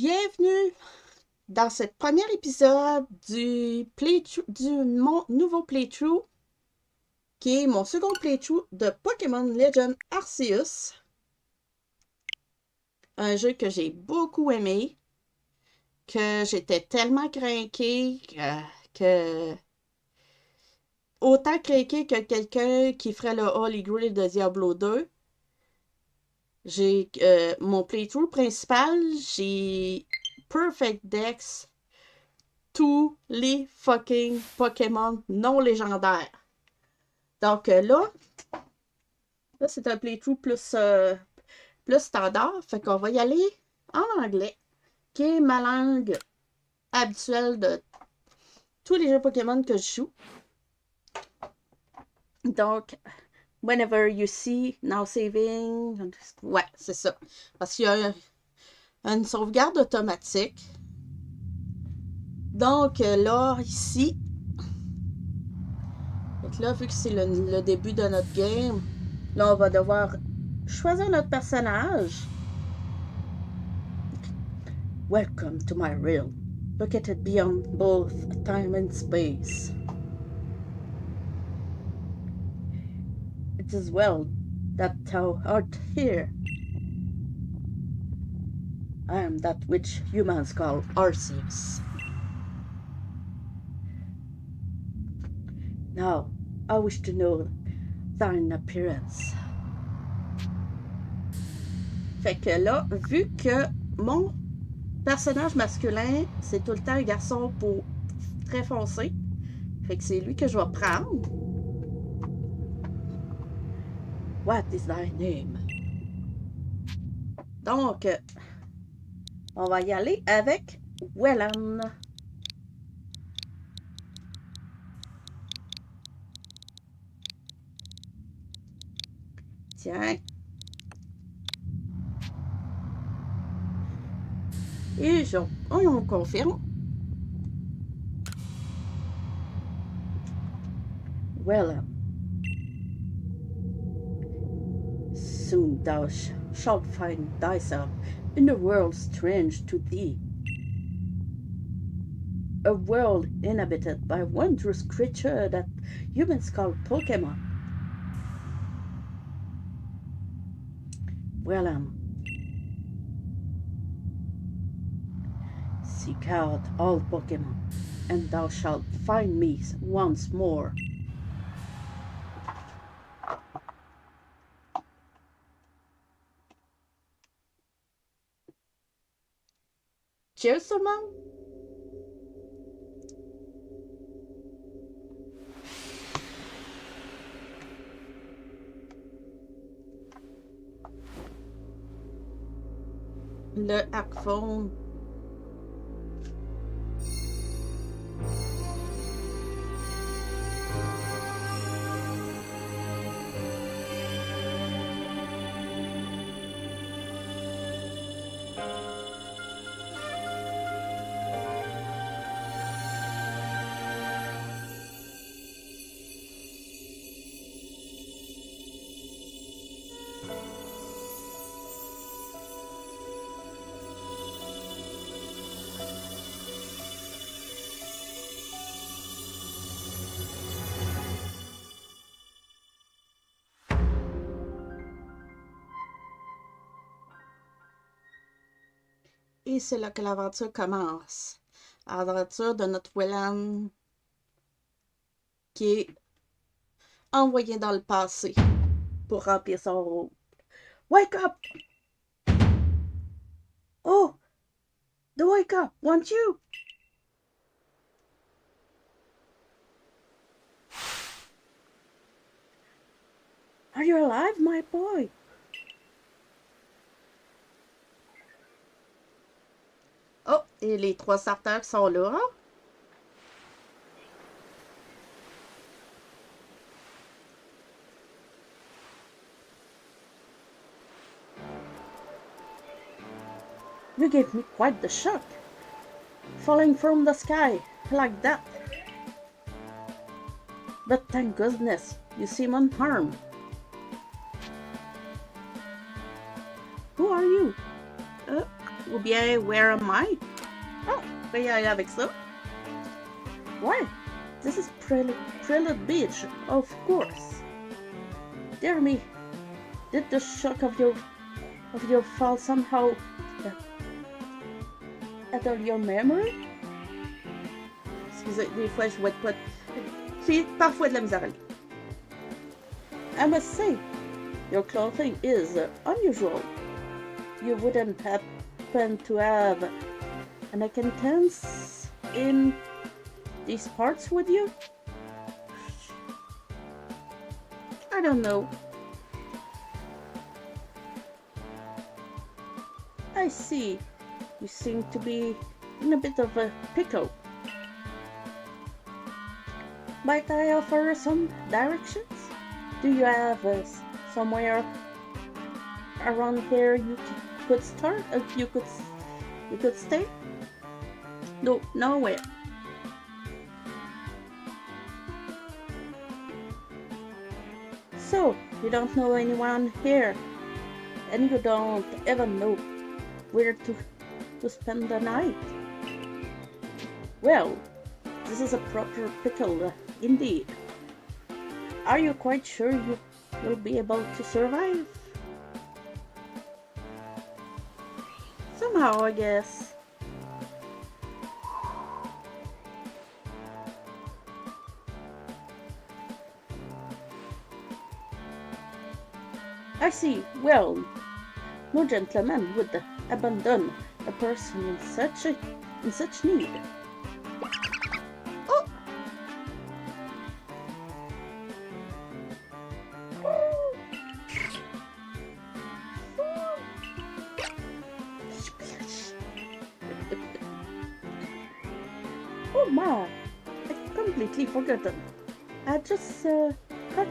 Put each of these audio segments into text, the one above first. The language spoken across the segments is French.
Bienvenue dans ce premier épisode mon nouveau playthrough, qui est mon second playthrough de Pokémon Legends Arceus. Un jeu que j'ai beaucoup aimé, que j'étais tellement craquée que autant craquée que quelqu'un qui ferait le Holy Grail de Diablo 2. J'ai mon playthrough principal, j'ai Perfect Dex tous les fucking Pokémon non légendaires. Donc là c'est un playthrough plus standard. Fait qu'on va y aller en anglais, qui est ma langue habituelle de tous les jeux Pokémon que je joue. Donc, whenever you see, now saving. Ouais, c'est ça. Parce qu'il y a une sauvegarde automatique. Donc là, ici, là, vu que c'est le début de notre game, là, on va devoir choisir notre personnage. Welcome to my realm, located beyond both time and space. It is well that thou art here. I am that which humans call Arceus. Now, I wish to know thine appearance. Fait que là, vu que mon personnage masculin, c'est tout le temps un garçon peau très foncé, fait que c'est lui que je vais prendre. What is thy name? Donc, on va y aller avec Wellan. Tiens. Et on confirme. Wellan. Soon thou shalt find thyself in a world strange to thee. A world inhabited by wondrous creatures that humans call Pokémon. Wellan. Seek out all Pokémon, and thou shalt find me once more. Cheers tout le monde! Le Arcphone. Et c'est là que l'aventure commence. L'aventure de notre Wellan qui est envoyé dans le passé pour remplir son rôle. Wake up! Oh! The wake up! Want you! Are you alive, my boy? Oh, et les trois starters sont là. You gave me quite the shock. Falling from the sky like that. But thank goodness, you seem unharmed. Who are you? ou bien where am I? Oh, on va y aller avec ça. Ouais, this is Prelude Beach, of course. Dear me, did the shock of your fall somehow alter your memory? Excusez, des fois je vois pas. J'ai parfois de la misère à lire. I must say, your clothing is unusual. You wouldn't happen to have an acquaintance in these parts, would you? I don't know. I see. You seem to be in a bit of a pickle. Might I offer some directions? Do you have somewhere around here you could start? You could stay? No, nowhere. So, you don't know anyone here, and you don't even know where to spend the night? Well, this is a proper pickle indeed. Are you quite sure you will be able to survive? Somehow, I guess. I see. Well, no gentleman would abandon a person in such need. Oh! Oh my! I completely forgotten. I just got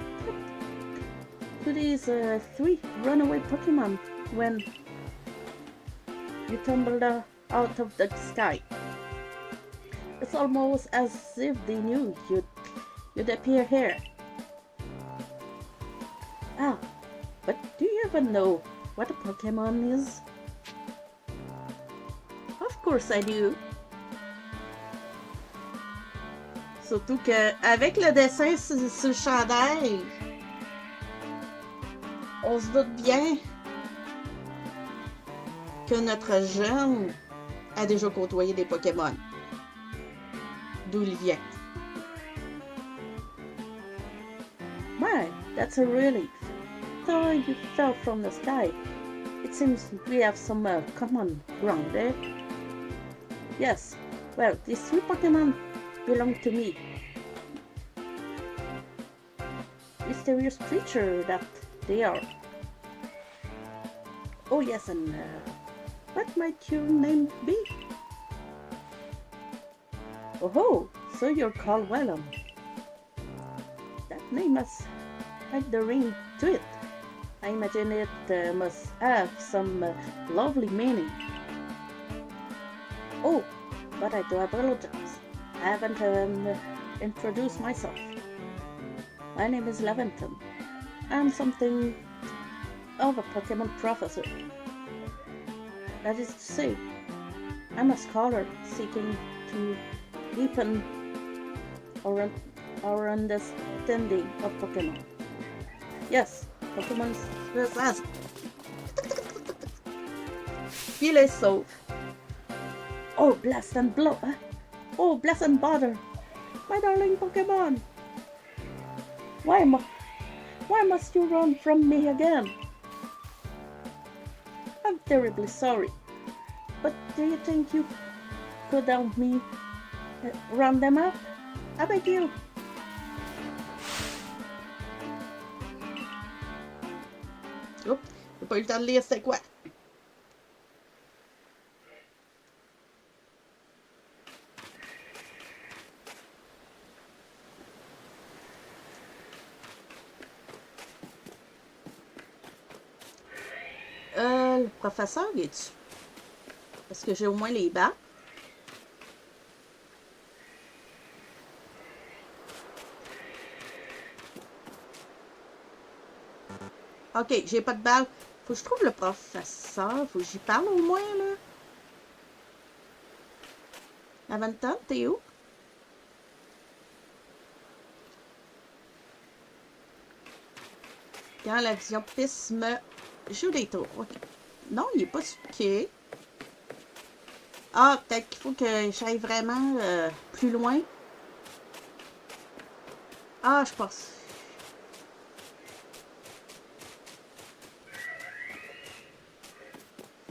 to these 3 runaway Pokémon when you tumbled out of the sky. It's almost as if they knew you'd appear here. Ah, but do you even know what a Pokémon is? Of course I do. Surtout que avec le dessin sur le chandail, on se doute bien que notre jeune a déjà côtoyé des Pokémon. D'où il vient. My, that's a relief. Though you fell from the sky, it seems we have some common ground there. Yes, well, these 3 Pokémon belong to me. Mysterious creature that they are. Oh yes, and what might your name be? Oh, so you're called Voulant. That name must have the ring to it. I imagine it must have some lovely meaning. Oh, but I do apologize. I haven't introduced myself. My name is Leventon. I'm something of a Pokémon professor. That is to say, I'm a scholar seeking to deepen our understanding of Pokémon. Yes, Pokémon is il est sauf. Oh, blast and blow! Oh, blast and bother! My darling Pokémon! Why must you run from me again? I'm terribly sorry, but do you think you could help me round them up? I beg you. Oh, j'ai pas eu le temps de lire c'est quoi. Le professeur est dessus. Parce que j'ai au moins les bas. Ok, j'ai pas de balle. Faut que je trouve le professeur. Faut que j'y parle au moins, là. Aventon, t'es où? Quand la vision pisse me joue des tours. Okay. Non, il est pas OK. Ah, peut-être qu'il faut que j'aille vraiment plus loin. Ah, je pense.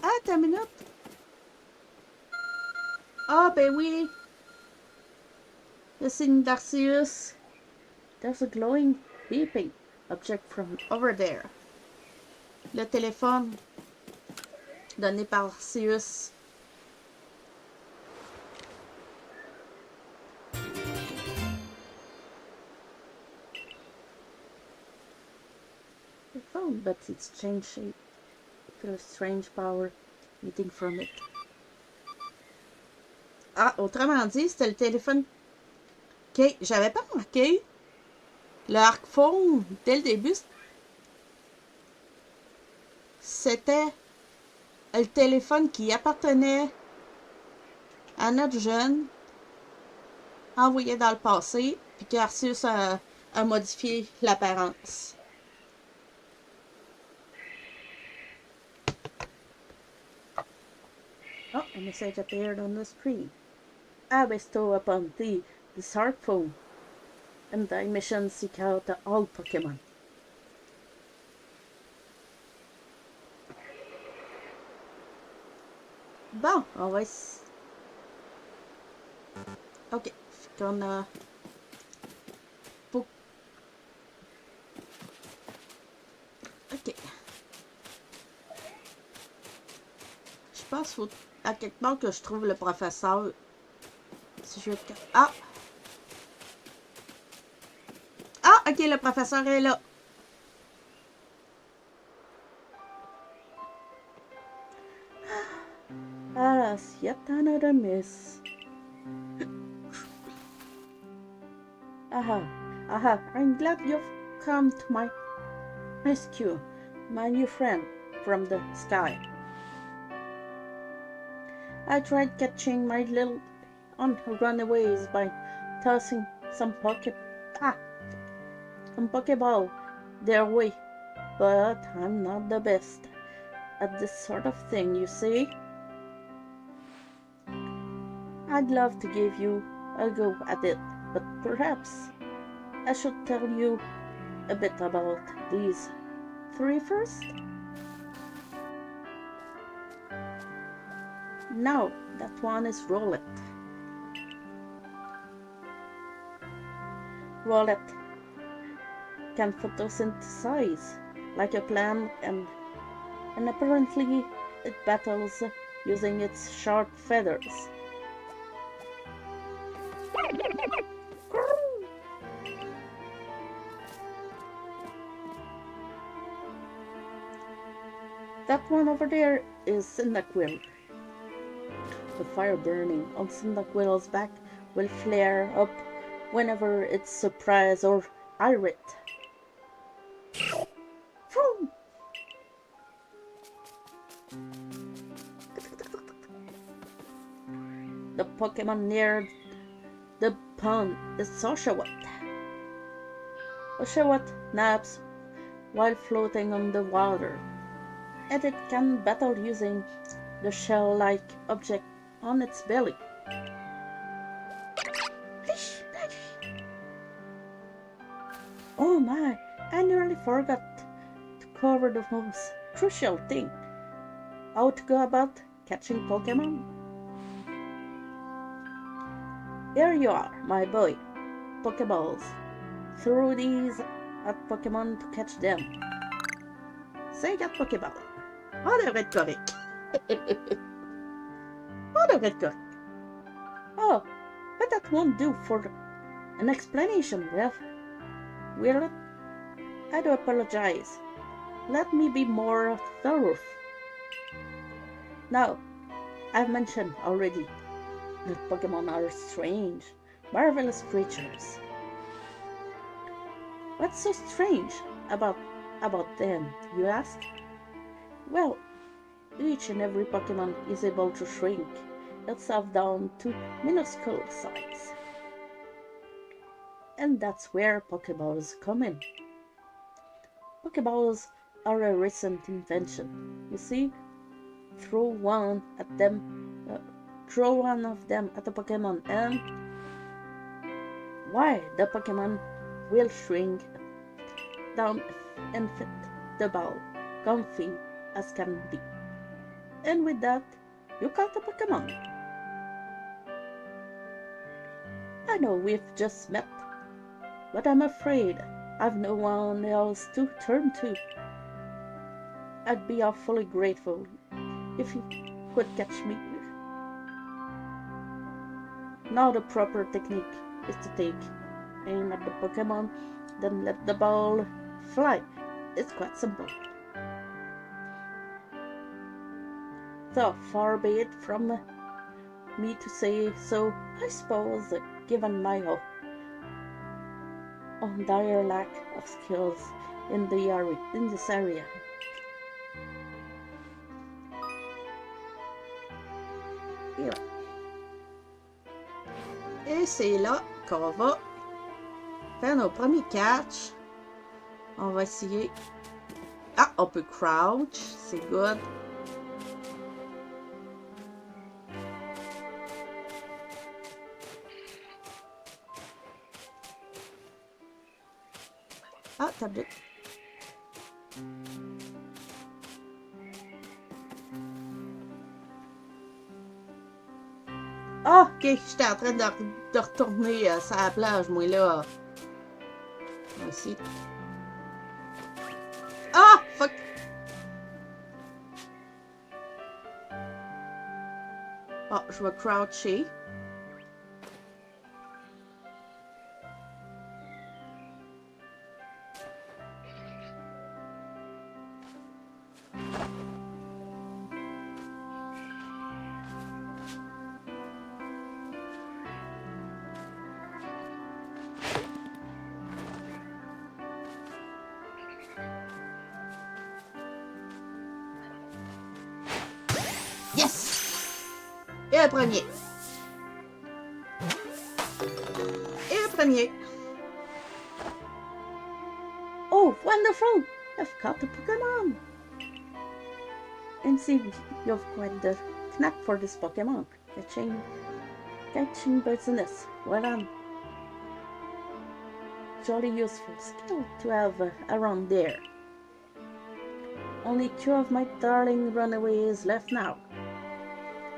Ah, t'as une minute. Ah, ben oui. Le signe d'Arceus. There's a glowing, beeping object from over there. Le téléphone donné par Arceus. The phone, but it's changed shape. Feel a strange power emitting from it. Ah, autrement dit, c'était le téléphone. Ok, j'avais pas remarqué. Le arc-phone, dès le début, c'était le téléphone qui appartenait à notre jeune, envoyé dans le passé, puis qu'Arceus a modifié l'apparence. Oh, a message appeared on the screen. I bestow upon thee this arc-phone, and thy mission seek out all Pokémon. Bon, on va essayer. Ok, qu'on a... Ok. Je pense qu'il faut à quelque part que je trouve le professeur. Si je veux... Ah! Ah, ok, le professeur est là. Alas, yet another miss. Aha, I'm glad you've come to my rescue, my new friend from the sky. I tried catching my little runaways by tossing some Pokeball their way, but I'm not the best at this sort of thing, you see. I'd love to give you a go at it, but perhaps I should tell you a bit about these three first. Now, that one is Rollet. Rollet can photosynthesize like a plant and apparently it battles using its sharp feathers. That one over there is Cyndaquil. The fire burning on Cyndaquil's back will flare up whenever it's surprised or irate. The Pokemon near the pond is Oshawott. Oshawott naps while floating on the water, and it can battle using the shell-like object on its belly. Oh my, I nearly forgot to cover the most crucial thing. How to go about catching Pokemon? Here you are, my boy. Pokeballs. Throw these at Pokemon to catch them. 54 Pokéballs. On devrait être correct. On devrait être correct. Oh, but that won't do for an explanation, will it? I do apologize. Let me be more thorough. Now, I've mentioned already that Pokemon are strange, marvelous creatures. What's so strange about them, you ask? Well, each and every Pokemon is able to shrink itself down to minuscule size. And that's where Pokeballs come in. Pokeballs are a recent invention. You see, throw one of them at a Pokemon, and why the Pokemon will shrink down and fit the ball, comfy as can be. And with that, you caught a Pokemon. I know we've just met, but I'm afraid I've no one else to turn to. I'd be awfully grateful if you could catch me. Now the proper technique is to take aim at the Pokemon, then let the ball fly. It's quite simple. So far be it from me to say so, I suppose, given my own dire lack of skills in this area. Yeah. Et c'est là qu'on va faire nos premiers catchs. On va essayer. Ah, on peut crouch, c'est good. Ah, tablette. Ah, ok, j'étais en train de retourner sur la plage, moi, là. Ici. Ah, fuck! Ah, je vais croucher. Yes! Et un premier. Et un premier. Oh, wonderful! I've caught a Pokemon! And see, you've quite the knack for this Pokemon. Catching birds in this. Well done. Jolly useful skill to have around there. Only 2 of my darling runaways left now.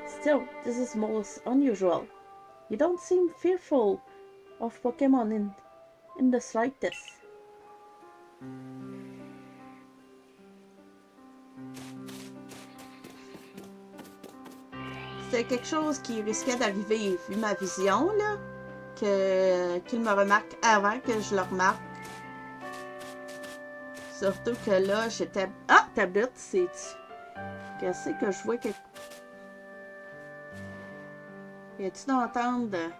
Still, this is most unusual. You don't seem fearful of Pokemon in the slightest. C'est quelque chose qui risquait d'arriver, vu ma vision, là, qu'il me remarque avant que je le remarque. Surtout que là, j'étais... Ah, tablette, c'est... Qu'est-ce que je vois que... Y a-tu d'entendre...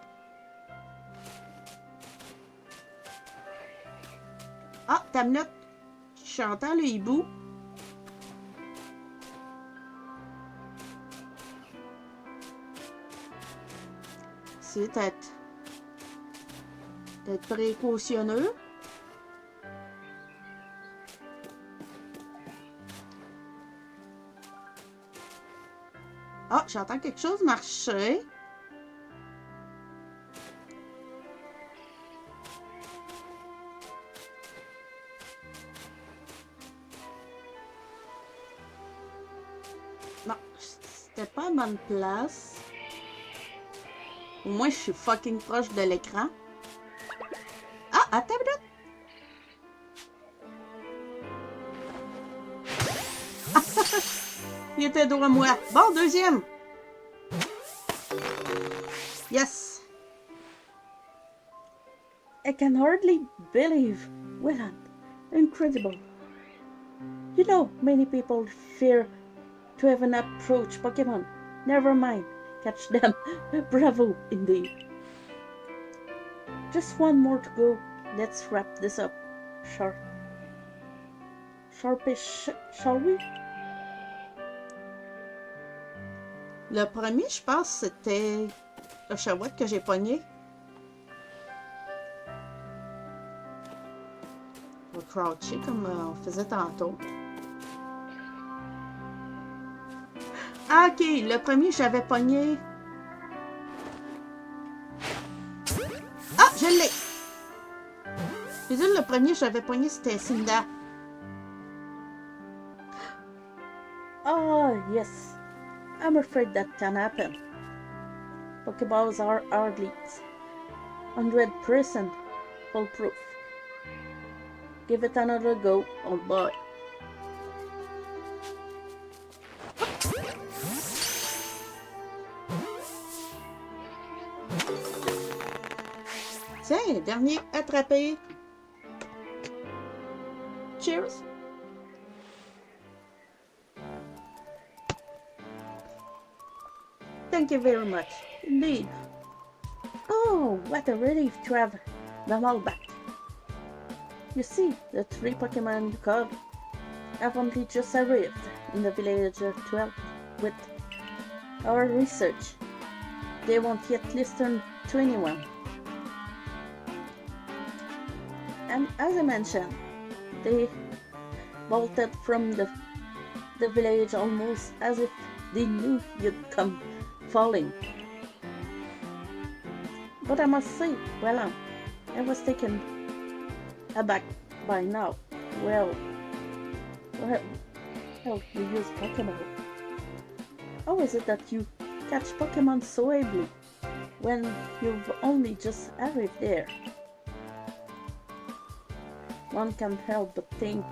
Ah, tablette, j'entends le hibou. C'est d'être précautionneux. Ah, j'entends quelque chose marcher. Non, c'était pas à bonne place. Au moins, je suis fucking proche de l'écran. Ah, attends une minute. Il était devant moi. Bon, deuxième. Yes. I can hardly believe. Well, incredible. You know, many people fear to even approach Pokemon. Never mind. Catch them. Bravo, indeed. Just one more to go. Let's wrap this up. Sharpish, shall we? Le premier, je pense, c'était le chouette que j'ai pogné. On va croucher comme on faisait tantôt. Ah, ok, le premier, j'avais pogné. Ah, je l'ai! Je veux dire, le premier, j'avais pogné, c'était Cinda. Oh, yes. I'm afraid that can happen. Pokeballs are hardly 100% foolproof. Give it another go, old boy. Tiens, dernier attrapé. Cheers! Thank you very much, indeed. Oh, what a relief to have them all back. You see, the 3 Pokemon you caught have only just arrived in the village to help with our research. They won't yet listen to anyone. And as I mentioned, they bolted from the village almost as if they knew you'd come falling. But I must say, well, I was taken aback by now. Well, you use Pokemon. How is it that you catch Pokemon so ably when you've only just arrived there? One can't help but think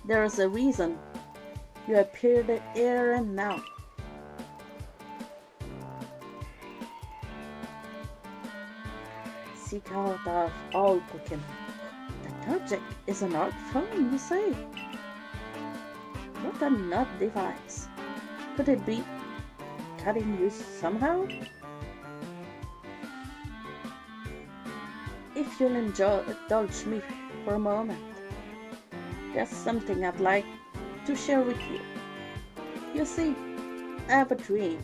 there's a reason you appeared here and now. Seek out of all Pokemon. That object is an art form, you say? What a nut device. Could it be cutting you somehow? If you'll indulge me for a moment, there's something I'd like to share with you. You see, I have a dream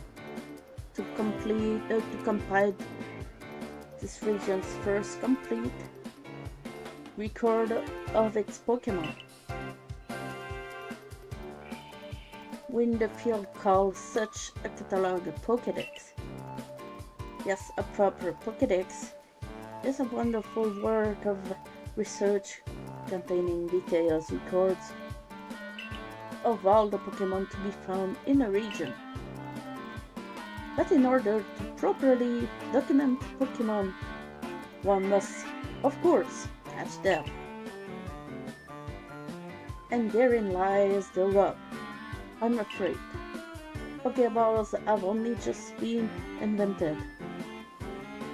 to compile this region's first complete record of its Pokemon. In the field calls such a catalog a Pokédex. Yes, a proper Pokédex is a wonderful work of research containing details records of all the Pokemon to be found in a region. But in order to properly document Pokemon, one must, of course, catch them. And therein lies the rub, I'm afraid. Pokeballs have only just been invented,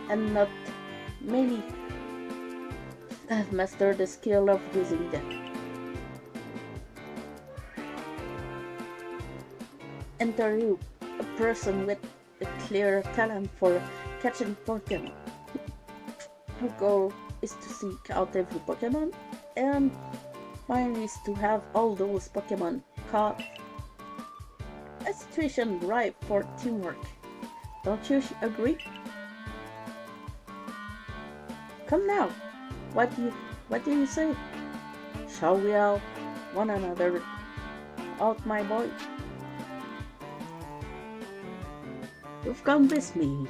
and not many have mastered the skill of using them. Enter you, a person with a clear talent for catching Pokemon. Her goal is to seek out every Pokemon, and mine is to have all those Pokemon caught. A situation ripe for teamwork. Don't you agree? Come now, what do you say? Shall we help one another out, my boy? You've come with me.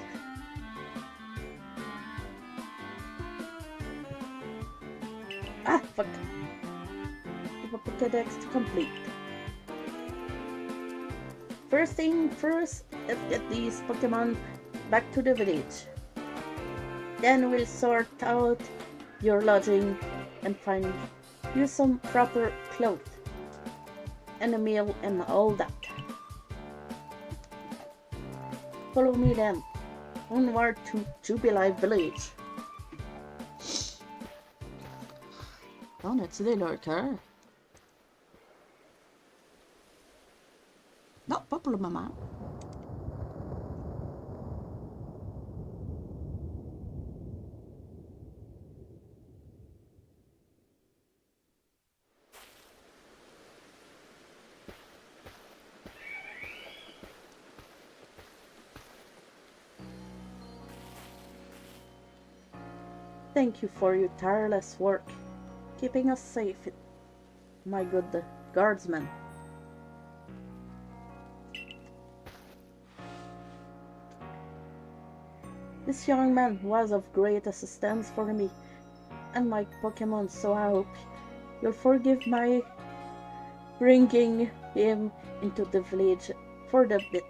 Ah, fuck. Have a Pokédex to complete. First thing first, let's get these Pokemon back to the village. Then we'll sort out your lodging and find you some proper clothes and a meal and all that. Follow me then, onward to Jubilee Village. On a-tu des lurkers? Non, pas pour le moment. Thank you for your tireless work, keeping us safe, my good guardsman. This young man was of great assistance for me and my Pokémon, so I hope you'll forgive my bringing him into the village for the bit.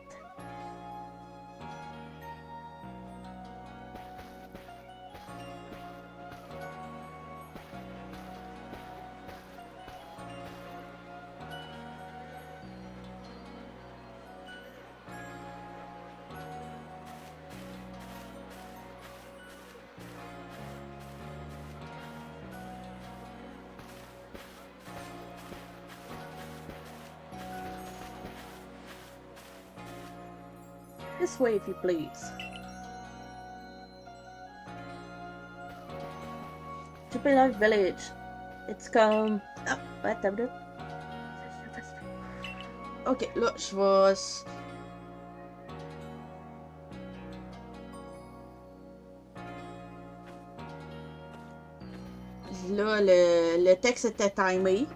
This way, if you please. Jubilee Village. It's come. Ah, attends. Ok, là, je vais. Là, le texte était timé.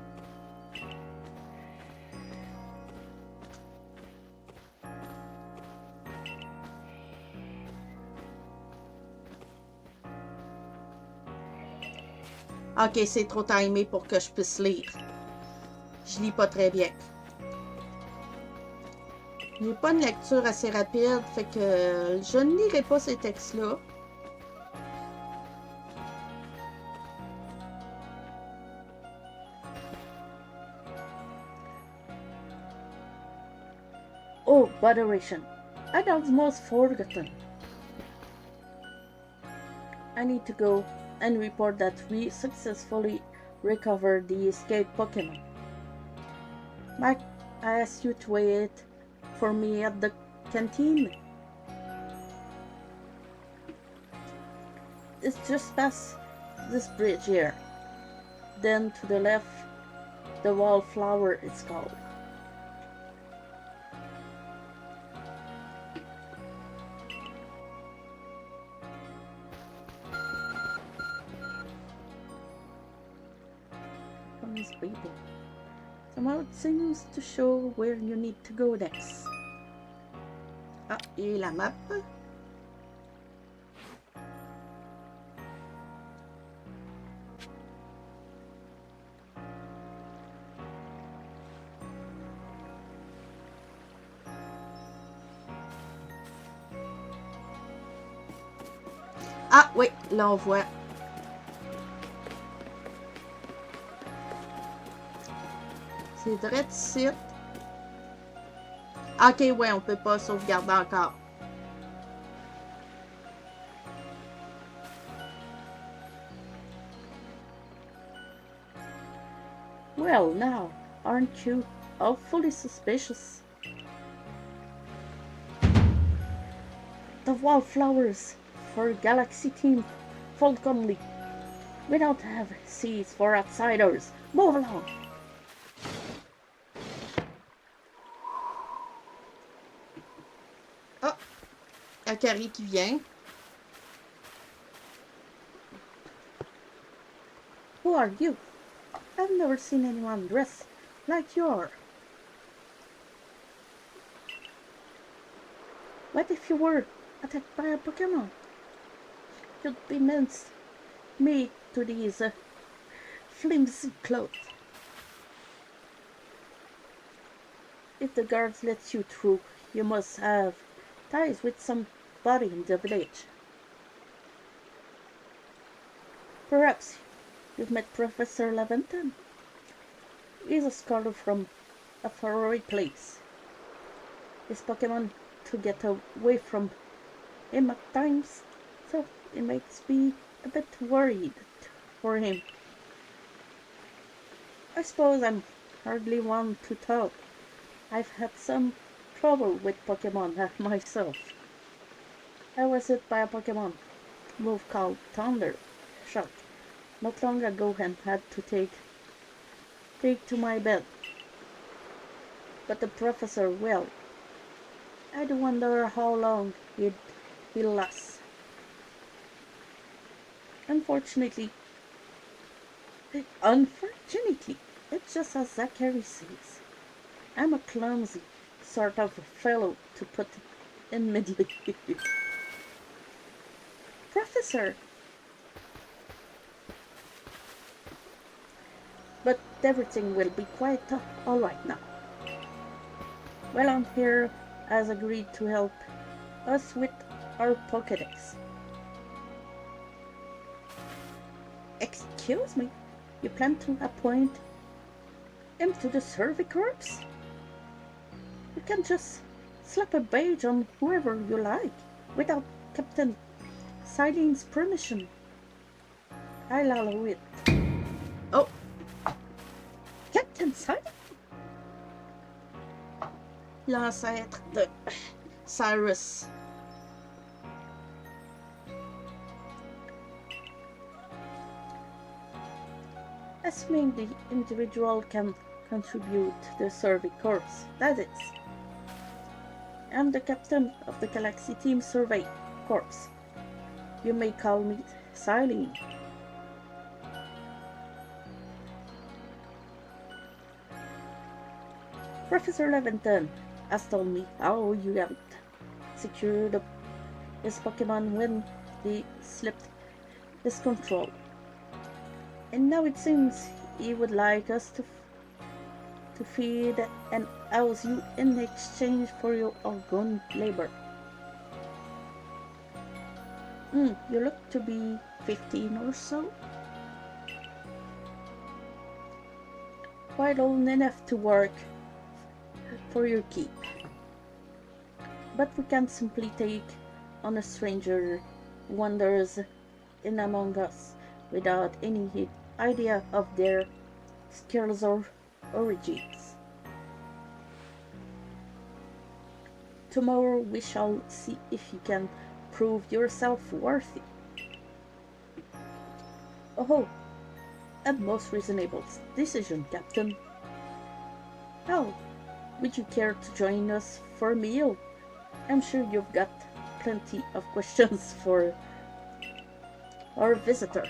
Ok, c'est trop timé pour que je puisse lire. Je lis pas très bien. J'ai pas une lecture assez rapide, fait que je ne lirai pas ces textes-là. Oh, botheration. I'd almost forgotten. I need to go and report that we successfully recovered the escaped Pokémon. Mike, I asked you to wait for me at the canteen. It's just past this bridge here. Then to the left, the wallflower is called. From these people. Somehow it seems to show where you need to go next. Ah, et la map. Ah oui, là on voit. C'est direct ici. Ok, ouais, on peut pas sauvegarder encore. Well, now, aren't you awfully suspicious? The wallflowers for Galaxy Team Falcon League. We don't have seats for outsiders. Move along. Ah, Akari qui vient. Who are you? I've never seen anyone dressed like you are. What if you were attacked by a Pokémon? You'd be meant me to these flimsy clothes. If the guards let you through, you must have ties with somebody in the village. Perhaps you've met Professor Leventon. He's a scholar from a faraway place. His Pokemon to get away from him at times, so it makes me a bit worried for him. I suppose I'm hardly one to talk. I've had some trouble with Pokemon myself. I was hit by a Pokemon move called Thunder Shock not long ago and had to take to my bed. But the professor, well, I do wonder how long he'll last. Unfortunately, it's just as Zachary says. I'm a clumsy sort of fellow, to put it in mildly. Professor! But everything will be quite all right now. Voulant here has agreed to help us with our Pokédex. Excuse me, you plan to appoint him to the Survey Corps? You can just slap a badge on whoever you like without Captain Silen's permission. I'll allow it. Oh, Captain Silent? l'ancêtre de Cyrus. Assuming the individual can contribute to the Survey Corps, that is. I'm the captain of the Galaxy Team Survey Corps. You may call me Silene. Professor Leventon has told me how you have secured his Pokemon when they slipped his control. And now it seems he would like us to feed and house you in exchange for your organ labor. You look to be 15 or so. Quite old enough to work for your keep. But we can't simply take on a stranger who wanders in among us without any idea of their skills or origins. Tomorrow we shall see if you can prove yourself worthy. Oh, a most reasonable decision, Captain. How would you care to join us for a meal? I'm sure you've got plenty of questions for our visitor.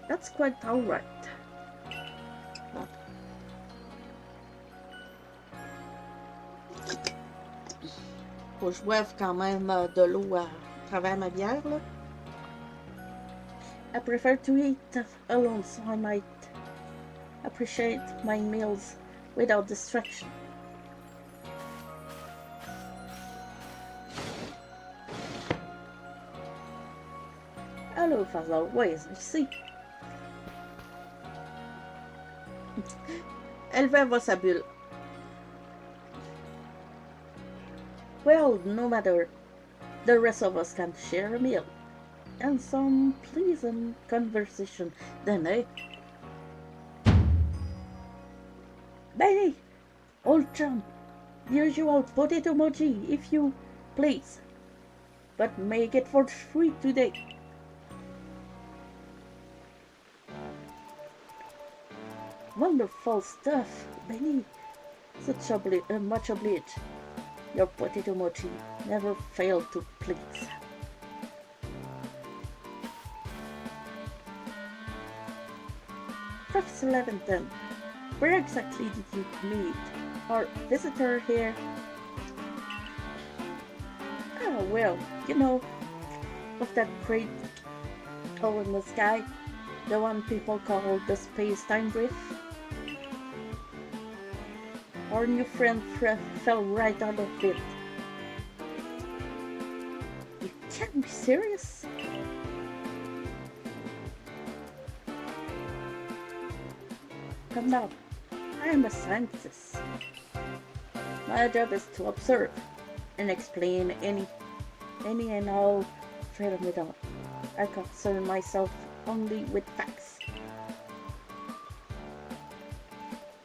That's quite all right. Faut que je boive quand même de l'eau à travers ma bière, là. I prefer to eat alone, so I might appreciate my meals without distraction. Hello, fellow. Where's Hisui? Elle va sa bulle. Well, no matter. The rest of us can share a meal. And some pleasant conversation, then, eh? Benny! Old chum! The usual potato mochi, if you please. But make it for free today. Wonderful stuff, Benny. Much obliged. Your potato mochi never failed to please. Professor Leventon, where exactly did you meet our visitor here? Ah, well, you know, of that great hole in the sky, the one people call the space-time drift. Our new friend fell right out of it. You can't be serious? Come now, I am a scientist. My job is to observe and explain any and all phenomena. I concern myself only with facts.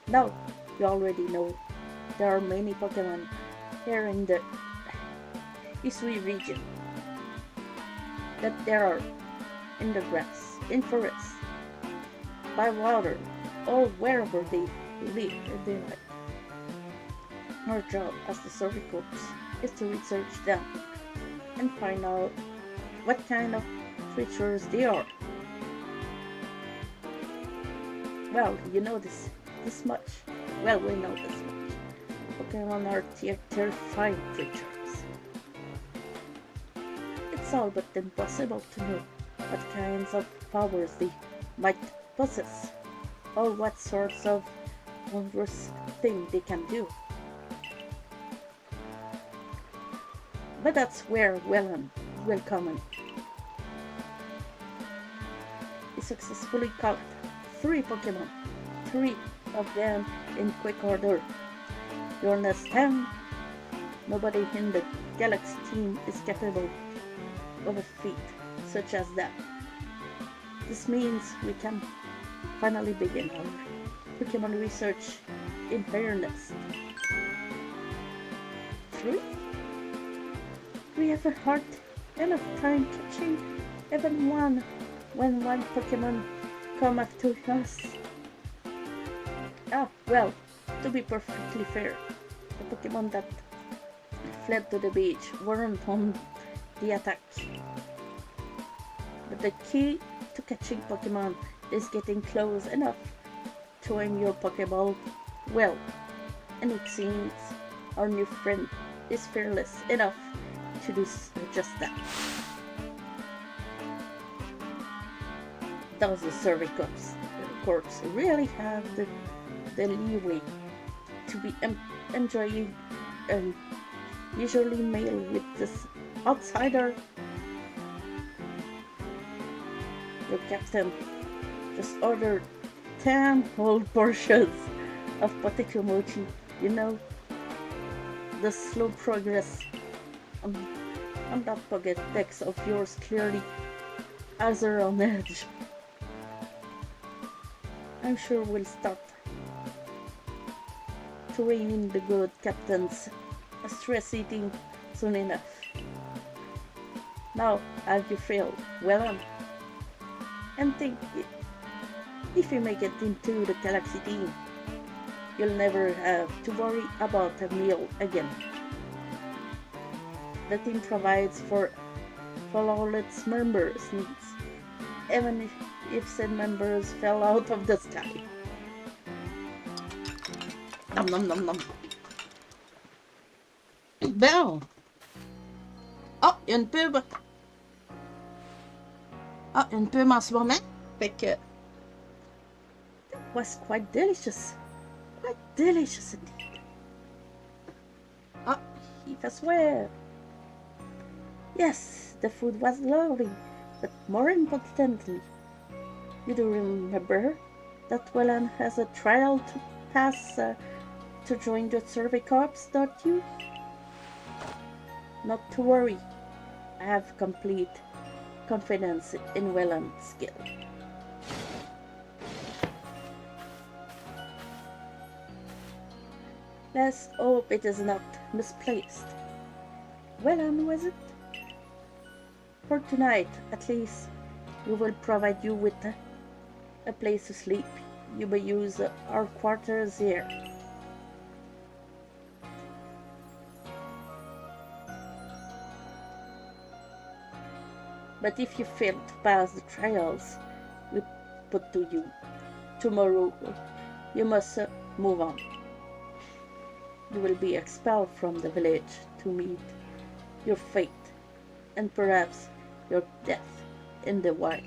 Now, you already know there are many Pokemon here in the Hisui region. That there are in the grass, in forests, by water, or wherever they live in their life. Our job as the Survey Corps is to research them and find out what kind of creatures they are. Well, you know this much. Well, we know this much. Pokémon are terrifying creatures. It's all but impossible to know what kinds of powers they might possess, or what sorts of wondrous things they can do. But that's where Voulant will come in. He successfully caught 3 Pokémon, 3 of them in quick order. You understand? Nobody in the Galaxy team is capable of a feat such as that. This means we can finally begin our Pokémon research in earnest. 3? We have a hard enough time catching even one when one Pokémon come after us. Well, to be perfectly fair, the Pokémon that fled to the beach weren't on the attack. But the key to catching Pokémon is getting close enough to aim your Pokéball well, and it seems our new friend is fearless enough to do just that. Does the survey corps really have the leeway to be enjoying a leisurely meal with this outsider? Your captain just ordered 10 whole portions of potato mochi. You know, the slow progress on that Pokédex of yours clearly has her on edge. I'm sure we'll start to rein in the good captain's stress eating soon enough. Now, have you feel well? And think, if you make it into the Galaxy team, you'll never have to worry about a meal again. The team provides for all its members' needs, even if said members fell out of the sky. Nom nom nom nom. Bon. Oh, il y a une pub. Ah, une pub en ce moment. Fait que... That was quite delicious. Quite delicious indeed. Ah, If I swear. Yes, the food was lovely, but more importantly, you do remember that Voulant has a trial to pass to join the survey corps, don't you? Not to worry, I have complete confidence in Voulant's skill. Let's hope it is not misplaced. Voulant, was it? For tonight, at least, we will provide you with a place to sleep. You may use our quarters here. But if you fail to pass the trials we put to you tomorrow, you must move on. You will be expelled from the village to meet your fate, and perhaps your death in the wild.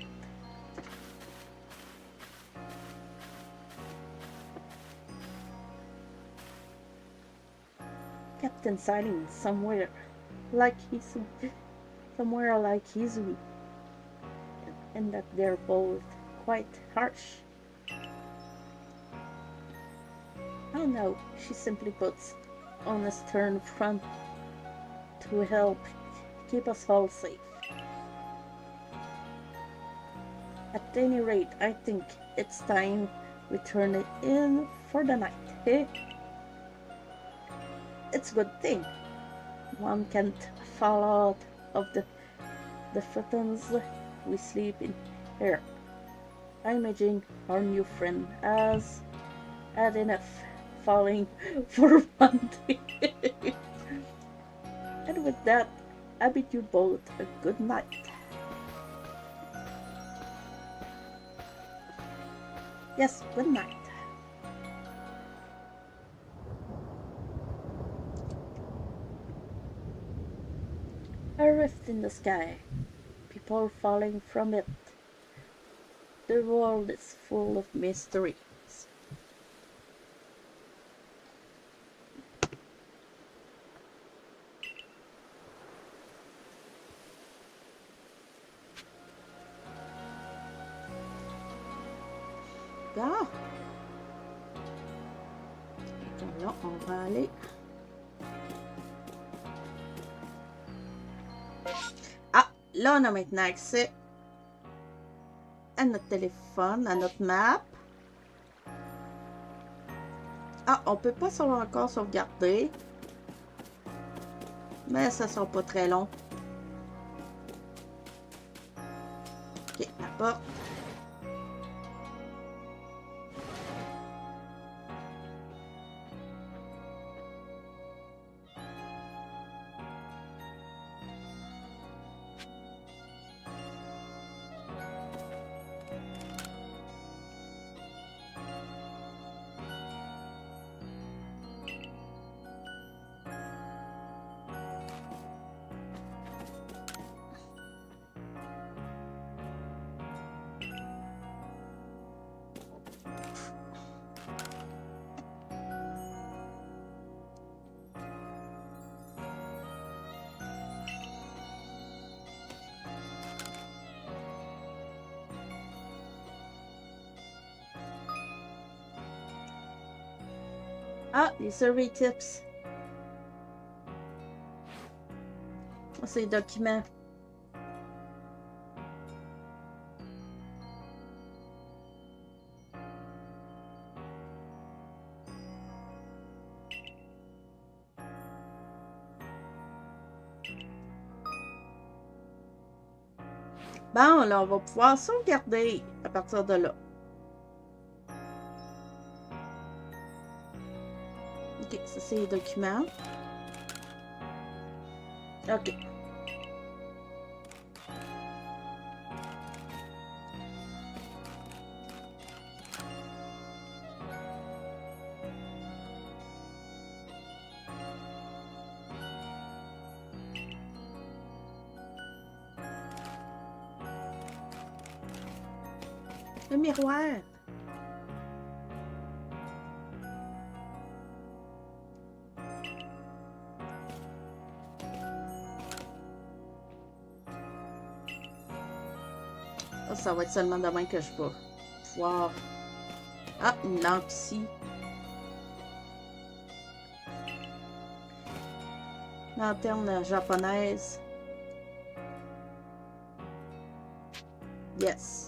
Captain signing somewhere like Hisui, and that they're both quite harsh. Oh no, she simply puts on a stern front to help keep us all safe. At any rate, I think it's time we turn it in for the night, eh? It's a good thing one can't fall out of the futons we sleep in here. I imagine our new friend has had enough falling for one day. And with that, I bid you both a good night. Yes, good night. A rift in the sky, people falling from it. The world is full of mysteries. Ah! Donc là, on va aller. Ah! Là, on a maintenant accès à notre téléphone, à notre map. Ah, on peut pas encore sauvegarder. Mais ça sera pas très long. Ok, la porte. Ah, les survey tips. C'est les documents. Bon, là, on va pouvoir sauvegarder à partir de là. Ok, ça c'est les documents. Ok. Le miroir. Oh, ça va être seulement demain que je vais pouvoir... Ah, une lampe ici. Lanterne japonaise. Yes.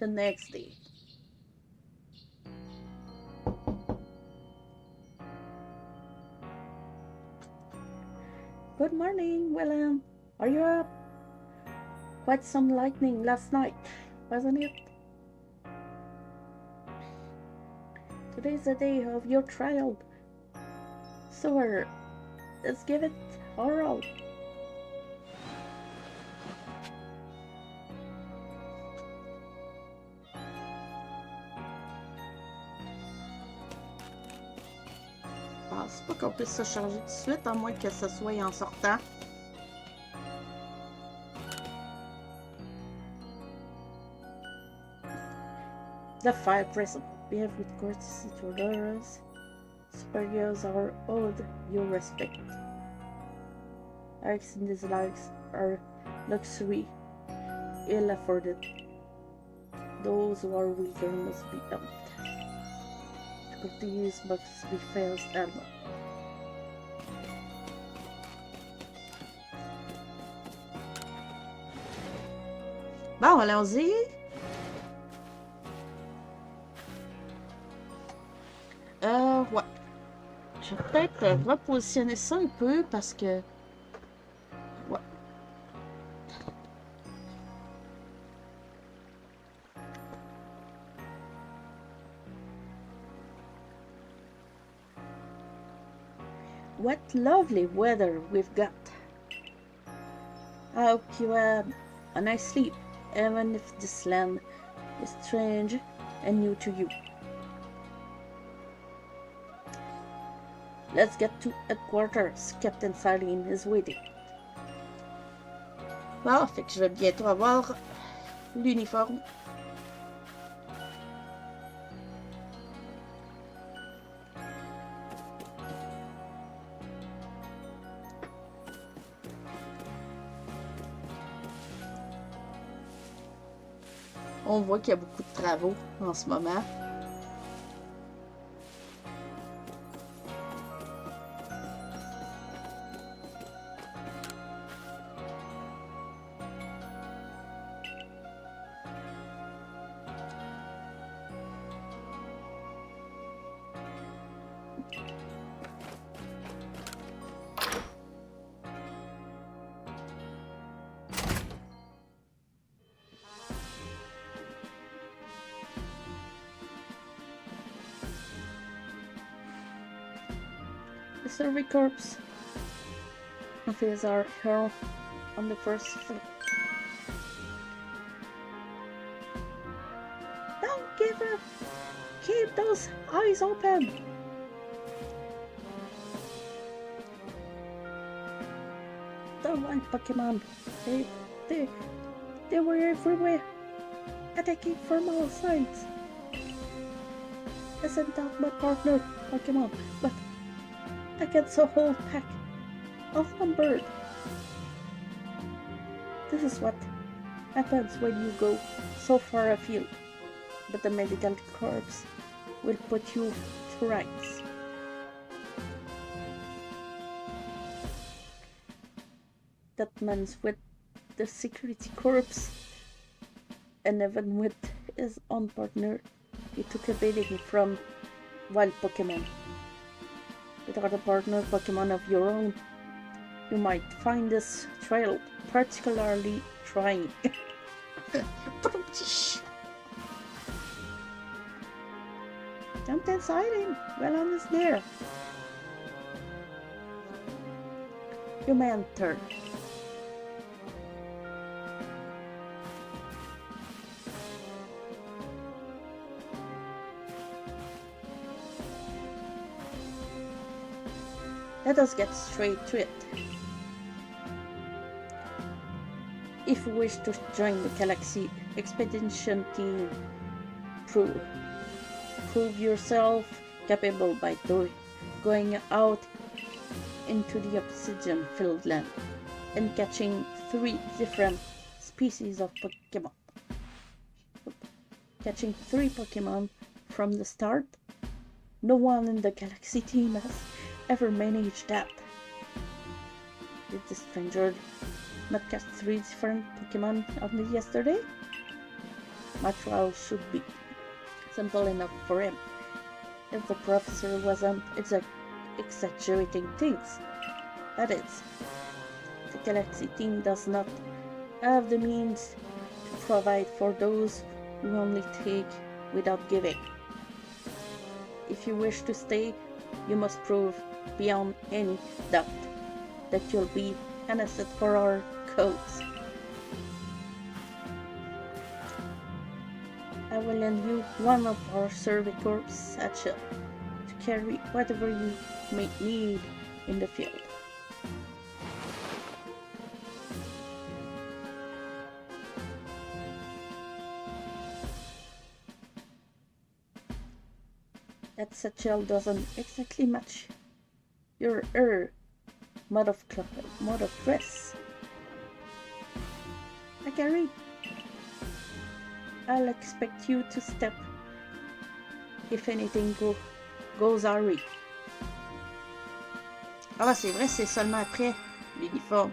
The next day. Good morning, William. Are you up? Quite some lightning last night, wasn't it? Today's the day of your trial. So let's give it our all. Je pense pas qu'on puisse se charger tout de suite, à moins que ce soit en sortant. The fire present. Behave with courtesy to others. Superiors are owed your respect. Likes and dislikes are luxury, ill afforded. Those who are weaker must be helped. To continue must be fair and bon, allons-y. Je vais peut-être repositionner ça un peu parce que... Ouais. What lovely weather we've got. I hope you had a nice sleep, even if this land is strange and new to you. Let's get to headquarters. Captain Saline is waiting. Bon, fait que je vais bientôt avoir l'uniforme. On voit qu'il y a beaucoup de travaux en ce moment. The Survey Corps is our hero on the first floor. Don't give up! Keep those eyes open! The wild Pokemon, they were everywhere, attacking from all sides. I sent out my partner Pokemon, but against a whole pack, outnumbered. This is what happens when you go so far afield, but the medical corps will put you to rights. That man's with the security corps, and even with his own partner, he took a beating from wild Pokemon. Without a partner Pokemon of your own, you might find this trail particularly trying. Jump inside him. Voulant is there. You may enter. Let us get straight to it. If you wish to join the Galaxy Expedition Team, prove yourself capable by going out into the obsidian-filled land and catching 3 different species of Pokemon. Catching 3 Pokemon from the start. No one in the Galaxy team has ever managed that. Did the stranger not catch 3 different Pokemon only yesterday? My trial should be simple enough for him, if the professor wasn't exaggerating things. That is, the Galaxy team does not have the means to provide for those who only take without giving. If you wish to stay, you must prove beyond any doubt that you'll be an asset for our cause. I will lend you one of our Survey Corps satchel to carry whatever you may need in the field. That satchel doesn't exactly match your mode of dress. I carry. I'll expect you to step if anything goes awry. Ah, c'est vrai, c'est seulement après l'uniforme.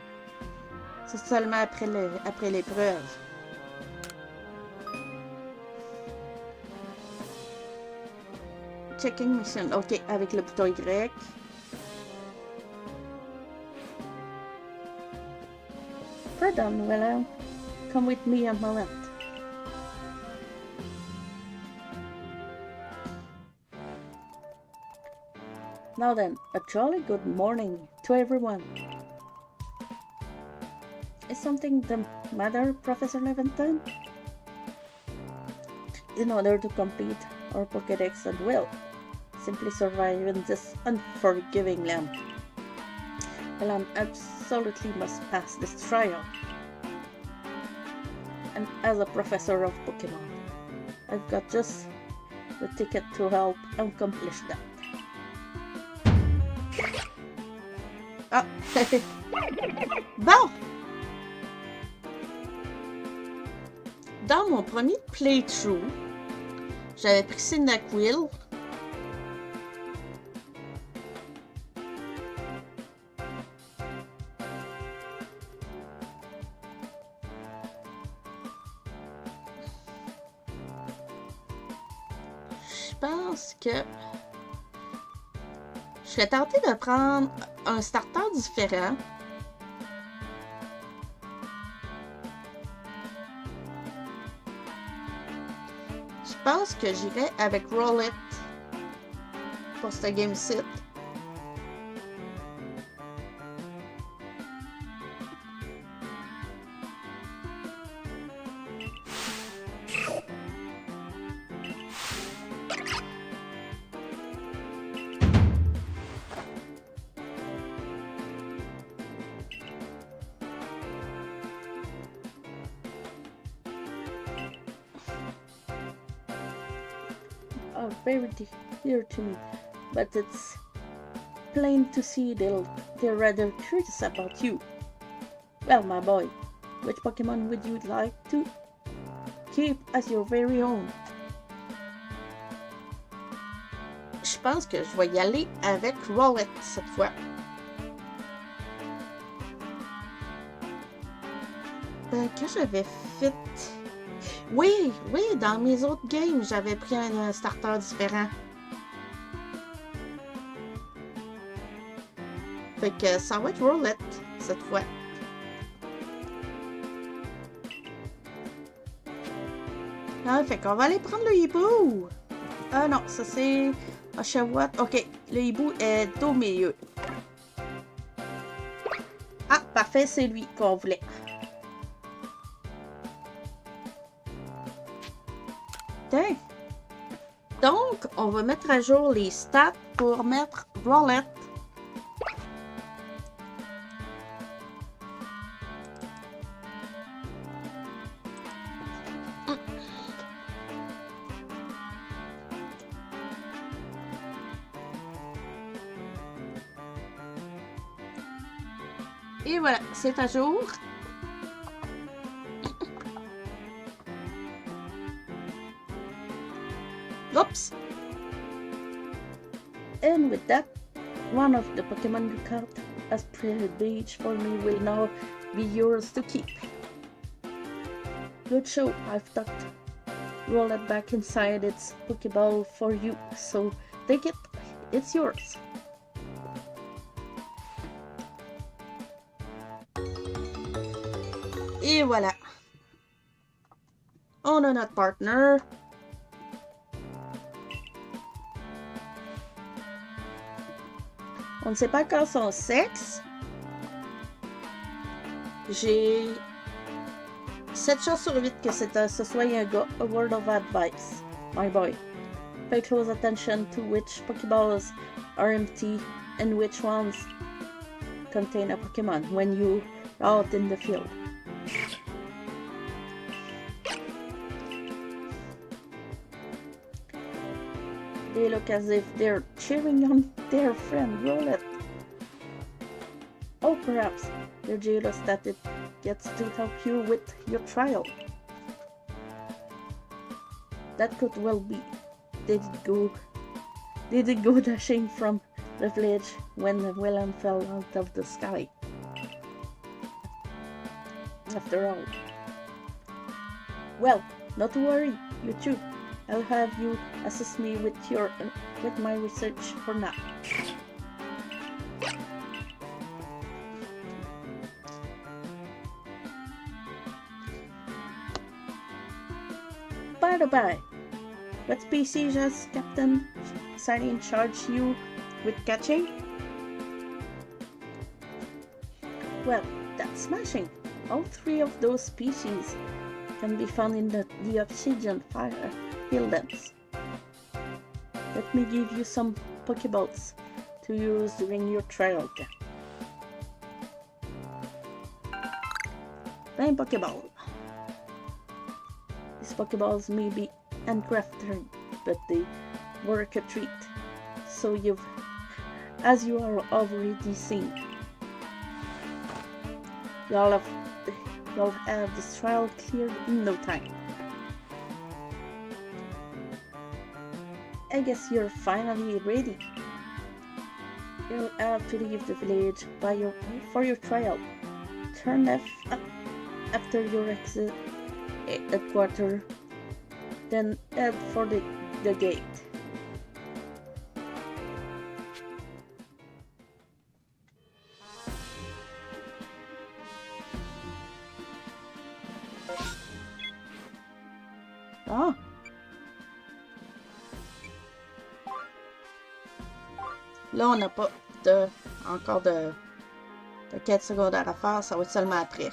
C'est seulement après l'épreuve. Ok, checking mission. Ok, avec le bouton Y. Pardon, William. Come with me a moment. Now then, a jolly good morning to everyone. Is something the matter, Professor Leventon? In order to complete our Pokédex and well, simply survive in this unforgiving land. Well, I absolutely must pass this trial. And as a professor of Pokemon, I've got just the ticket to help accomplish that. Ah! Bon! Dans mon premier playthrough, j'avais pris Cyndaquil. Je pense que je serais tentée de prendre un starter différent. Je pense que j'irais avec Roulette pour ce game-ci. Are very dear to me, but it's plain to see they're rather curious about you. Well, my boy, which Pokemon would you like to keep as your very own? Je pense que je vais y aller avec Roulette cette fois. Que j'avais fait... Oui, dans mes autres games, j'avais pris un starter différent. Fait que ça va être Roulette cette fois. Ah, fait qu'on va aller prendre le hibou. Ah non, ça c'est... Ah, Chavotte. Ok, le hibou est au milieu. Ah, parfait, c'est lui qu'on voulait. Tiens. Donc, on va mettre à jour les stats pour mettre Roulette. Et voilà, c'est à jour. Oops. And with that, one of the Pokemon you caught as privilege for me will now be yours to keep. Good show, I've tucked Roulette back inside its Pokeball for you, so take it, it's yours. Et voilà. On a notre partner. On ne sait pas encore son sexe. J'ai 7 chances sur 8 que ce soit un gars. A word of advice, my boy. Pay close attention to which Pokeballs are empty and which ones contain a Pokemon when you're out in the field. They look as if they're cheering on their friend Roulette. Or perhaps they're jealous that it gets to help you with your trial. That could well be. They did go dashing from the village when the villain fell out of the sky. After all. Well, not to worry, you two. I'll have you assist me with my research for now. By the by, what species has Captain Sally charged you with catching? Well, that's smashing. All three of those species can be found in the obsidian fire wilderness. Let me give you some Pokeballs to use during your trial. Plain Pokeball. These Pokeballs may be handcrafted, but they work a treat. So as you are already seen, you'll have this trial cleared in no time. I guess you're finally ready. You'll have to leave the village for your trial. Turn left after your exit headquarters, then head for the gate. Ah. Là, on n'a pas encore de quête secondaire à faire, ça va être seulement après.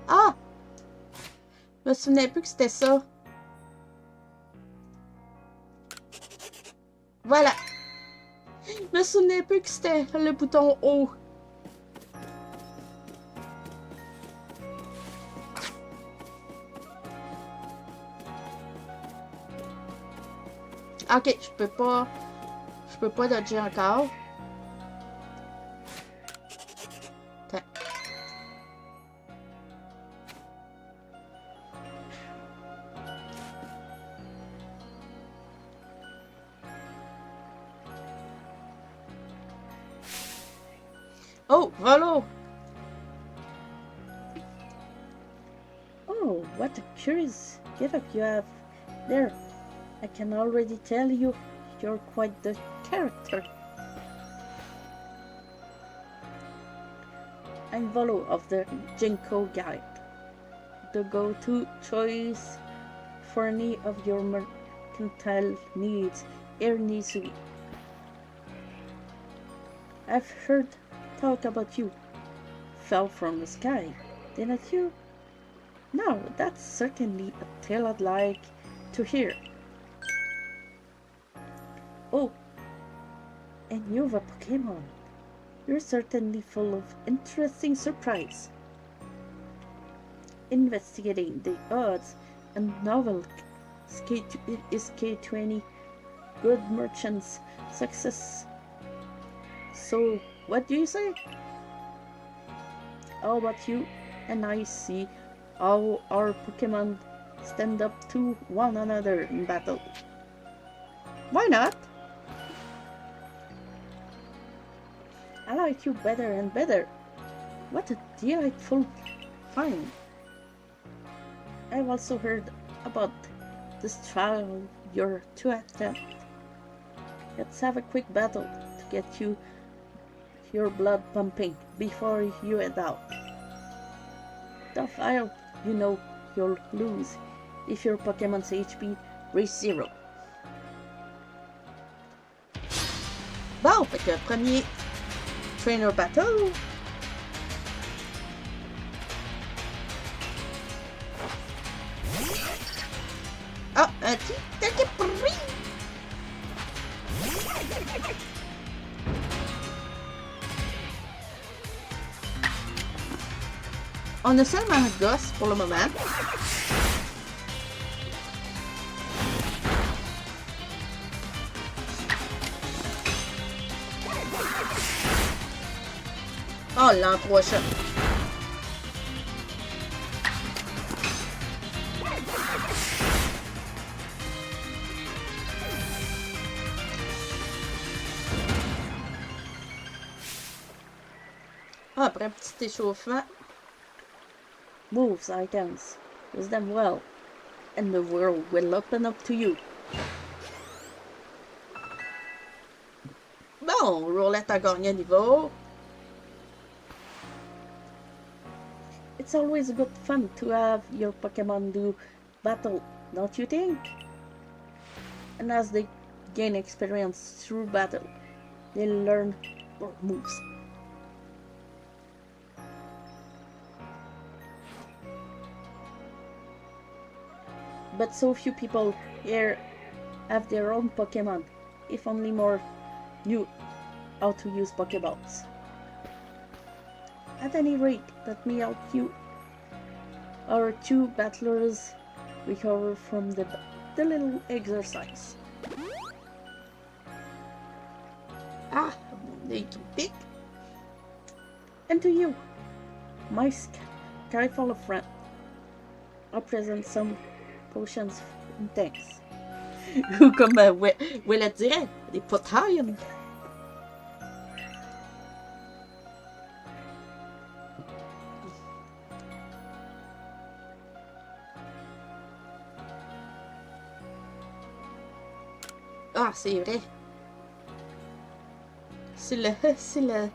Ah! Je me souvenais plus que c'était ça. Voilà! Je me souvenais plus que c'était le bouton haut. Ok, je peux pas dodger encore. Attends. Oh, volo! Oh, what a curious get-up you have there. I can already tell you're quite the character. I'm Volo of the Jinko Guide, the go-to choice for any of your mercantile needs here in Hisui. I've heard talk about you. Fell from the sky, didn't you? Now, that's certainly a tale I'd like to hear. Oh, and you've a Pokémon. You're certainly full of interesting surprise. Investigating the odds and novel is K20 good merchant's success. So, what do you say? How about you and I see how our Pokémon stand up to one another in battle? Why not? I like you better and better. What a delightful find. I've also heard about this trial you're to attempt. Let's have a quick battle to get your blood pumping before you head out. Tough out, you know you'll lose if your Pokemon's HP reaches 0. Bon, fait que premier trainer battle. Ah, un petit attaque pris. On a seulement un gosse pour le moment. Oh, l'an 3 shots. Ah, après un petit échauffement. Moves, items. Use them well, and the world will open up to you. Bon, Roulette a gagné un niveau. It's always good fun to have your Pokemon do battle, don't you think? And as they gain experience through battle, they learn more moves. But so few people here have their own Pokemon, if only more knew how to use Pokeballs. At any rate, let me help you. Our two battlers recover from the little exercise. Ah, mon nez qui pique. And to you, my skyfall friend, I present some potions and thanks. Ou comme Willette dirait, des potions. Ah, c'est vrai. C'est le... C'est le...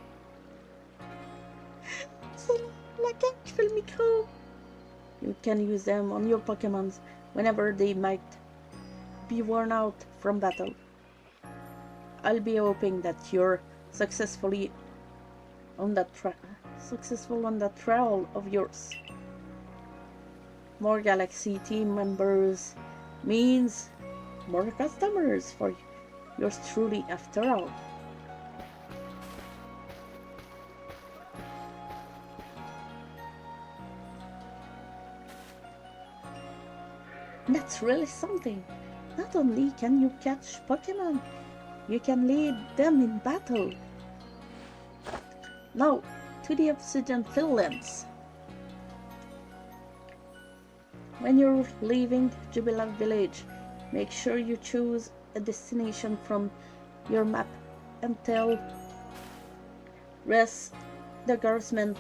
C'est la quête qui fait le micro. You can use them on your Pokemons whenever they might be worn out from battle. I'll be hoping that you're successful on that trial of yours. More Galaxy team members means more customers for yours truly after all. That's really something. Not only can you catch Pokemon, you can lead them in battle. Now, to the Obsidian Fields. When you're leaving Jubilant Village, make sure you choose a destination from your map and tell rest the guardsmen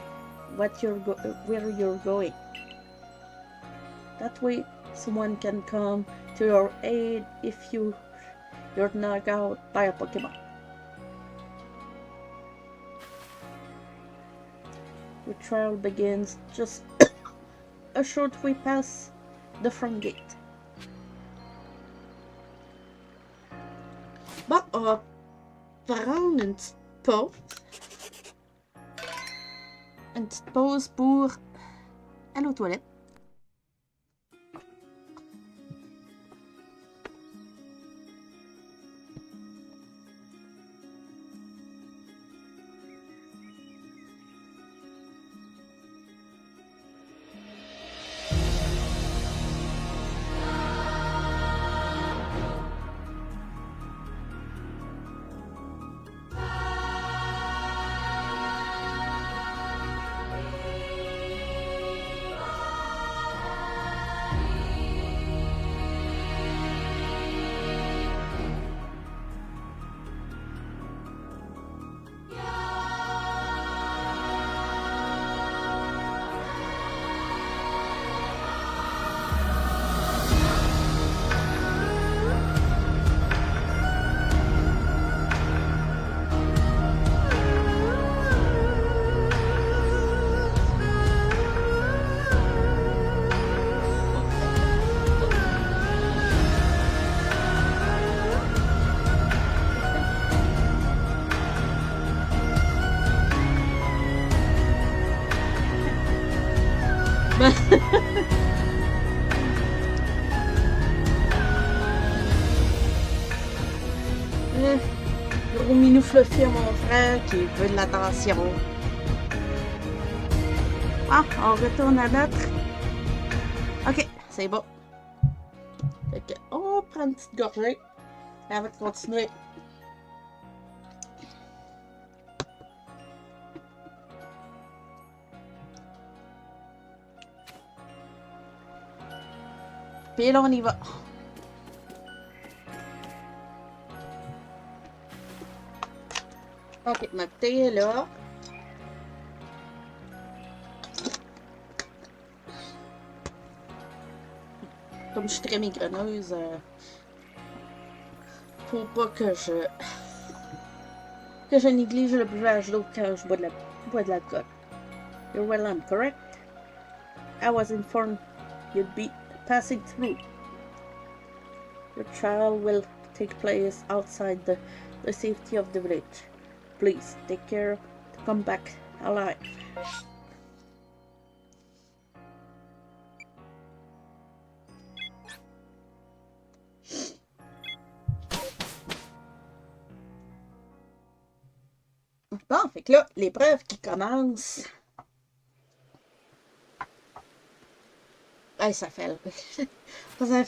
where you're going. That way, someone can come to your aid if you're knocked out by a Pokemon. Your trial begins just a short way past the front gate. Bon, on va prendre une petite pause. Une petite pause pour aller aux toilettes. Gros minou fluffy à mon frère qui veut de l'attention. Ah, on retourne à notre... Ok, c'est bon. Fait que on prend une petite gorgée avant de continuer. Puis là, on y va. Ok, ma bouteille est là. comme je suis très migraineuse, faut pas que je néglige le buvage d'eau quand je bois de l'alcool. You're well on, correct? I was informed you'd be passing through. Your trial will take place outside the safety of the village. Please take care to come back alive. Bon, fait que là, l'épreuve qui commence. Hey, ça fait. ça...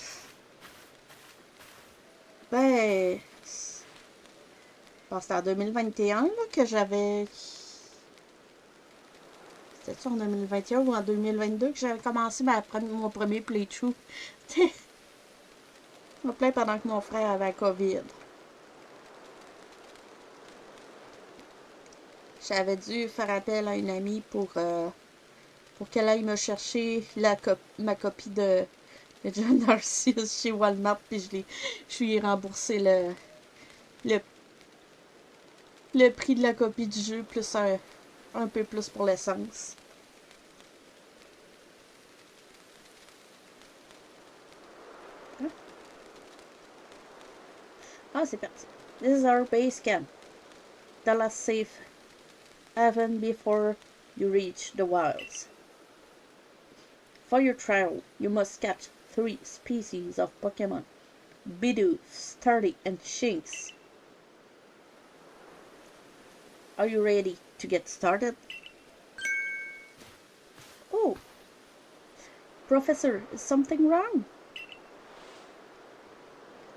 Ben. C'était en 2021 là, que j'avais. C'était-tu en 2021 ou en 2022 que j'avais commencé mon premier playthrough? En plein pendant que mon frère avait la COVID. J'avais dû faire appel à une amie pour qu'elle aille me chercher ma copie de Legends Arceus chez Walmart, puis je lui ai remboursé le prix de la copie du jeu, plus un peu plus pour l'essence. Ah, c'est parti. This is our base camp. The last safe haven before you reach the wilds. For your trial, you must catch 3 species of Pokémon: Bidoof, Starly, and Shinx. Are you ready to get started? Oh, Professor, is something wrong?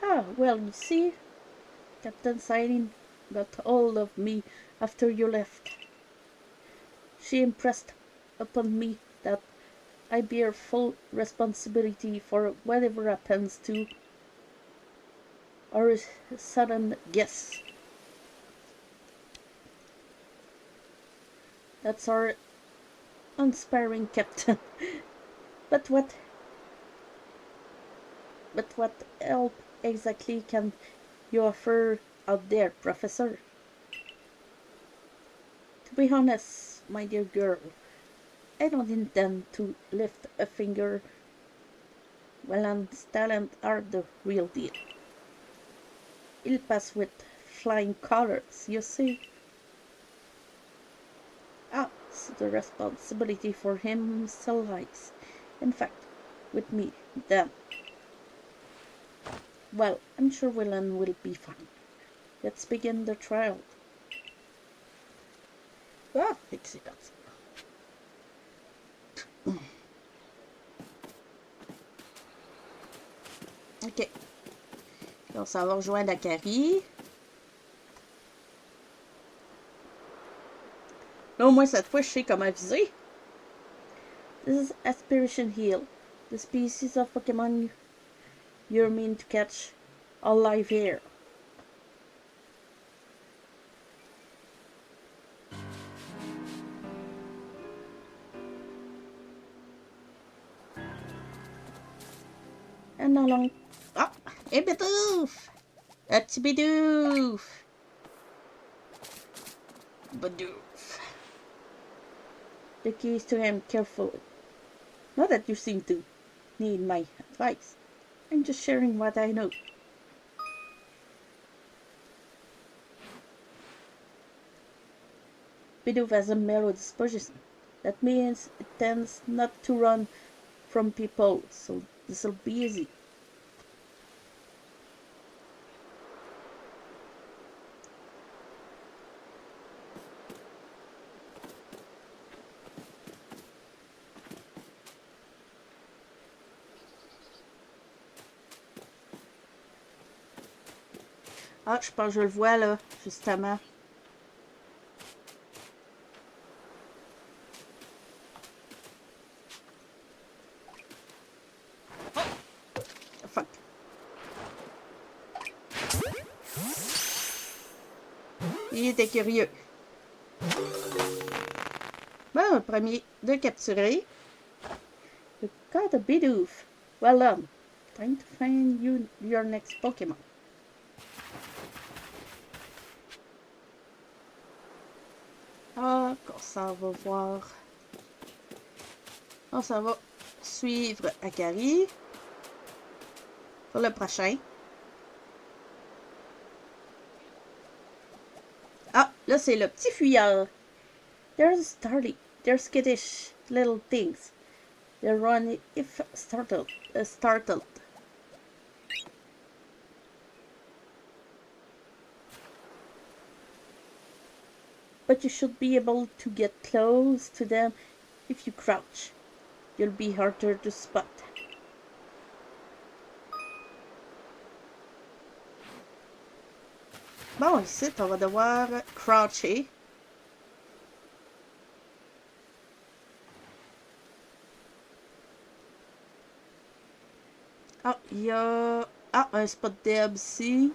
Ah, well, you see, Captain Siren got hold of me after you left. She impressed upon me that I bear full responsibility for whatever happens to our sudden guests. That's our unsparing captain. But what help exactly can you offer out there, Professor? To be honest, my dear girl, I don't intend to lift a finger. Wieland's talents are the real deal. He'll pass with flying colors, you see. Ah, so the responsibility for him still lies, in fact, with me, then. Well, I'm sure Wieland will be fine. Let's begin the trial. Ah, excellent. Ok. Donc, ça va rejoindre à Carrie. Là, au moins, cette fois, je sais comment viser. This is Aspiration Hill, the species of Pokémon you're meant to catch all live here. And along... Ah! Un Bidoof! Un petit Bidoof! Bidoof. The key is to him carefully. Not that you seem to need my advice. I'm just sharing what I know. Bidoof has a mellow disposition. That means it tends not to run from people, so this'll be easy. Ah, je pense que je le vois là, justement. Fuck. Il était curieux. Bon, premier de capturer. You got a Bidoof. Well done. time to find your next Pokémon. Ah, on s'en va voir. On s'en va suivre Akari pour le prochain. Ah, là, c'est le petit fuyard. There's Starly. They're skittish little things. They run if startled. But you should be able to get close to them if you crouch. You'll be harder to spot. Bon, ici, on va devoir croucher. Ah, il y a... Ah, un spot d'herbe ici.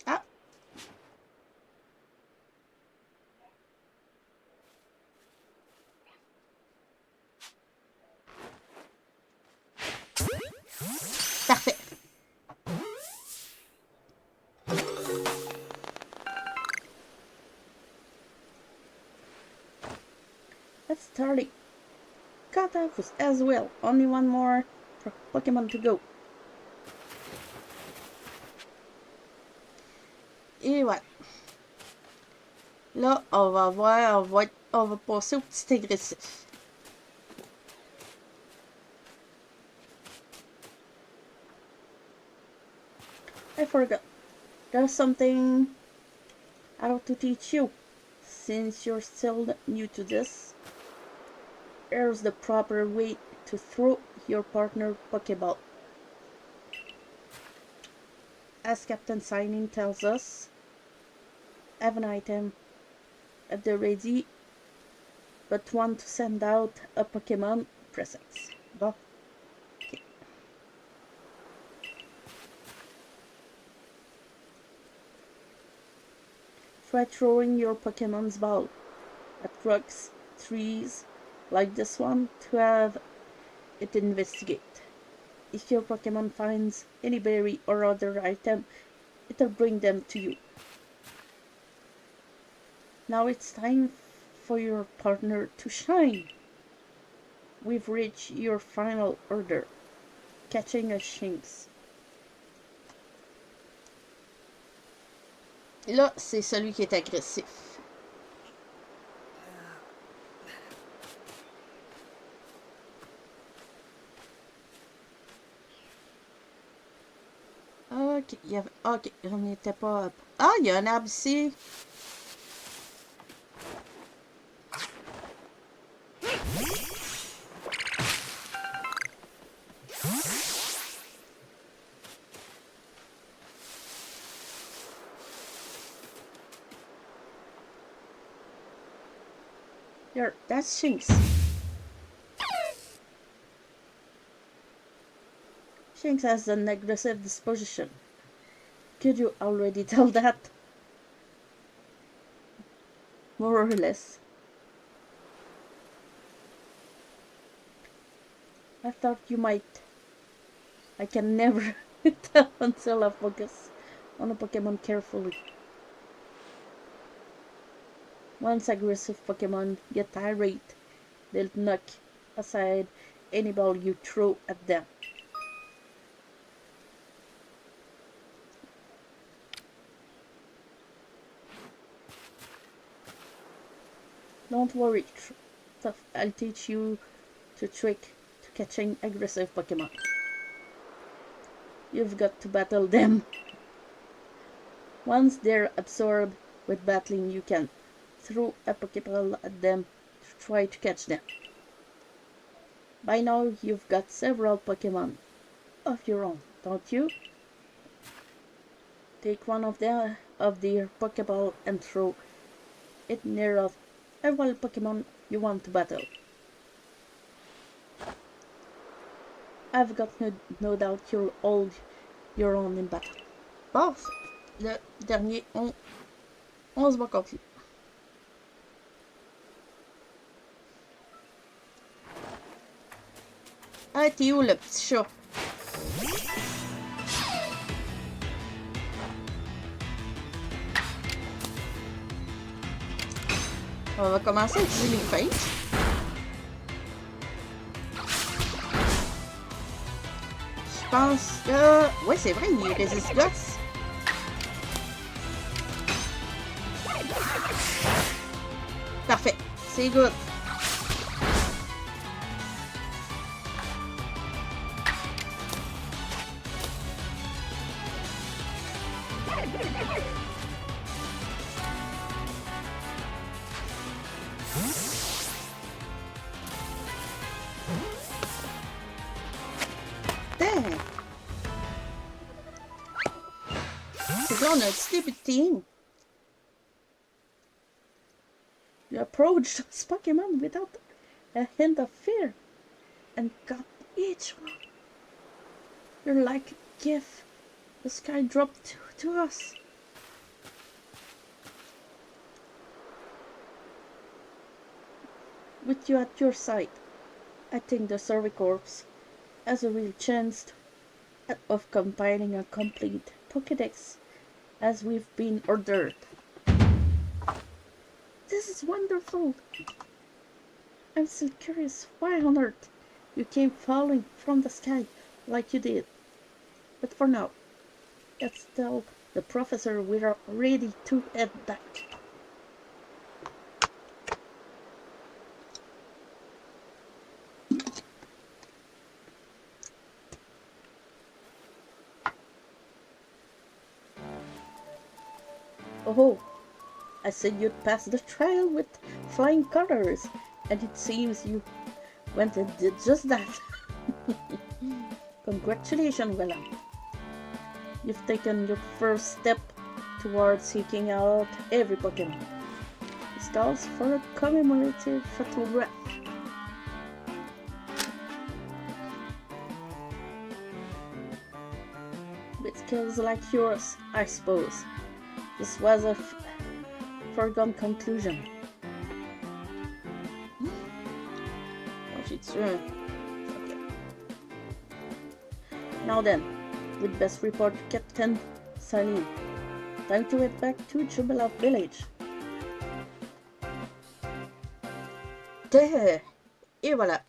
Ah! Parfait. That's Starly. Got Alphys as well. Only one more Pokemon to go. Et voilà. Là, on va voir, on va passer au petit agressif. I forgot. There's something I have to teach you. Since you're still new to this, here's the proper way to throw your partner Pokeball. As Captain Signing tells us, have an item at the ready, but want to send out a Pokemon presents. Bon. Okay. Try throwing your Pokemon's ball at rocks, trees, like this one, to have it investigate. If your Pokemon finds any berry or other item, it'll bring them to you. Now it's time for your partner to shine. We've reached your final order, catching a Shinx. Là, c'est celui qui est agressif. Ok, il y avait... Ok, on n'était pas... Ah, il y a un arbre ici. There, that's Shinx. Shinx has an aggressive disposition. Could you already tell that? More or less. I thought you might. I can never tell until I focus on a Pokemon carefully. Once aggressive Pokemon get irate, they'll knock aside any ball you throw at them. Don't worry, I'll teach you the trick to catching aggressive Pokemon. You've got to battle them. Once they're absorbed with battling, you can throw a Pokeball at them to try to catch them. By now, you've got several Pokemon of your own, don't you? Take one of their Pokeball and throw it near a wild Pokemon you want to battle. I've got no doubt you'll hold your own in battle. Bon, le dernier, on se bat contre lui. Ah, t'es où le petit chat? On va commencer à utiliser les feintes. Je pense que... Ouais, c'est vrai, il résiste gosse. Parfait, c'est good. Damn. C'est que là, on a un petit début de team. You approached this Pokemon without a hint of fear and got each one. You're like a gift the sky dropped to us. With you at your side, I think the Cervicorps has a real chance of compiling a complete Pokédex as we've been ordered. This is wonderful. I'm still curious why on earth you came falling from the sky like you did. But for now, let's tell the professor we're ready to head back. Oh, I said you'd pass the trial with flying colors, and it seems you went and did just that. Congratulations, Voulant. You've taken your first step towards seeking out every Pokémon. This calls for a commemorative photograph. With skills like yours, I suppose. This was a foregone conclusion. Oh, j'ai tué un... Okay. Now then, we'd best report to Captain Salim. Time to head back to Jubilee Village. Et voilà.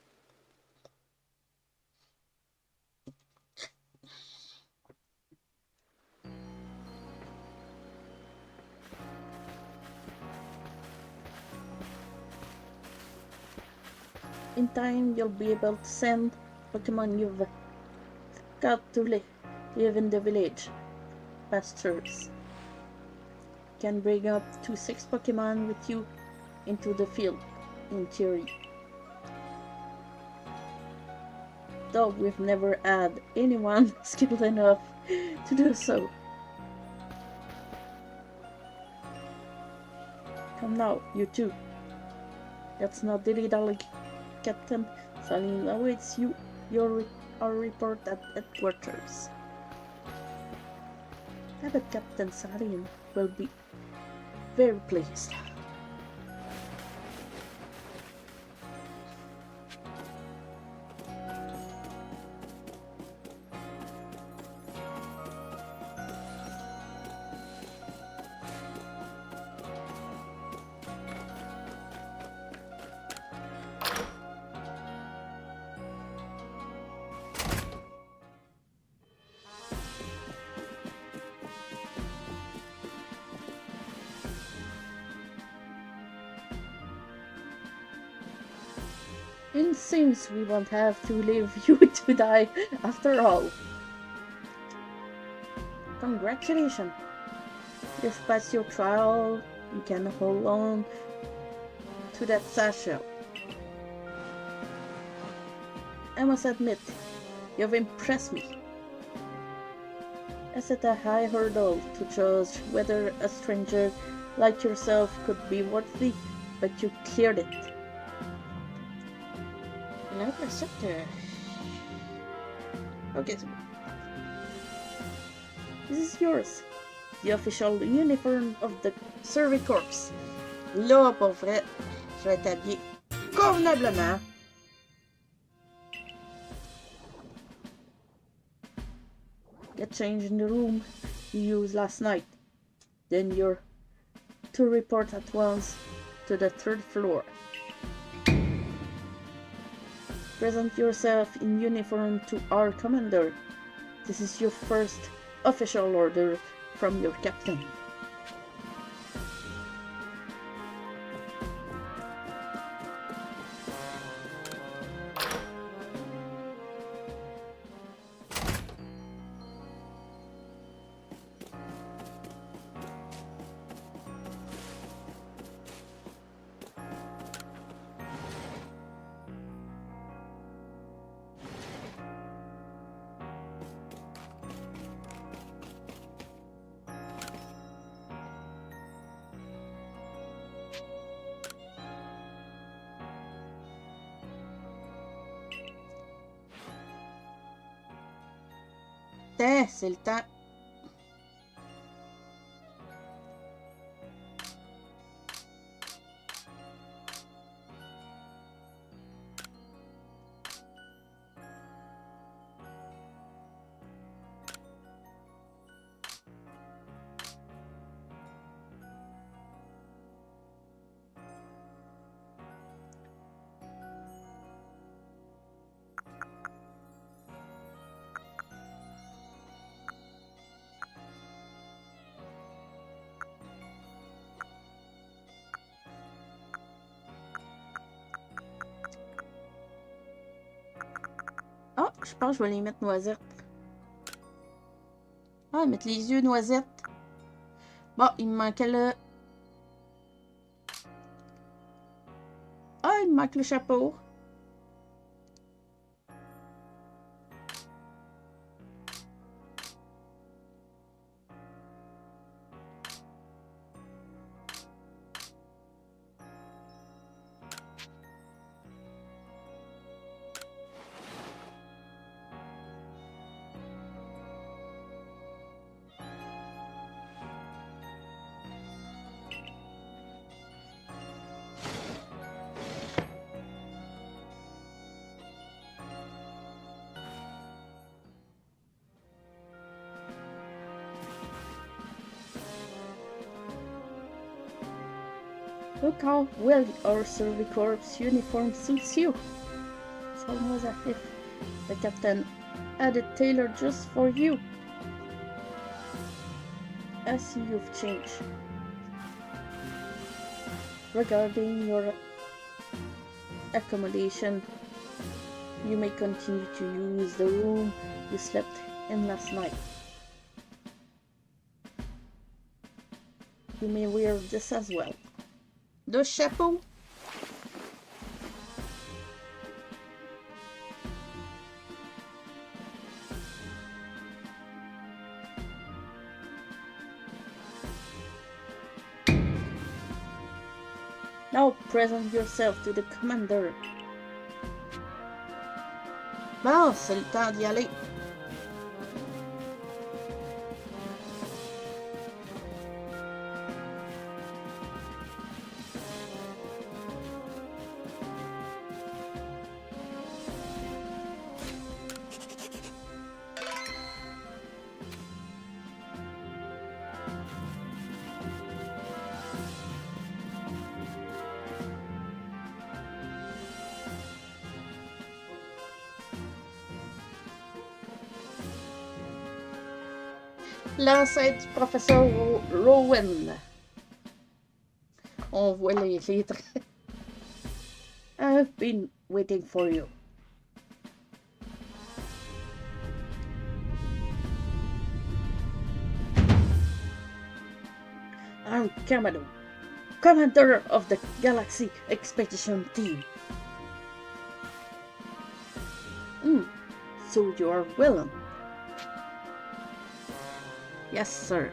In time, you'll be able to send Pokemon you've got to live in the village pastures. You can bring up to 6 Pokemon with you into the field, in theory. Though we've never had anyone skilled enough to do so. Come now, you two. Let's not dilly-dally. Captain Salim awaits our report at headquarters. I bet Captain Salim will be very pleased. It seems we won't have to leave you to die after all. Congratulations! You've passed your trial. You can hold on to that satchel. I must admit, you've impressed me. I set a high hurdle to judge whether a stranger like yourself could be worthy, but you cleared it. J'ai l'impression que... Ok, c'est bon. This is yours. the official uniform of the Survey Corps. Là, pour vrai, je vais t'habiller convenablement. Get changed in the room you used last night. Then you're to report at once to the 3rd floor. Present yourself in uniform to our commander. This is your first official order from your captain. C'est le temps. Ah, je pense que je vais les mettre noisettes. Ah, mettre les yeux noisettes. Bon, il me manquait le... Ah, il me manque le chapeau. Look how well our Survey Corps uniform suits you. It's almost as if the captain had it tailored just for you. I see you've changed. Regarding your accommodation, you may continue to use the room you slept in last night. You may wear this as well. Le chapeau. Now present yourself to the commander. Bon, c'est le temps d'y aller. L'ancêtre du professeur Rowan. On voit les traits. I've been waiting for you. I'm Kamado, commander of the Galaxy Expedition Team. So you are Voulant. Yes, sir.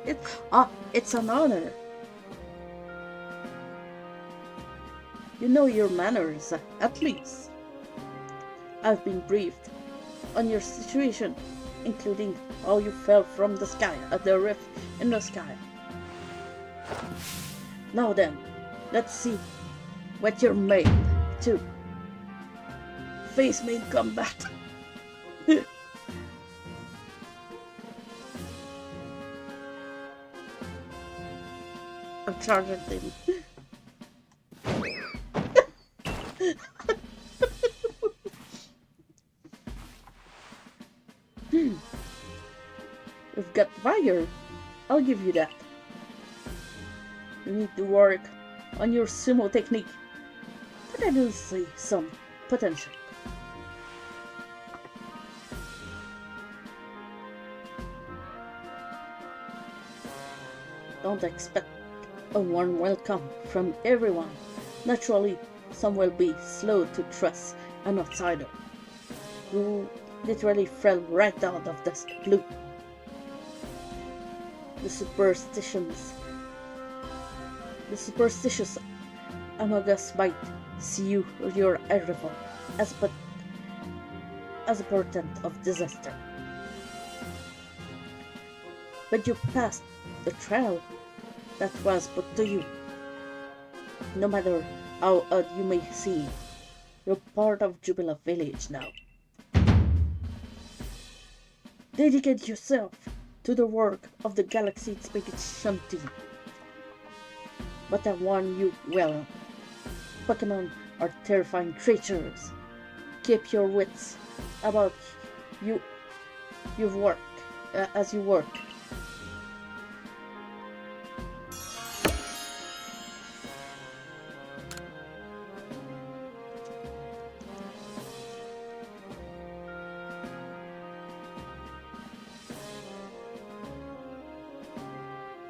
It's an honor. You know your manners, at least. I've been briefed on your situation including how you fell from the sky at the rift in the sky. Now then, let's see what you're made to. Face me in combat. I'm charging him. We've got fire. I'll give you that. You need to work on your sumo technique, but I do see some potential. Don't expect a warm welcome from everyone. Naturally, some will be slow to trust an outsider who literally fell right out of the blue. The superstitious among us might see you or your arrival as a portent of disaster. But you passed the trial that was put to you. No matter how odd you may seem, you're part of Jubilee Village now. Dedicate yourself to the work of the Galaxy Expedition team. But I warn you well, Pokémon are terrifying creatures. Keep your wits about you as you work.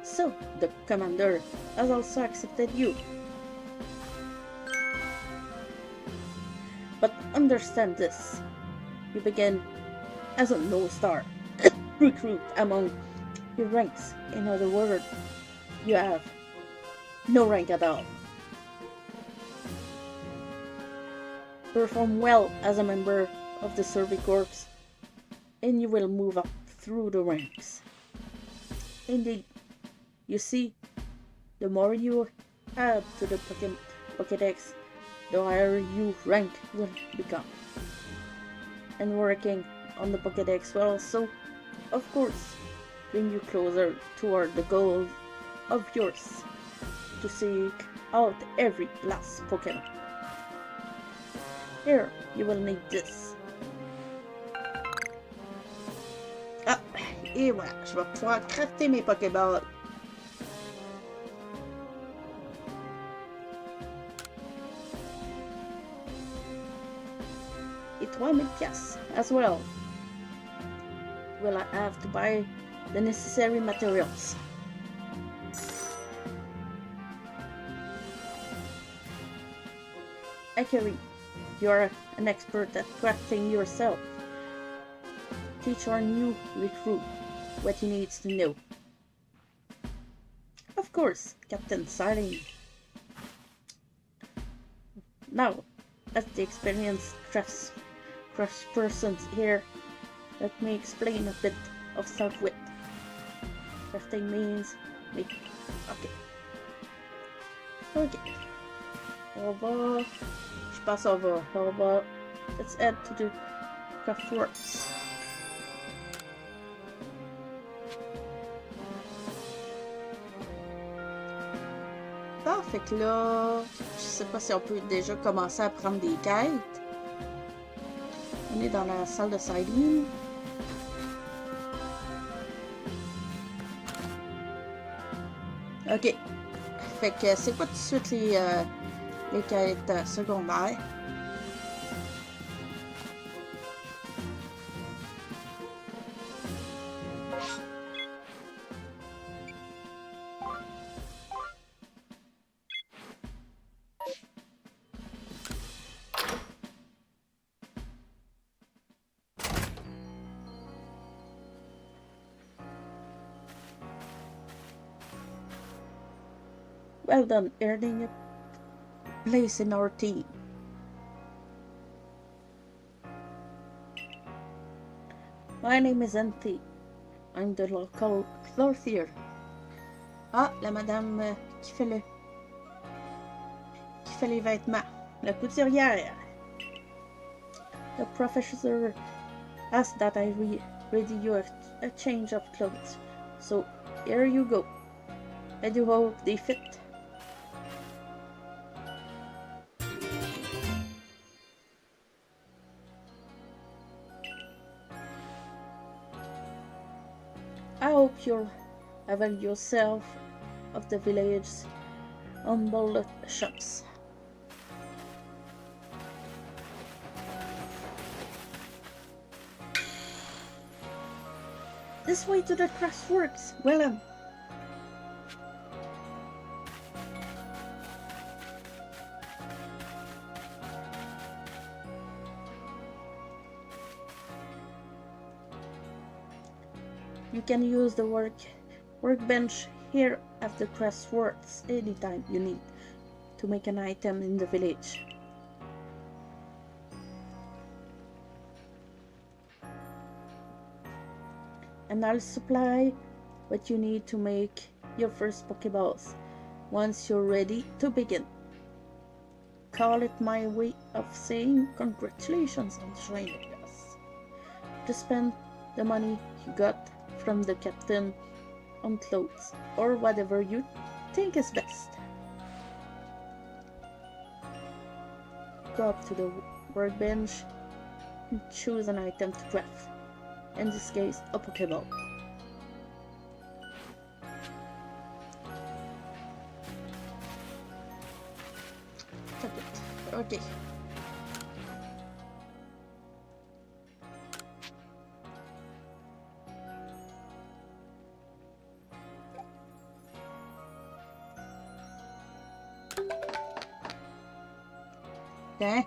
So, the commander has also accepted you. But understand this, you begin as a no-star recruit among your ranks. In other words, you have no rank at all. Perform well as a member of the Survey Corps, and you will move up through the ranks. Indeed, you see, the more you add to the Pokédex, the higher your rank will become. And working on the Pokédex will also, of course, bring you closer toward the goal of yours, to seek out every last Pokémon. Here, you will need this. Ah, et voilà, je vais pouvoir crafter mes Pokéballs. Et 3000 piastres as well. Will I have to buy the necessary materials? Akari, you are an expert at crafting yourself. Teach our new recruit what he needs to know. Of course, Captain Siling. Now, as the experienced craftsperson here, let me explain a bit of self-wit. Crafting means make. Ok. Je passe over. Let's add to the craftworks. Bon, fait que là, je sais pas si on peut déjà commencer à prendre des quêtes. On est dans la salle de Silene. Ok. Fait que c'est pas tout de suite les quêtes secondaires. Well done, earning a place in our team. My name is Auntie. I'm the local clothier. Ah, la madame qui fait les vêtements. La couturière. The professor asked that I ready you a change of clothes. So, here you go. I do hope they fit. I hope you'll avail yourself of the village's humble shops. This way to the craftsworks. Well, you can use the workbench here at the craftsworks anytime you need to make an item in the village. And I'll supply what you need to make your first Pokeballs once you're ready to begin. Call it my way of saying congratulations on training us. To spend the money you got from the captain on clothes or whatever you think is best. Go up to the workbench and choose an item to craft. In this case, a Pokeball. Okay. Hein?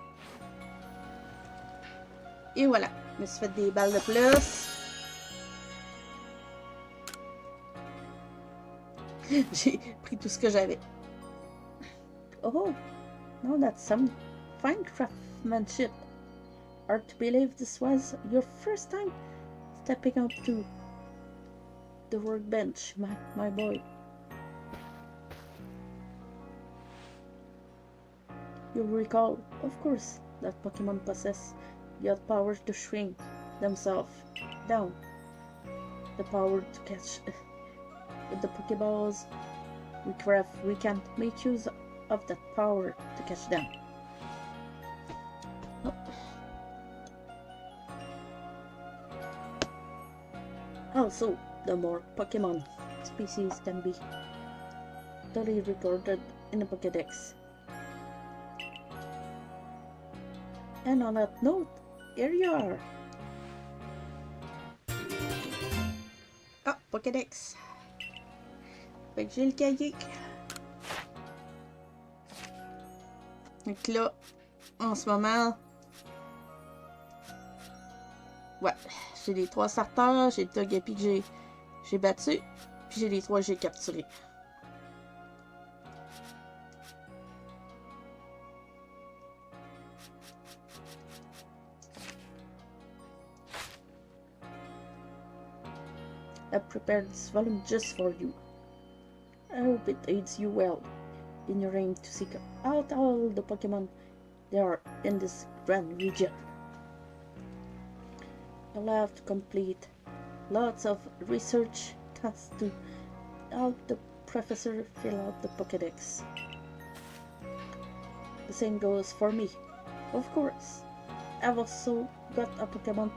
Et voilà, je me suis fait des balles de plus. J'ai pris tout ce que j'avais. Oh, now that's some fine craftsmanship. Hard to believe this was your first time stepping up to the workbench, my boy. You'll recall, of course, that Pokemon possess the power to shrink themselves down. The power to catch with the Pokeballs we craft, we can make use of that power to catch them. Oh. Also, the more Pokemon species can be totally recorded in a Pokédex. And on that note, here you are. Ah, Pokédex. Fait que j'ai le cahier. Donc là, en ce moment, ouais, j'ai les 3 starters, j'ai le Togepi que j'ai battu, puis j'ai les 3 que j'ai capturés. I've prepared this volume just for you. I hope it aids you well in your aim to seek out all the Pokemon there are in this grand region. You'll have to complete lots of research tasks to help the professor fill out the Pokédex. The same goes for me, of course. I've also got Pokemon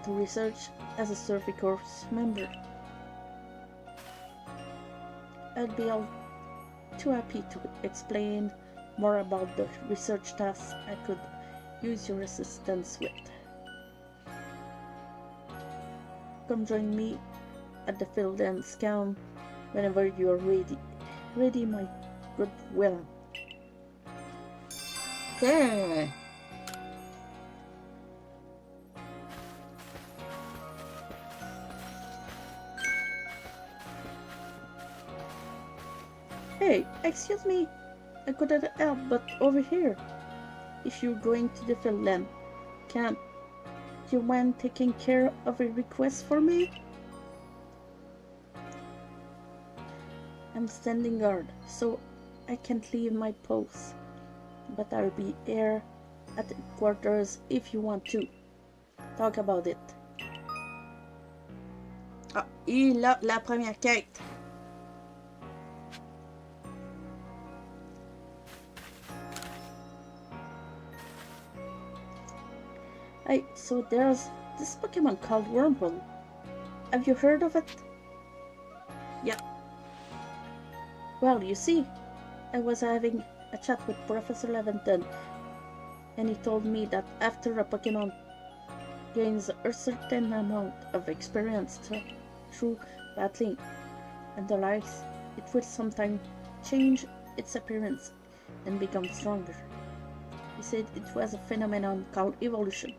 to research as a survey course member. I'd be all too happy to explain more about the research tasks I could use your assistance with. Come join me at the field and scan whenever you are ready. Ready, my good Will. Okay. Hey, excuse me, I couldn't help but over here. If you're going to the field land camp, you mind taking care of a request for me? I'm standing guard, so I can't leave my post. But I'll be here at the quarters if you want to. Talk about it. Ah, il a la première quête. Hey, so there's this Pokemon called Wurmple. Have you heard of it? Yeah. Well, you see, I was having a chat with Professor Leventon, and he told me that after a Pokemon gains a certain amount of experience through battling and the likes, it will sometimes change its appearance and become stronger. He said it was a phenomenon called evolution.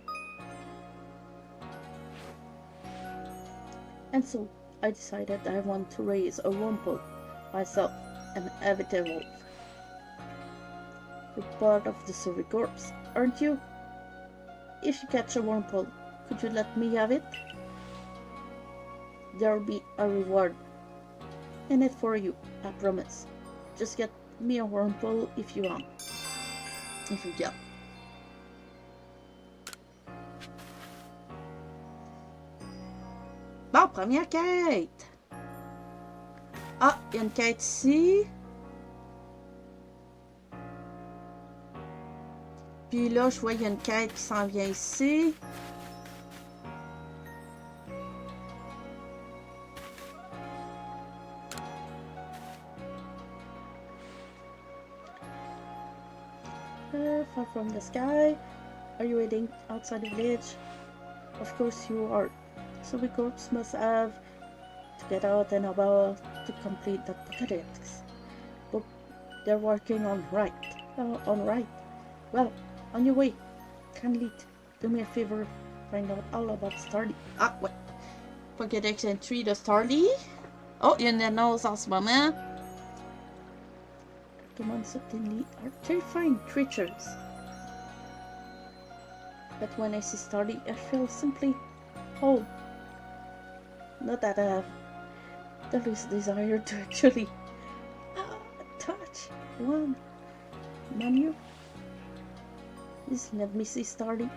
And so I decided I want to raise a Wurmple myself and have it evolve. You're part of the Survey Corps, aren't you? If you catch a Wurmple, could you let me have it? There'll be a reward in it for you, I promise. Just get me a Wurmple if you want. Yeah. Bon, première quête. Ah, il y a une quête ici. Puis là, je vois qu'il y a une quête qui s'en vient ici. Far from the sky. Are you waiting outside the village? Of course you are. So the corps must have to get out and about to complete that Pokédex. But they're working on right. Well, on your way. Kindly do me a favor, find out all about Starly. Ah, ouais. Pokédex entry de Starly. Oh, il y a une annonce en ce moment. Pokémon certainly are terrifying creatures. But when I see Starly, I feel simply whole. Not that I have the least desire to actually touch one. Manu, please let me see Starly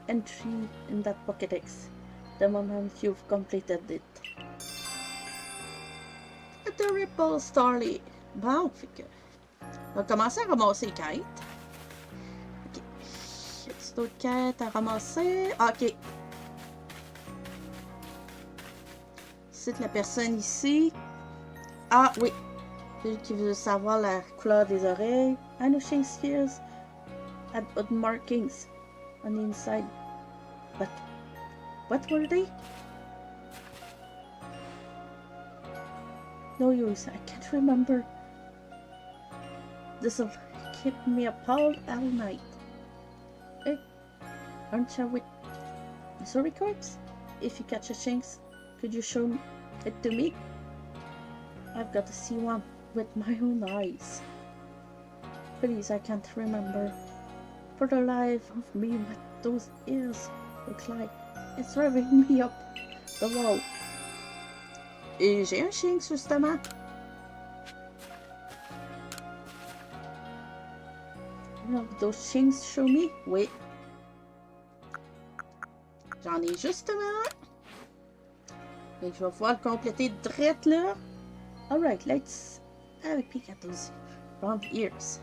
entry in that Pokédex the moment you've completed it. Adorable Starly. Bon, fait que... On va commencer à ramasser les quêtes. Ok. Y a-t-il d'autres quêtes à ramasser? Ah, ok. C'est la personne ici. Ah, oui. Celui qui veut savoir la couleur des oreilles. I know Shane's ears had odd markings on the inside, but what were they? No use, I can't remember. This'll keep me appalled all night. Hey, aren't you with the Survey Corps? If you catch a Shinx, could you show it to me? I've got to see one with my own eyes. Please, I can't remember for the life of me what those ears look like. It's driving me up the wall. Et j'ai un Shinx, justement. One of those Shinx show me? Oui. J'en ai justement. Et je vais pouvoir le compléter direct là. Alright, let's have a peek at those round ears.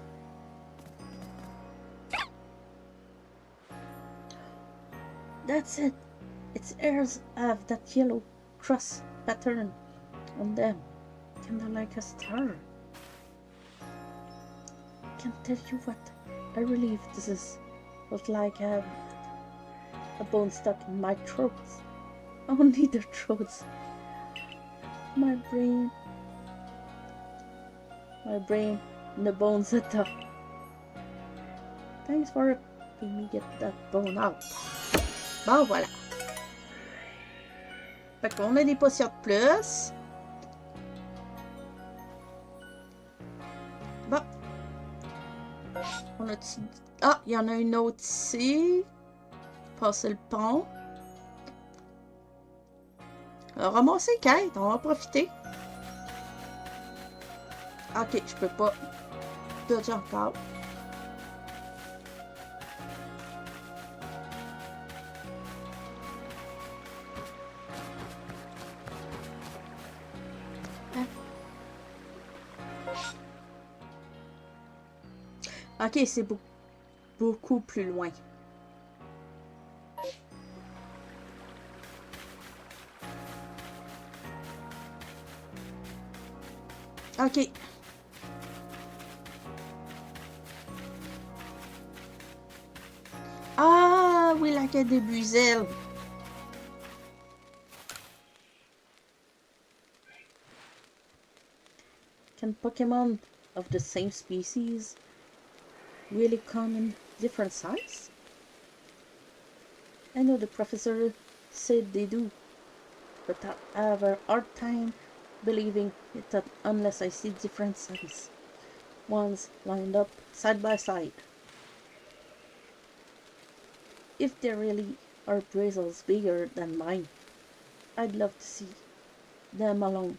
That's it. Its ears have that yellow cross pattern on them, kinda like a star. I can't tell you what a relief this is. Felt like I had a bone stuck in my throat. Only their throats. My brain, and the bones at the. Thanks for helping me get that bone out. Bon, voilà. Fait qu'on a des potions de plus. Bon. On a... Ah, il y en a une autre ici. Passer le pont. Ramasser les quêtes, on va profiter. Ok, je peux pas dodger encore. Ok, c'est beaucoup plus loin. Ok. Ah oui, la quête des buisels. Can Pokémon of the same species really come in different size? I know the professor said they do, but I have a hard time believing it unless I see different size ones lined up side by side. If there really are bristles bigger than mine, I'd love to see them along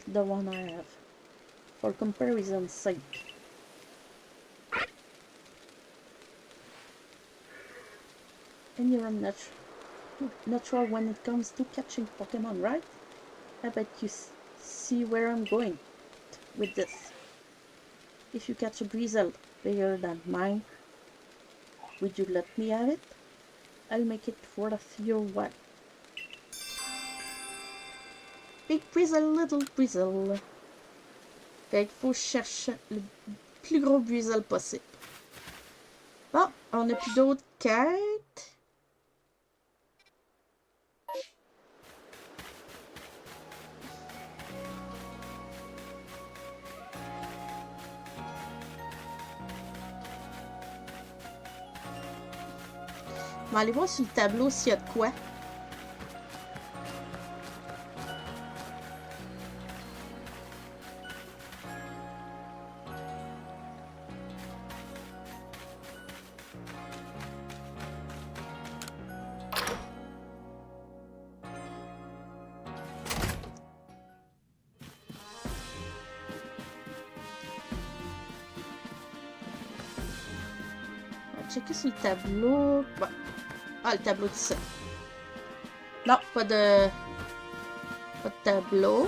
the one I have, for comparison's sake. And you're natural when it comes to catching Pokemon, right? I bet you see where I'm going with this. If you catch a Bristle bigger than mine, would you let me have it? I'll make it worth your while. Big Bristle, little Bristle. Fait qu'il faut chercher le plus gros Bristle possible. Bon, on n'a plus d'autres quêtes. On va aller voir sur le tableau s'il y a de quoi. On va checker sur le tableau. Bon. Ah, le tableau de ça. Non, pas de tableau.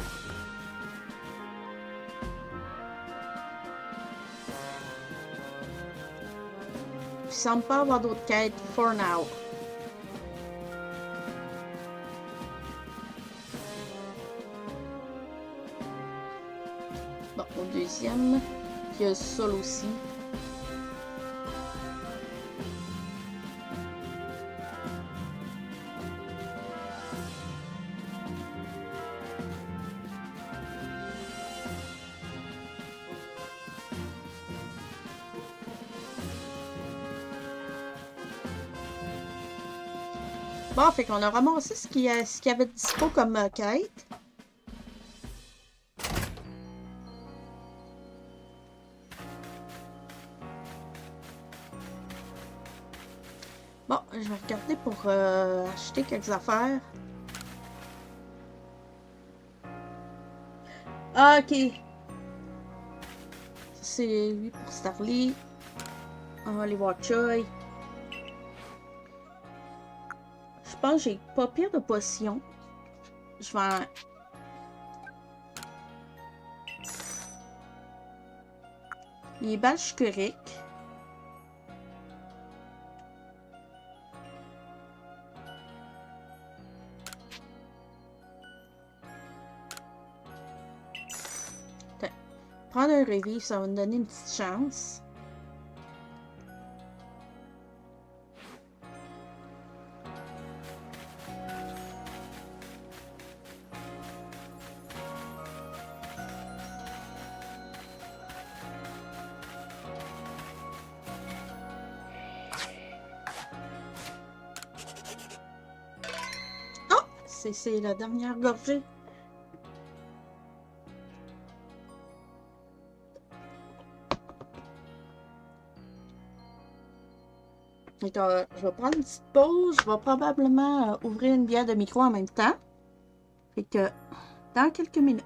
Il semble pas avoir d'autres quêtes for now. Bon, au deuxième, il y a le sol aussi. Bon, fait qu'on a ramassé ce qu'il y avait de dispo comme quête. Bon, je vais regarder pour acheter quelques affaires. Ah, ok. C'est lui pour Starly. On va aller voir Choi. Je pense que j'ai pas pire de potions. Je vais les balles chicuriques. Prendre un revive, ça va me donner une petite chance. Oh! C'est la dernière gorgée. Fait que, je vais prendre une petite pause. Je vais probablement ouvrir une bière de micro en même temps. Fait que, dans quelques minutes.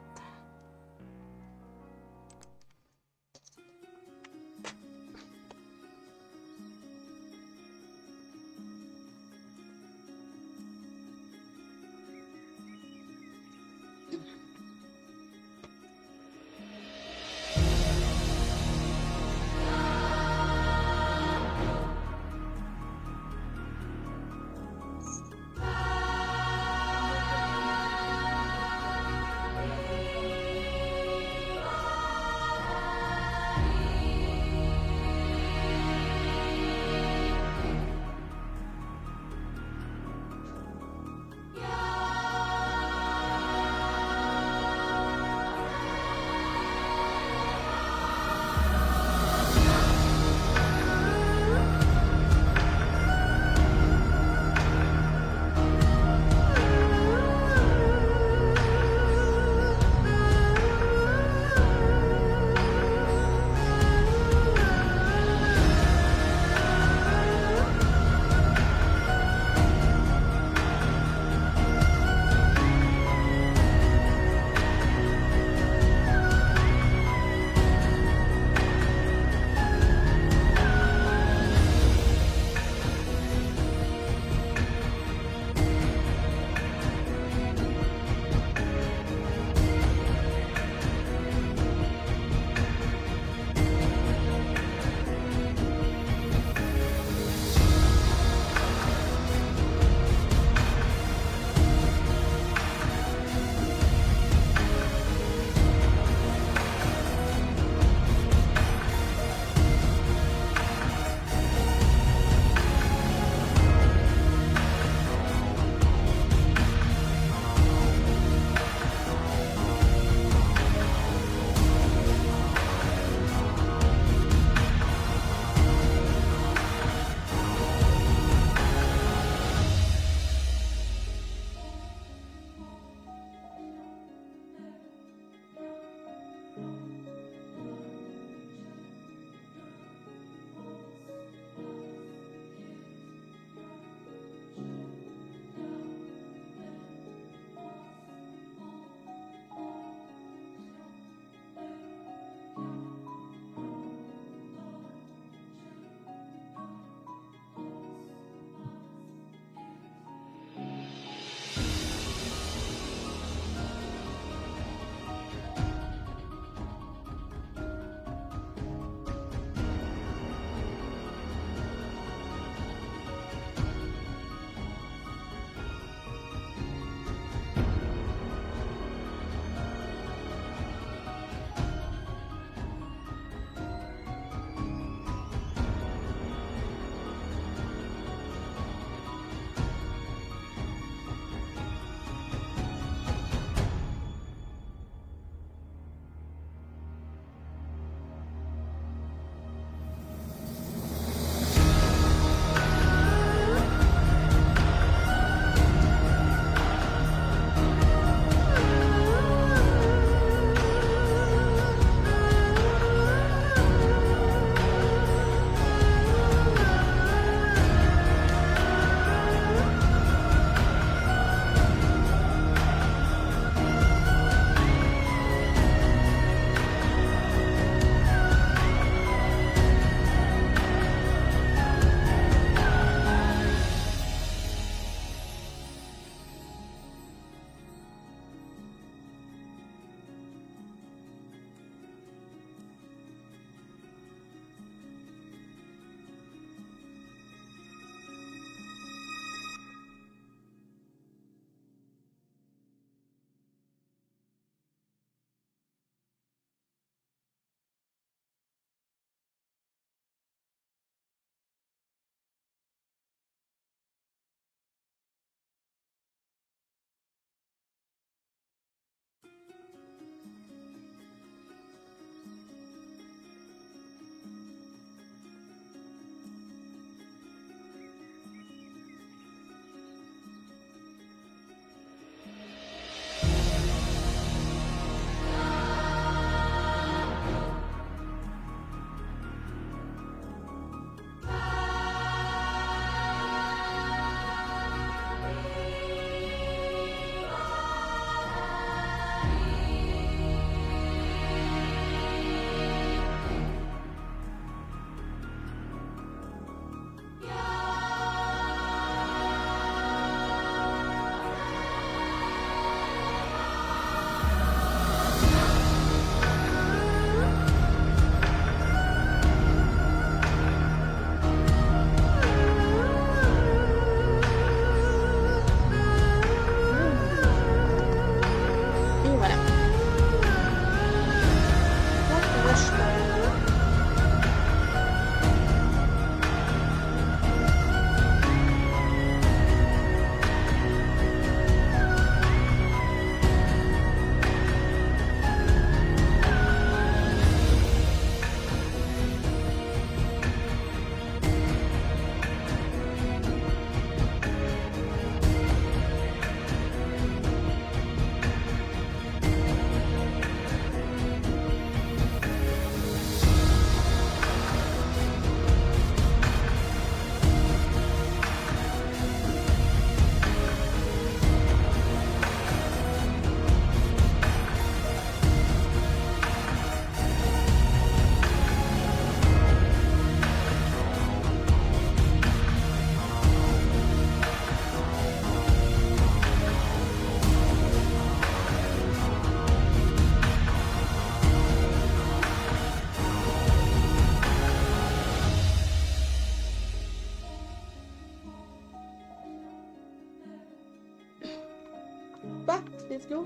let's go.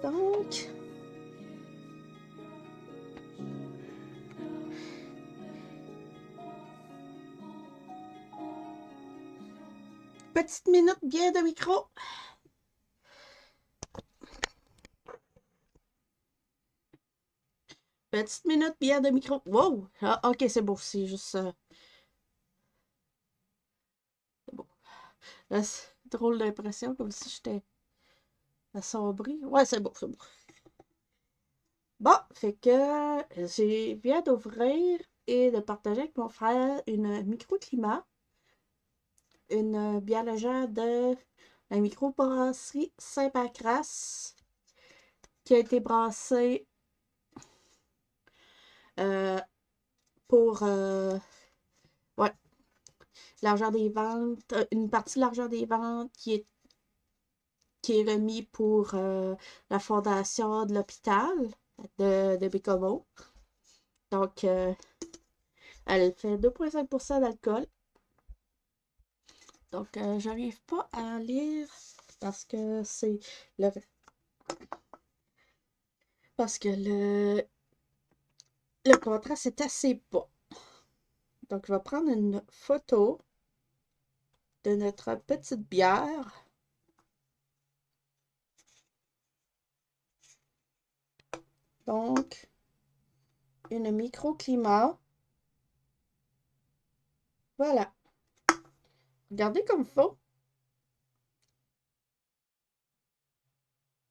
Donc, petite minute bien de micro. Petite minute bien de micro. Wow! Ah, ok, c'est beau, c'est juste... c'est beau. Là, c'est drôle d'impression, comme si j'étais assombrie. Ouais, c'est beau, c'est beau. Bon, fait que j'ai viens d'ouvrir et de partager avec mon frère une microclimat, une bière légère de la microbrasserie Saint-Pancras qui a été brassée euh, pour ouais, l'argent des ventes, une partie de l'argent des ventes qui est remis pour la fondation de l'hôpital de Bécomo. Donc, elle fait 2,5% d'alcool. Donc, j'arrive pas à lire parce que c'est le... Parce que le contraste est assez bas. Donc, je vais prendre une photo de notre petite bière. Donc, une microclimat. Voilà. Regardez comme faut.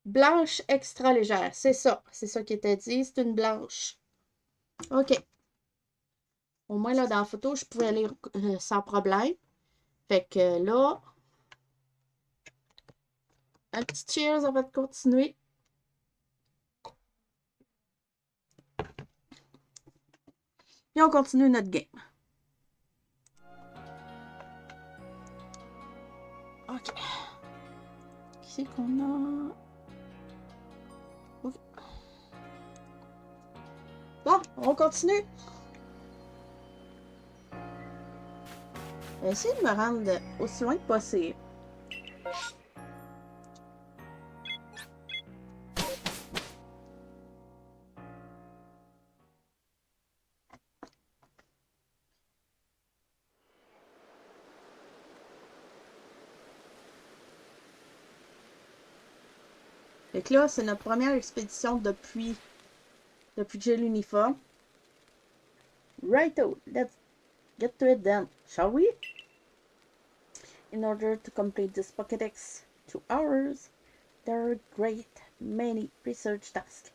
Blanche extra légère. C'est ça. C'est ça qui était dit. C'est une blanche. OK. Au moins, là, dans la photo, je pouvais lire sans problème. Fait que là, un petit cheers avant de continuer. Et on continue notre game. OK. Qui c'est qu'on a? Okay. Bon, on continue. Je vais essayer de me rendre aussi loin que possible. Fait que là, c'est notre première expédition depuis que j'ai l'uniforme. Righto, let's get to it then, shall we? In order to complete this Pokédex 2 hours, there are a great many research tasks,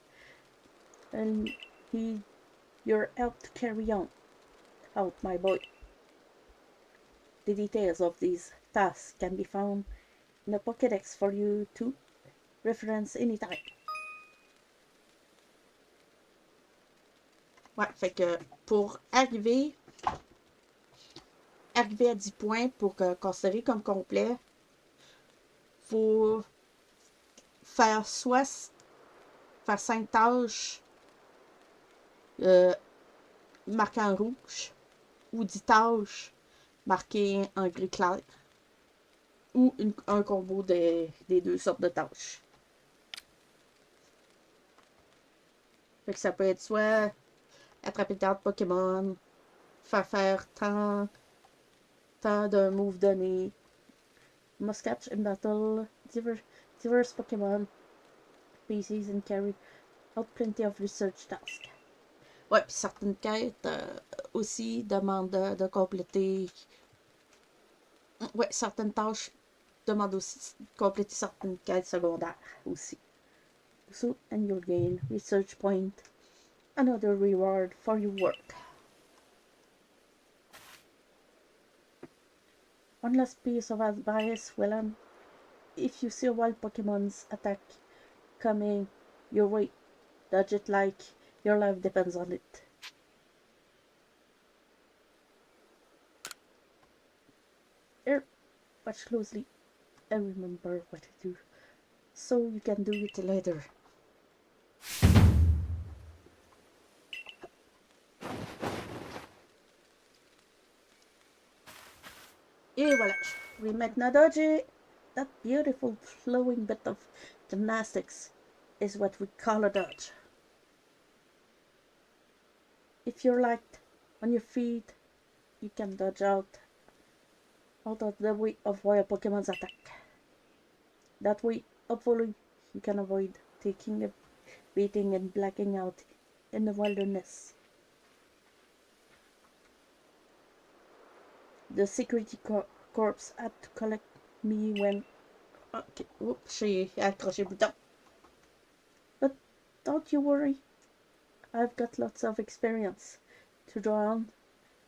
and need your help to carry on out, my boy. The details of these tasks can be found in the Pokédex for you to reference anytime. Ouais, fait que pour arriver à 10 points pour considérer comme complet, faut faire soit faire 5 tâches marquées en rouge ou 10 tâches marquées en gris clair ou un combo des deux sortes de tâches. Fait que ça peut être soit attraper tant de Pokémon, faire tant d'un move donné, must catch in battle diverse Pokémon species and carry out plenty of research tasks. Ouais, puis certaines quêtes aussi demandent de compléter. Ouais, certaines tâches demandent aussi de compléter certaines quêtes secondaires aussi. So, and you'll gain research point, another reward for your work. One last piece of advice, Willem. If you see a wild Pokemon's attack coming your way, dodge it like your life depends on it. Here, watch closely and remember what to do, so you can do it later. Et voilà, je vais maintenant dodger. that beautiful flowing bit of gymnastics is what we call a dodge. If you're light on your feet, you can dodge out of the way of wild Pokemon's attack. That way, hopefully, you can avoid taking a beating and blacking out in the wilderness. The security corps had to collect me when... Ok, oups, j'ai accroché le bouton. But don't you worry, I've got lots of experience to draw on,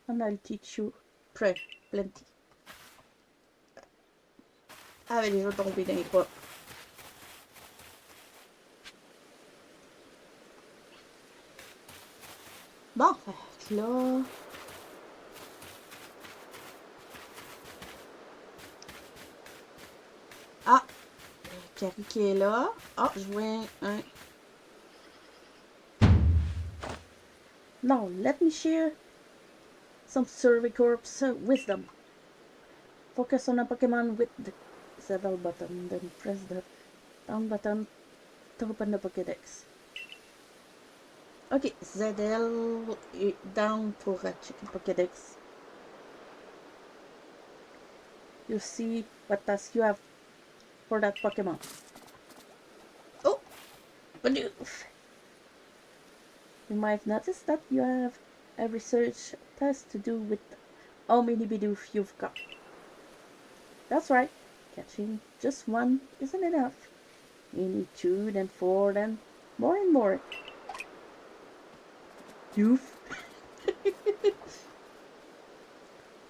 and I'll teach you. Plenty. Ah, ben, déjà tombé dans les pas. Bon, fait que là... Ah! Carrie qui est là. Ah, je vois un... Now, let me share some Survey Corps wisdom. Focus on a Pokemon with the ZL button, then press the down button to open the Pokédex. Ok, ZL est down pour checker le Pokédex. You see what task you have for that Pokemon. Oh! Bluff! You might notice that you have a research task to do with how many Bidoof you've got. That's right, catching just one isn't enough. You need 2, then 4, then more and more. Doof.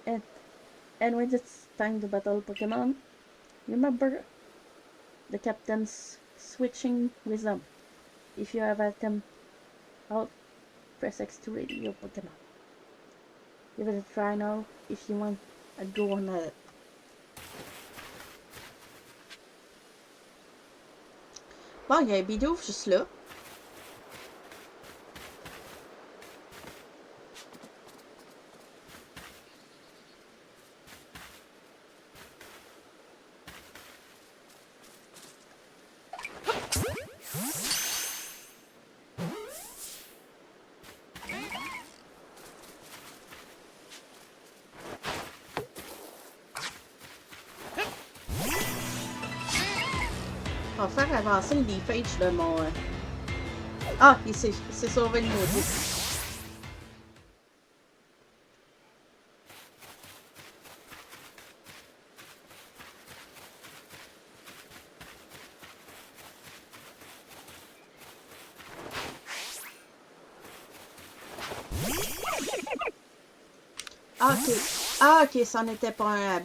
and, and when it's time to battle Pokemon, remember the captain's switching wisdom. If you have item out, press X to ready your Pokemon. Give it a try now if you want a go on it. Bon, il y a un Bidoof juste là. On va faire avancer le leafage de mon... Ah, il s'est sauvé le maudit. Ah, ok. Ah, ok, ça n'était pas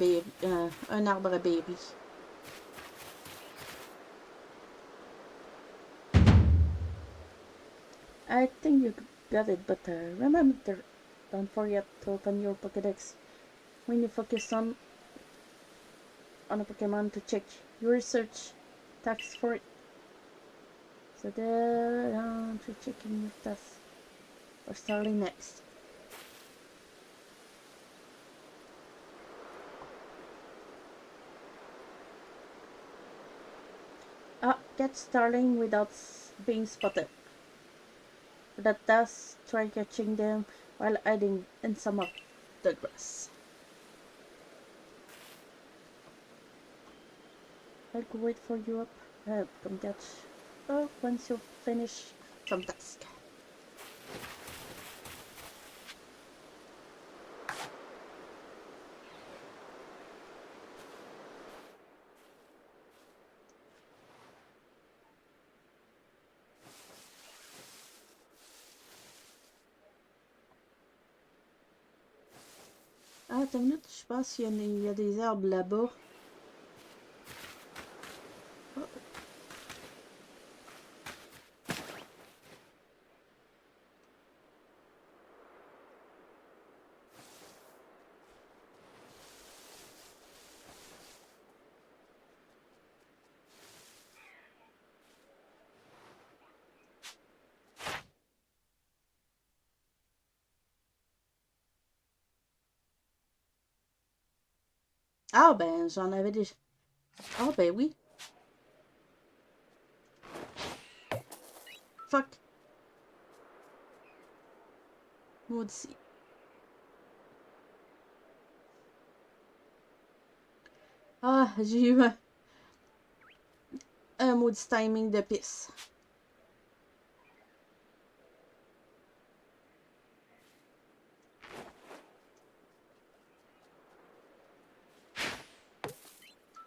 un arbre à berry. I think you got it, but remember, don't forget to open your Pokédex when you focus on a Pokemon to check your research tasks for it. So there, to checking your tasks for starting next. Get starting without being spotted. For that task, try catching them while hiding in some of the grass. I'll go wait for you up. Come catch up once you finish some task. Ah, attends une minute, je pense qu'il y a des arbres là-bas. Oh. Ah, ben, j'en avais déjà. Ah, ben oui. Fuck. Maudit. Ah, j'ai eu un maudit timing de pisse.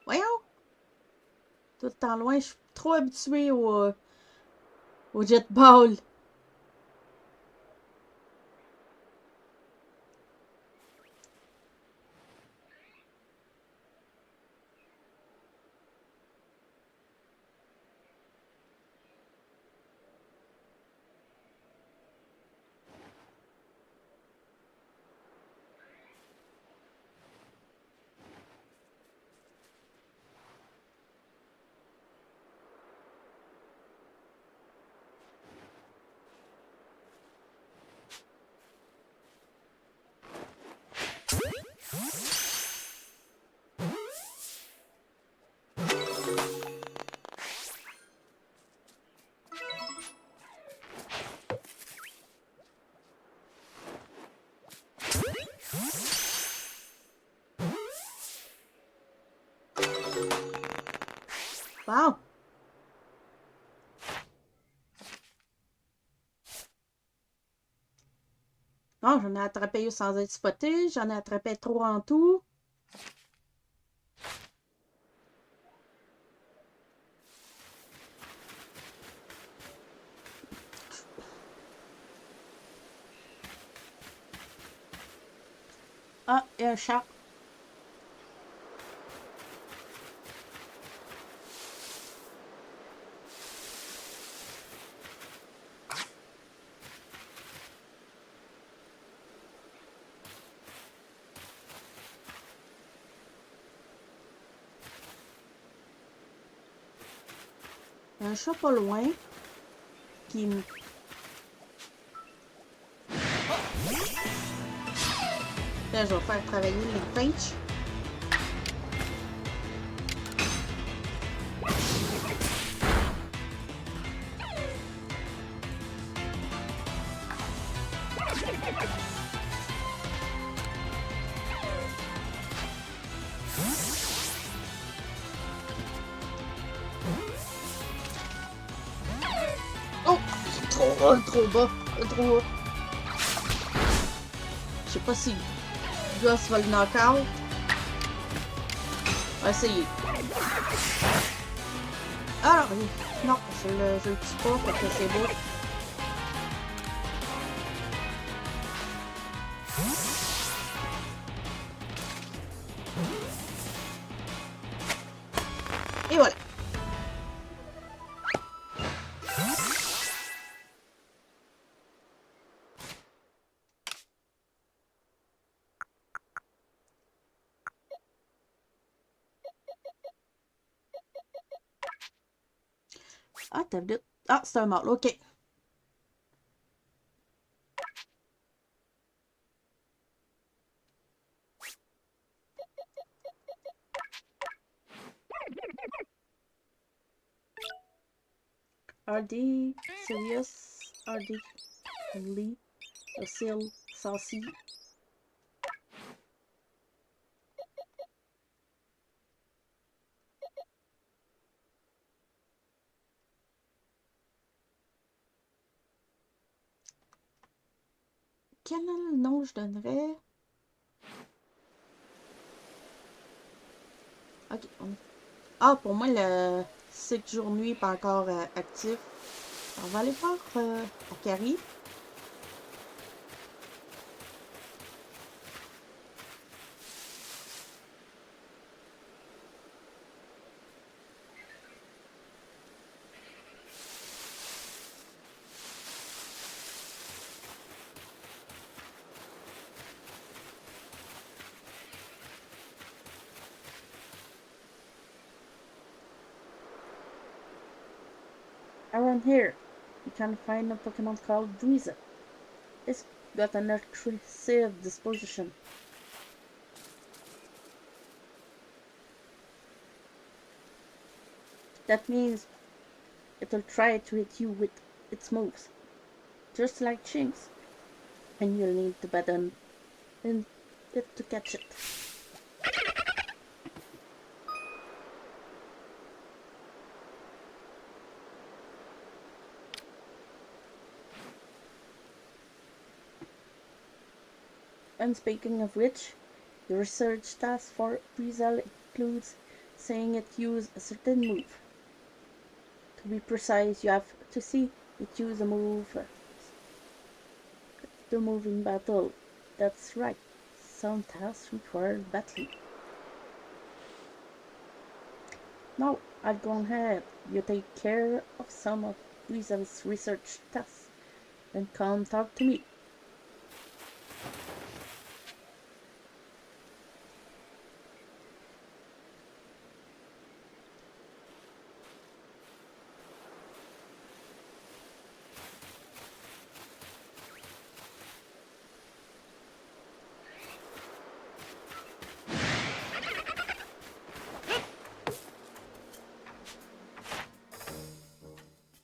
Voyons! Tout le temps loin, je suis trop habituée au jetball. Wow! Non, j'en ai attrapé eu sans être spoté. J'en ai attrapé 3 en tout. Ah, et un chat. Un chat pas loin qui me... Là, je vais faire travailler les pinches. Oh! Trop bas. Trop haut. Je sais pas si Goss va le knock-out. On va essayer. Alors, non, je le tue pas, fait que c'est beau. Et voilà. Ah, t'as vu. Ah, c'est un mâle, ok. RD, Serious, RD, Lee, Lucille, Saucy. Quel nom je donnerais? Ok. Ah, pour moi, le cycle jour-nuit n'est pas encore actif. On va aller voir à Carrie. Around here, you can find a Pokemon called Dweezil. It's got an aggressive disposition. That means it will try to hit you with its moves, just like Chinks, and you'll need the button in it to catch it. And speaking of which, the research task for Brizal includes saying it use a certain move. To be precise, you have to see it use a move, the move in battle. That's right, some tasks require battling. Now, I've gone ahead. You take care of some of Brizal's research tasks, then come talk to me.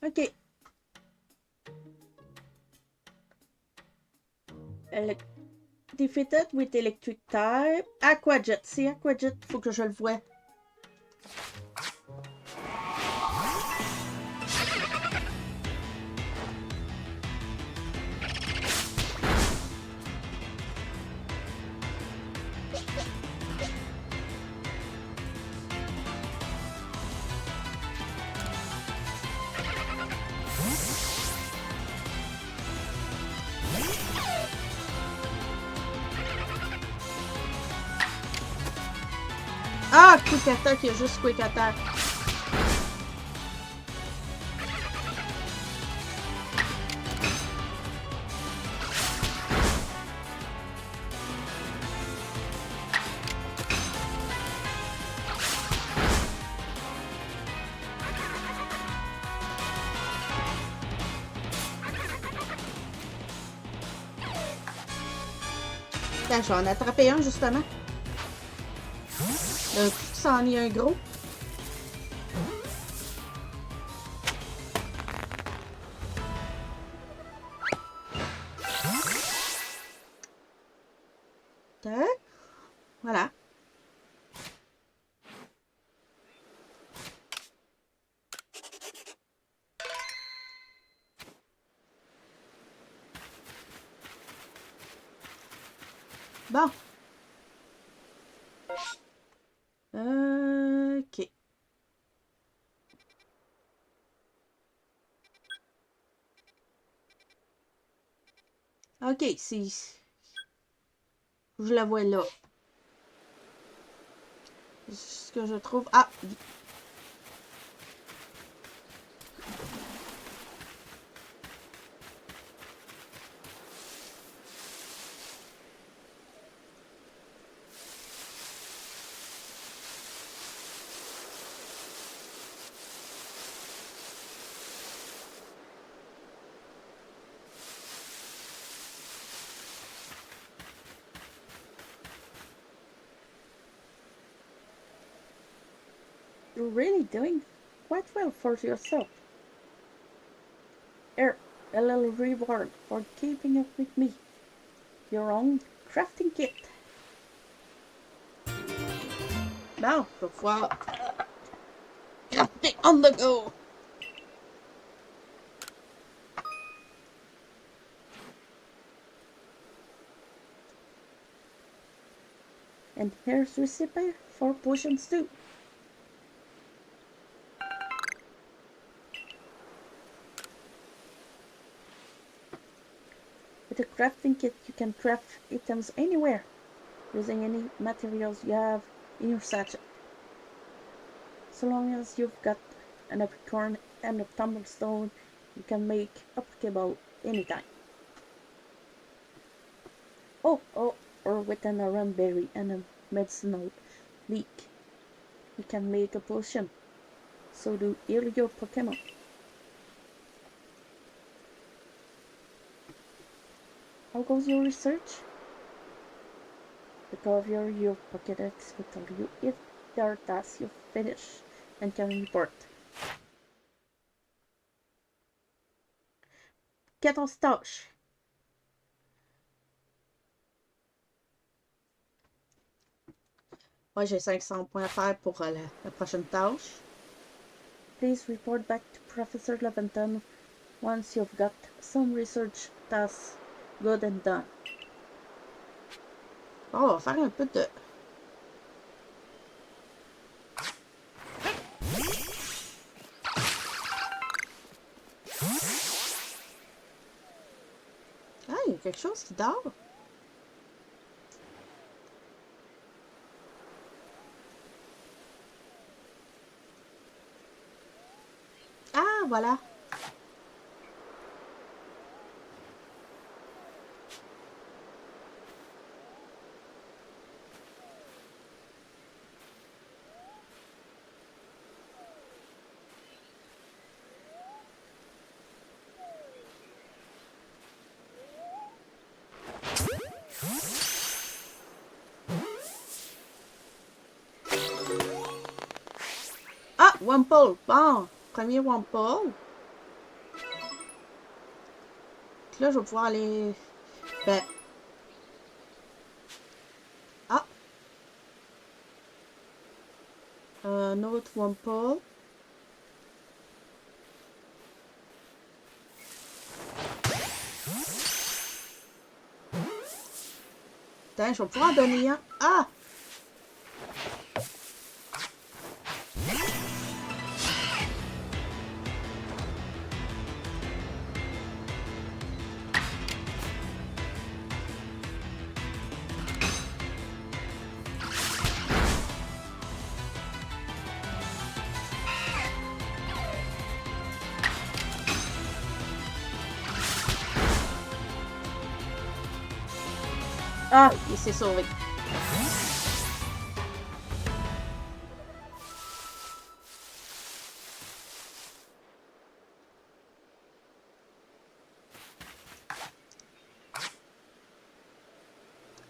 Okay. Defeated with electric type. Aquajet. C'est Aquajet. Faut que je le voie. Ah, quick attack, il y a juste quick attack. Attends, je vais en attraper un justement. D'un coup, ça en est un gros. Tac. Voilà. Bon. Ok. Ok, c'est... Je la vois là. Ce que je trouve... Ah! You're really doing quite well for yourself. Here, a little reward for keeping up with me. Your own crafting kit. Now, je vais pouvoir crafter on the go. And here's recipe for potions too. With a crafting kit, you can craft items anywhere, using any materials you have in your satchel. So long as you've got an acorn and a tumblestone, you can make a Pokeball anytime. Oh, or with an aram berry and a medicinal leek, you can make a potion. So do heal your Pokemon. How goes your research? Recover your Pokédex will tell you if there are tasks you finish and can report. 14 tâches. Ouais, j'ai 500 points à faire pour la prochaine tâche. Please report back to Professor Leventon once you've got some research tasks good and done. Bon, on va faire un peu de... Ah, il y a quelque chose qui dort. Ah, voilà. Ah, Wumple. Bon, premier Wumple. Là, je vais pouvoir aller... Ben... Ah! Un autre Wumple. Tiens, je vais pouvoir en donner un. Ah! Ah, il s'est sauvé.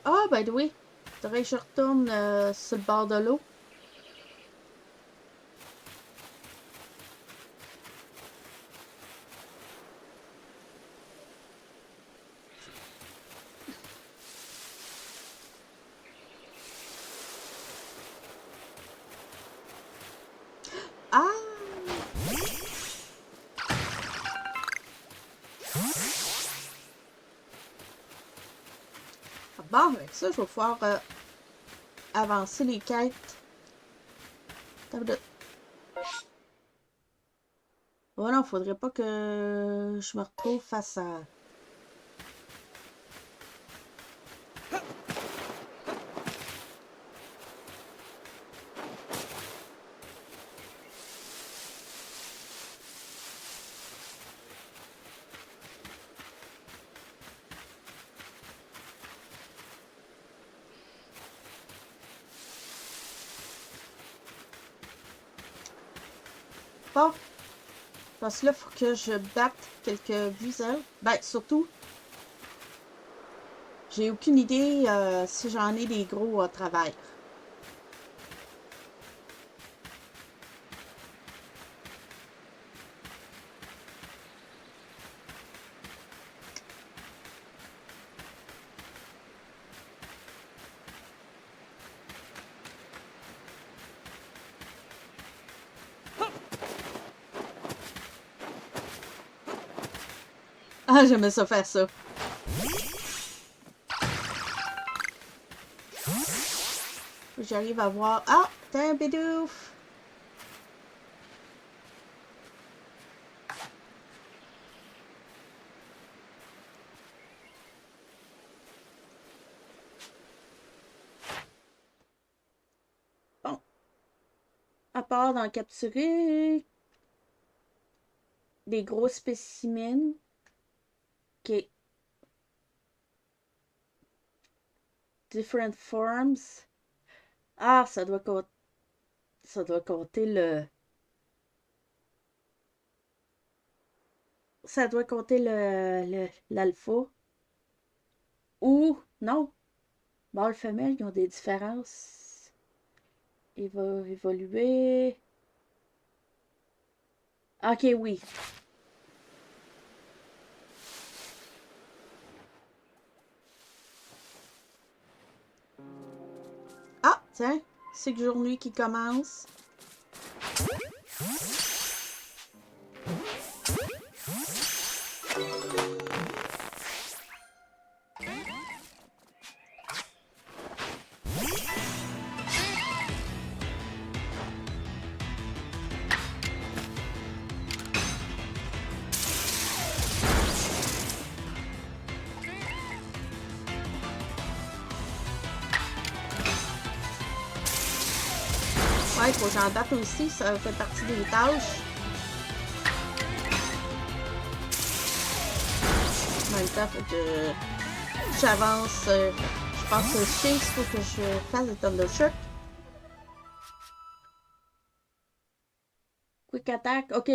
Ah, by the way, faudrait que je retourne sur le bord de l'eau. Ah! Bon, avec ça, je vais pouvoir avancer les quêtes. Oh non, faudrait pas que je me retrouve face à... Bon, parce que là, il faut que je batte quelques visuels. Ben, surtout, j'ai aucune idée si j'en ai des gros à travers. Ah, j'aimais ça faire ça. J'arrive à voir... Ah, t'as un bidouf! Bon, à part d'en capturer des gros spécimens, qui different forms. Ah, ça doit compter le... Ça doit compter l'alpha. Ou, non, mâle femelle, ils ont des différences. Il va évoluer. Ok, oui. Tiens, c'est que jour-nuit qui commence. Ouais, il faut que j'en batte aussi, ça fait partie des tâches. En même temps, faut que j'avance. Je pense que je sais qu'il faut que je fasse des tonnes de choc. Quick attack, ok.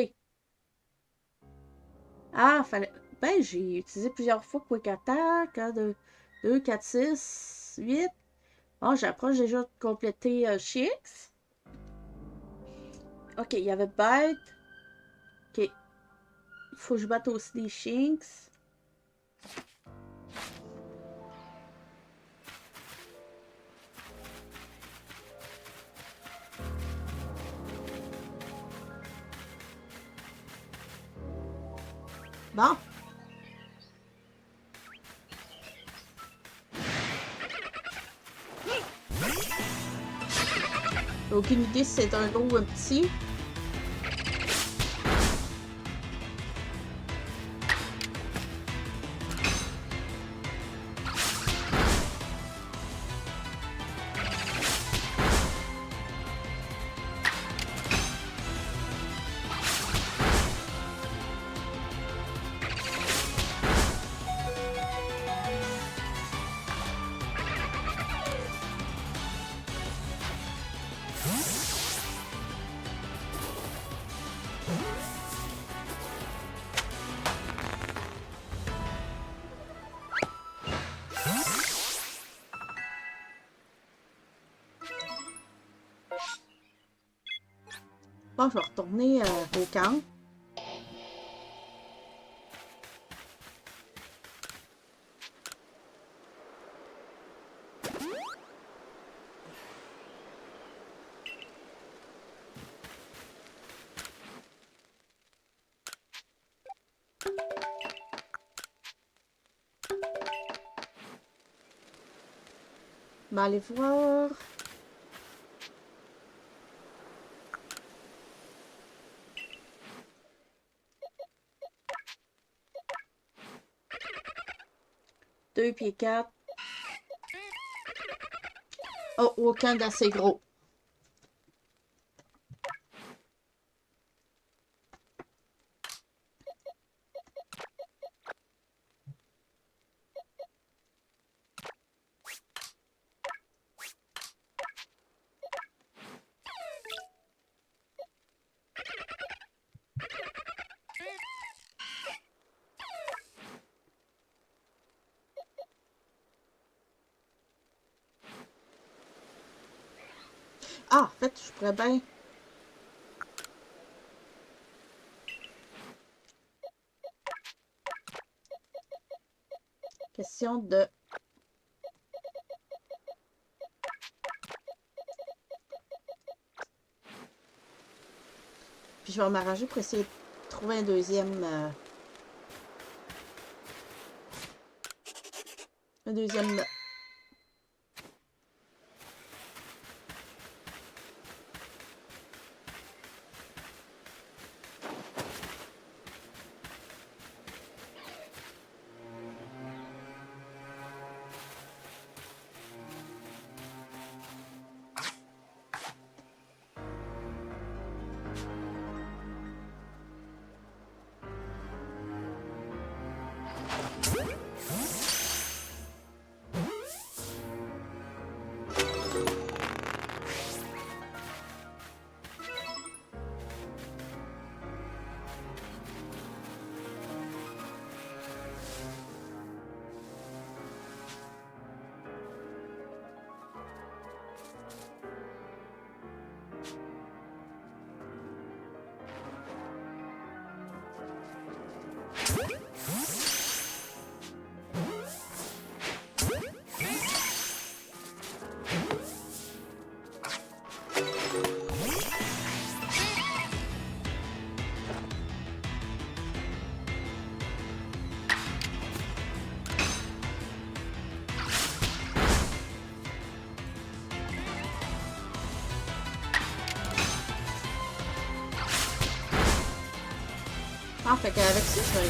Ah, fallait. Ben, j'ai utilisé plusieurs fois Quick Attack. 1, 2, 4, 6, 8. Bon, j'approche déjà de compléter Chix. Ok, il y avait Bête. Ok. Il faut que je batte aussi des Shinx. Bon. Aucune idée si c'est un gros ou un petit. Bon, je vais retourner au camp. On va aller voir. Deux pieds 4. Oh, aucun d'assez gros. Ah, en fait, je pourrais bien. Question de. Puis je vais m'arranger pour essayer de trouver un deuxième. Un deuxième. Ah, fait qu'avec ça, je vais...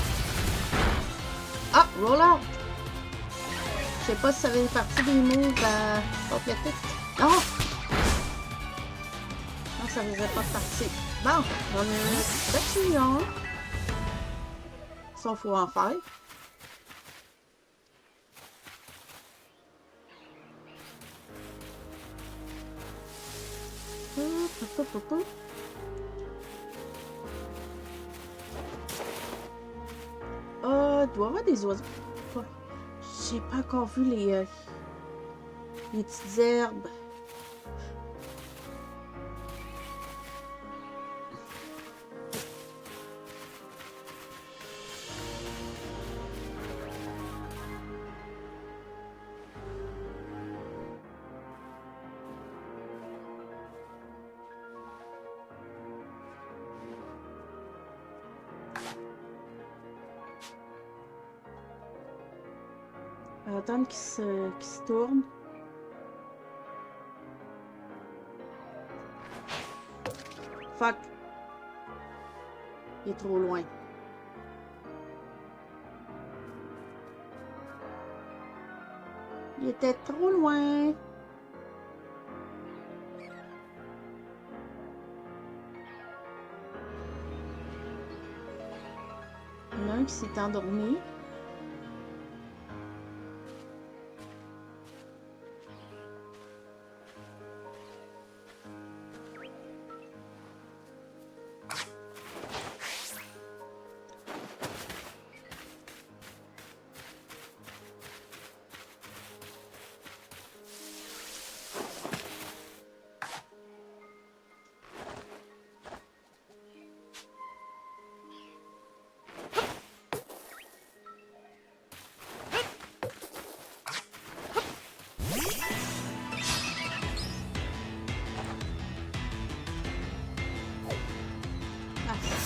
Ah, roll out! Je sais pas si ça fait partie des moves à compléter. Non! Non, ça faisait pas partie. Bon, on a petit million. Ça, faut en faire. Il doit y avoir des oiseaux. J'ai pas encore vu les petites herbes. On va attendre qu'il se tourne. Fuck. Il est trop loin. Il était trop loin. Il y en a un qui s'est endormi.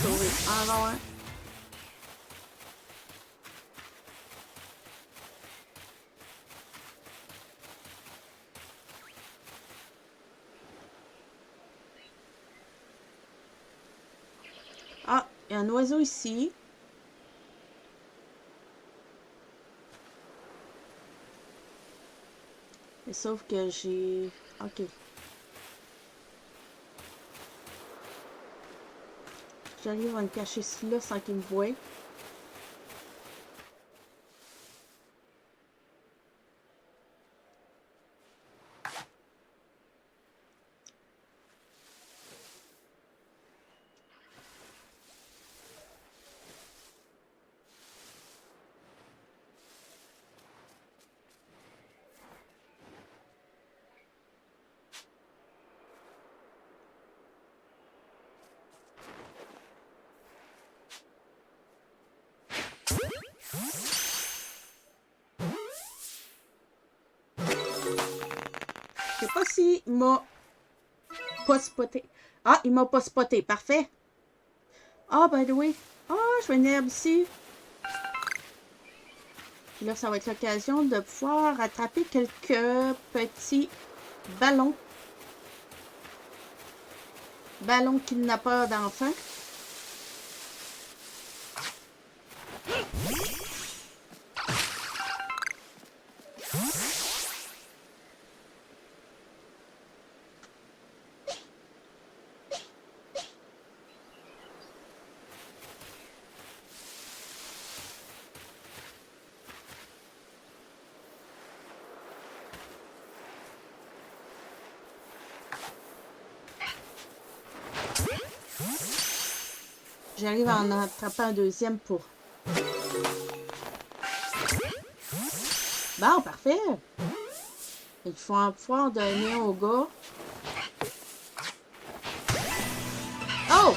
Sauvé. Ah non, hein. Ah, il y a un oiseau ici. Et sauf que j'ai... Ok. J'arrive à me cacher là sans qu'il me voie. Je sais pas s'il m'a pas spoté. Ah, il m'a pas spoté. Parfait. Ah, by the way. Ah, je vois une herbe ici. Puis là, ça va être l'occasion de pouvoir attraper quelques petits ballons. Ballons kidnappeurs d'enfants. J'arrive à en attraper un deuxième pour... Bon, parfait. Il faut en pouvoir donner au gars. Oh!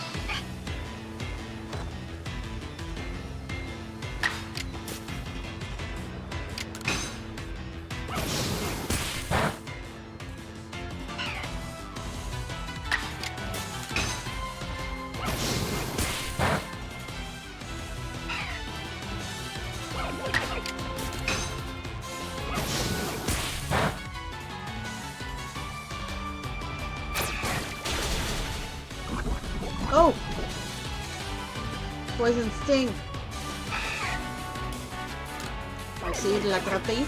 Poison Sting. On va essayer de l'attraper.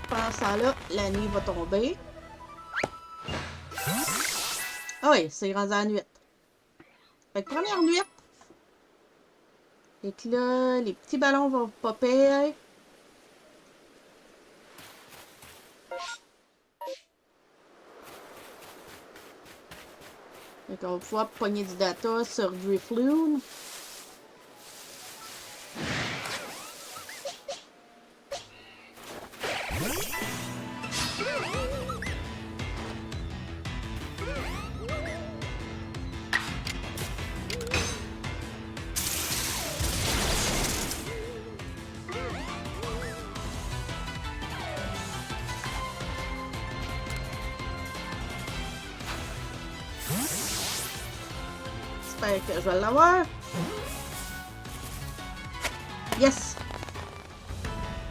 Pendant ce temps-là, la nuit va tomber. Ah oui, c'est rendu à la nuit. Fait que première nuit. Et que là, les petits ballons vont popper. Donc on va pouvoir pogner du data sur Drifloon. J'espère que je vais l'avoir. Yes!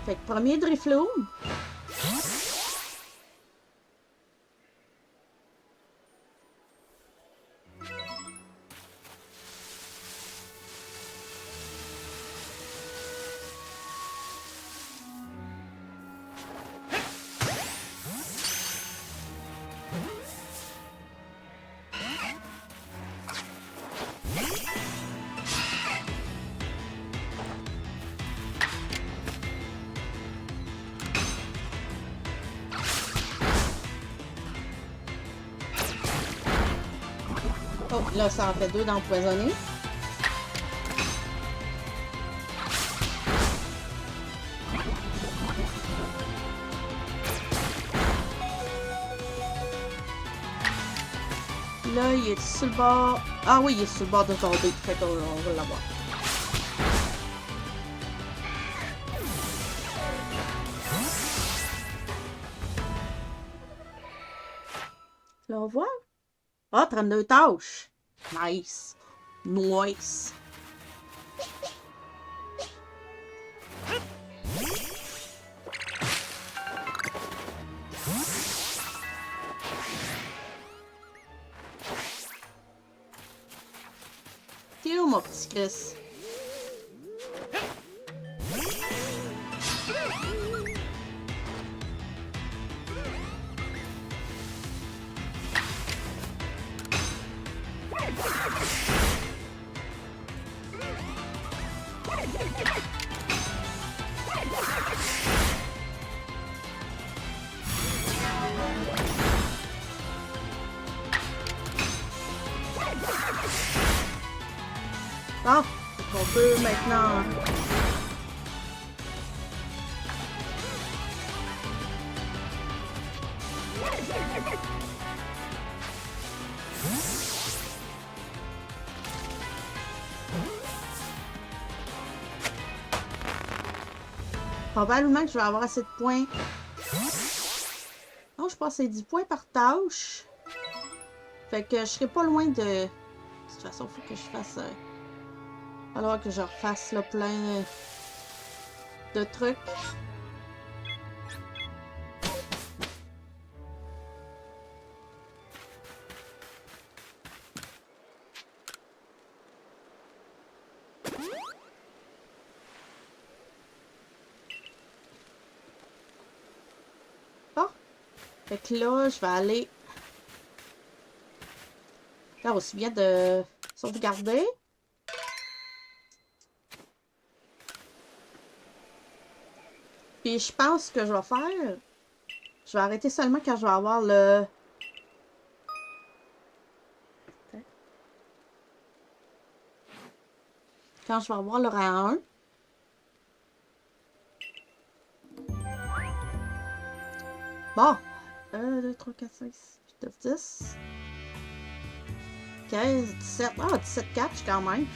Fait que premier Drifloon. Oh, là, ça en fait 2 d'empoisonner. Là, il est sur le bord. Ah oui, il est sur le bord de tomber. Fait qu'on va l'avoir. Là, on voit. Ah, 32 tâches. Nice. Nice. T'es où, mon petit Chris? Bon, on peut maintenant... Probablement que je vais avoir assez de points. Non, je pense que c'est 10 points par tâche. Fait que je serai pas loin de... De toute façon, il faut que je fasse... Alors que je refasse là, plein de trucs. Bon. Fait que là, je vais aller... Là, aussi bien de sauvegarder. Puis je pense que je vais faire... Je vais arrêter seulement quand je vais avoir le... Quand je vais avoir le rang 1. Bon. 1, 2, 3, 4, 5, 6, 8, 9, 10. 15, 17. Ah, 17 catch quand même.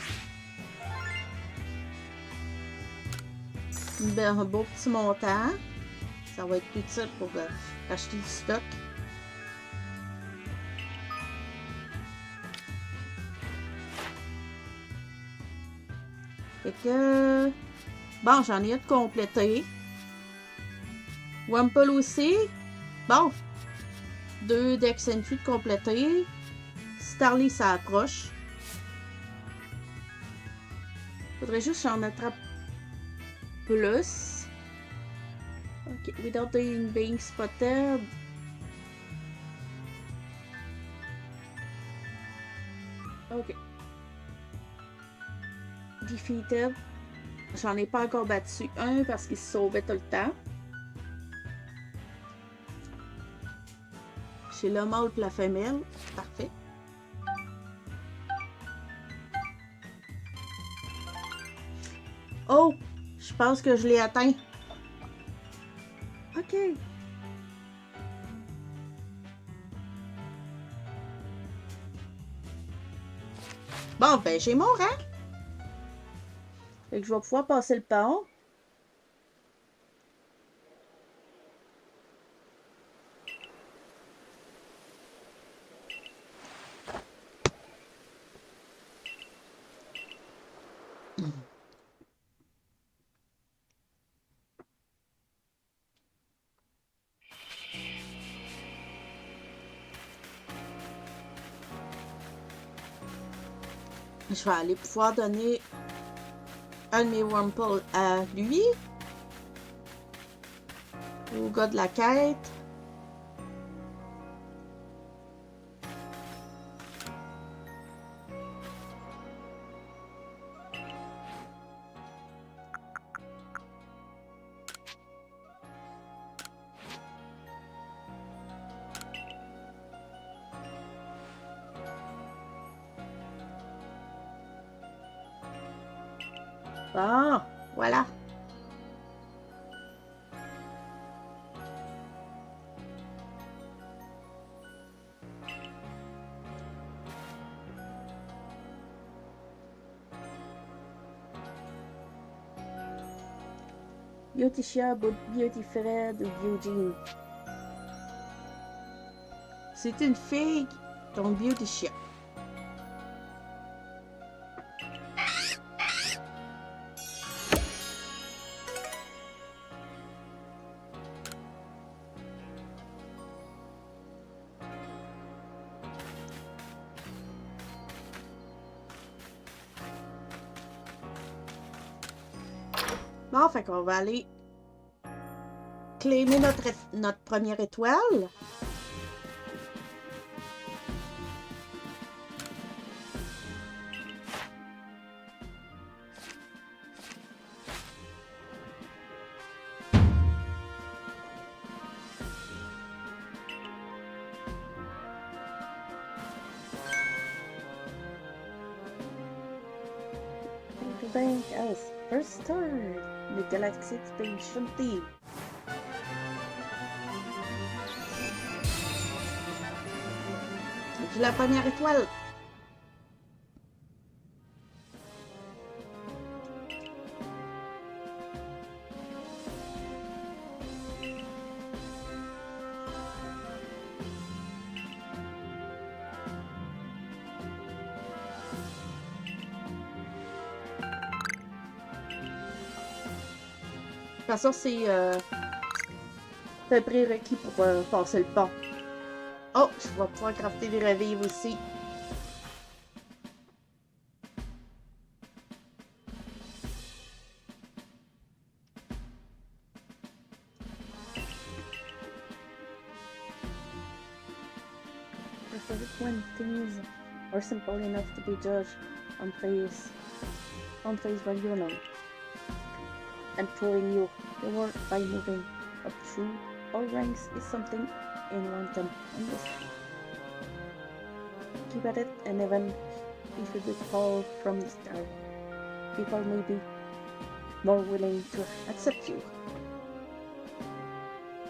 Un beau petit montant. Ça va être utile pour acheter du stock. Fait que... Bon, j'en ai un de complété. Wample aussi. Bon. 2 d'Excentu de compléter. Starly, ça approche. Faudrait juste que j'en attrape plus. Ok, without being spotted. Ok. Defeated. J'en ai pas encore battu un parce qu'il se sauvait tout le temps. J'ai le mâle et la femelle. Parfait. Oh! Je pense que je l'ai atteint. Ok. Bon, ben, j'ai mon rang. Fait que je vais pouvoir passer le pont. Je vais aller pouvoir donner un de mes Wurmple à lui. Au gars de la quête. Bon, voilà. Beautycia, Beauty Fred ou Eugene. C'est une fille, donc Beautycia. Bon, fait qu'on va aller claimer notre première étoile. Bank as first star, le Galaxy Expedition Team. J'ai la première étoile. De toute façon, c'est un prérequis pour passer le pont. Oh, je vais pouvoir crafter des revives aussi. When things are simple enough to be judged on face value alone, and proving you the work by moving up through all ranks is something anyone can understand. Keep at it, and even if you get called from the start, people may be more willing to accept you.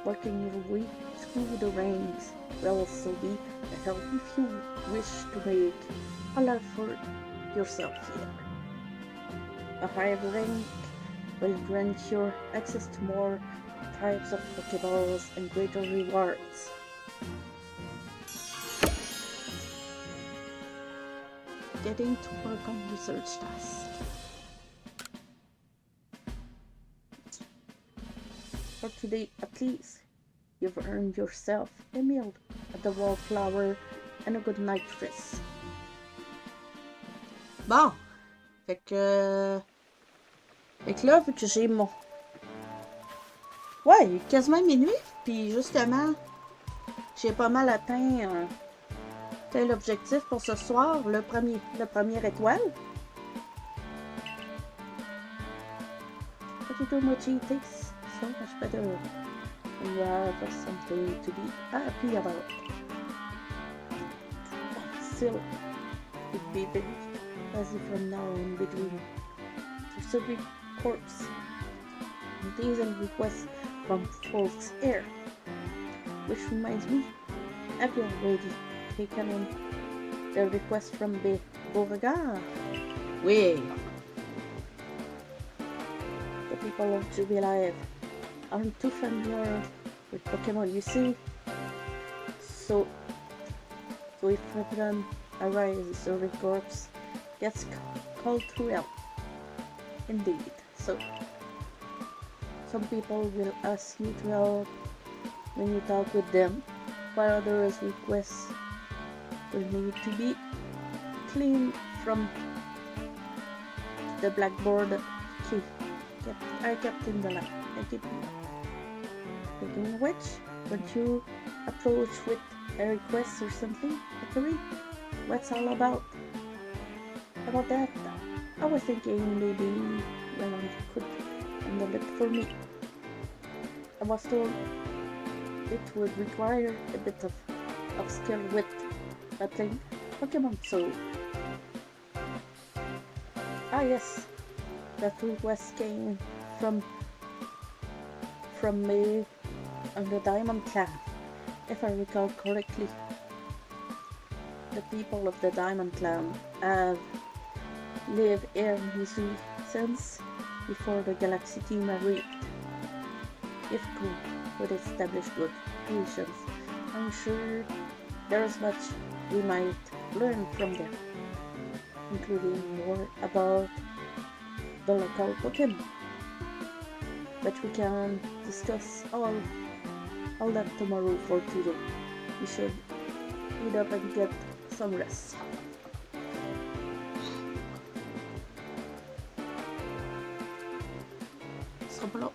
Working your way through the ranks will also be a help if you wish to make a life for yourself here. A higher rank will grant you access to more types of Pokeballs and greater rewards. Getting to work on research tasks. For today, at least, you've earned yourself a meal at the wallflower, and a good night kiss. Bon. Fait que là, vu que j'ai mon... Ouais, il est quasiment minuit. Puis justement, j'ai pas mal atteint l'objectif pour ce soir, le premier étoile. But you do much it tastes so much better when you have something to be happy about. Still, it'd be very easy from now on between the every corpse and these and requests from folks here. Which reminds me, have you already taken on the request from the gars? Oui. The people of Jubilive aren't too familiar with Pokémon, you see. So if Pokémon arises or a corpse gets called to help. Indeed. So some people will ask you to help when you talk with them, while others requests will need to be cleaned from the blackboard key. I kept in the lab. I keep in the lab. Speaking of which, when you approach with a request or something, Akari, what's all about? About that, I was thinking maybe Voulant could handle it for me. I was told it would require a bit of skill with battling Pokemon, so... Ah yes, that request came from me on the Diamond Clan, if I recall correctly. The people of the Diamond Clan have lived here in Hisui since before the Galaxy team arrived. If Cool would establish good relations, I'm sure there's much we might learn from them, including more about the local Pokemon. But we can discuss all that tomorrow for today. We should eat up and get some rest. Ce sera pas long.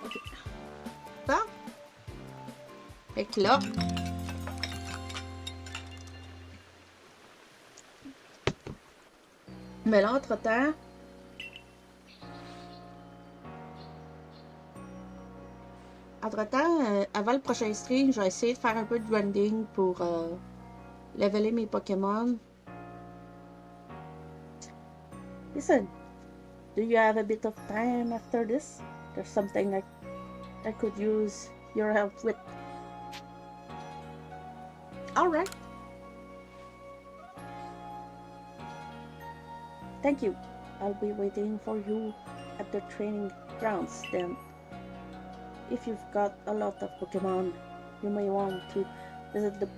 Ok. Bon. Fait que là... Mais là, entre-temps... avant le prochain stream, je vais essayer de faire un peu de grinding pour leveler mes Pokémon. Listen, do you have a bit of time after this? There's something I could use your help with. Alright. Thank you. I'll be waiting for you at the training grounds then. If you've got a lot of Pokemon, you may want to visit the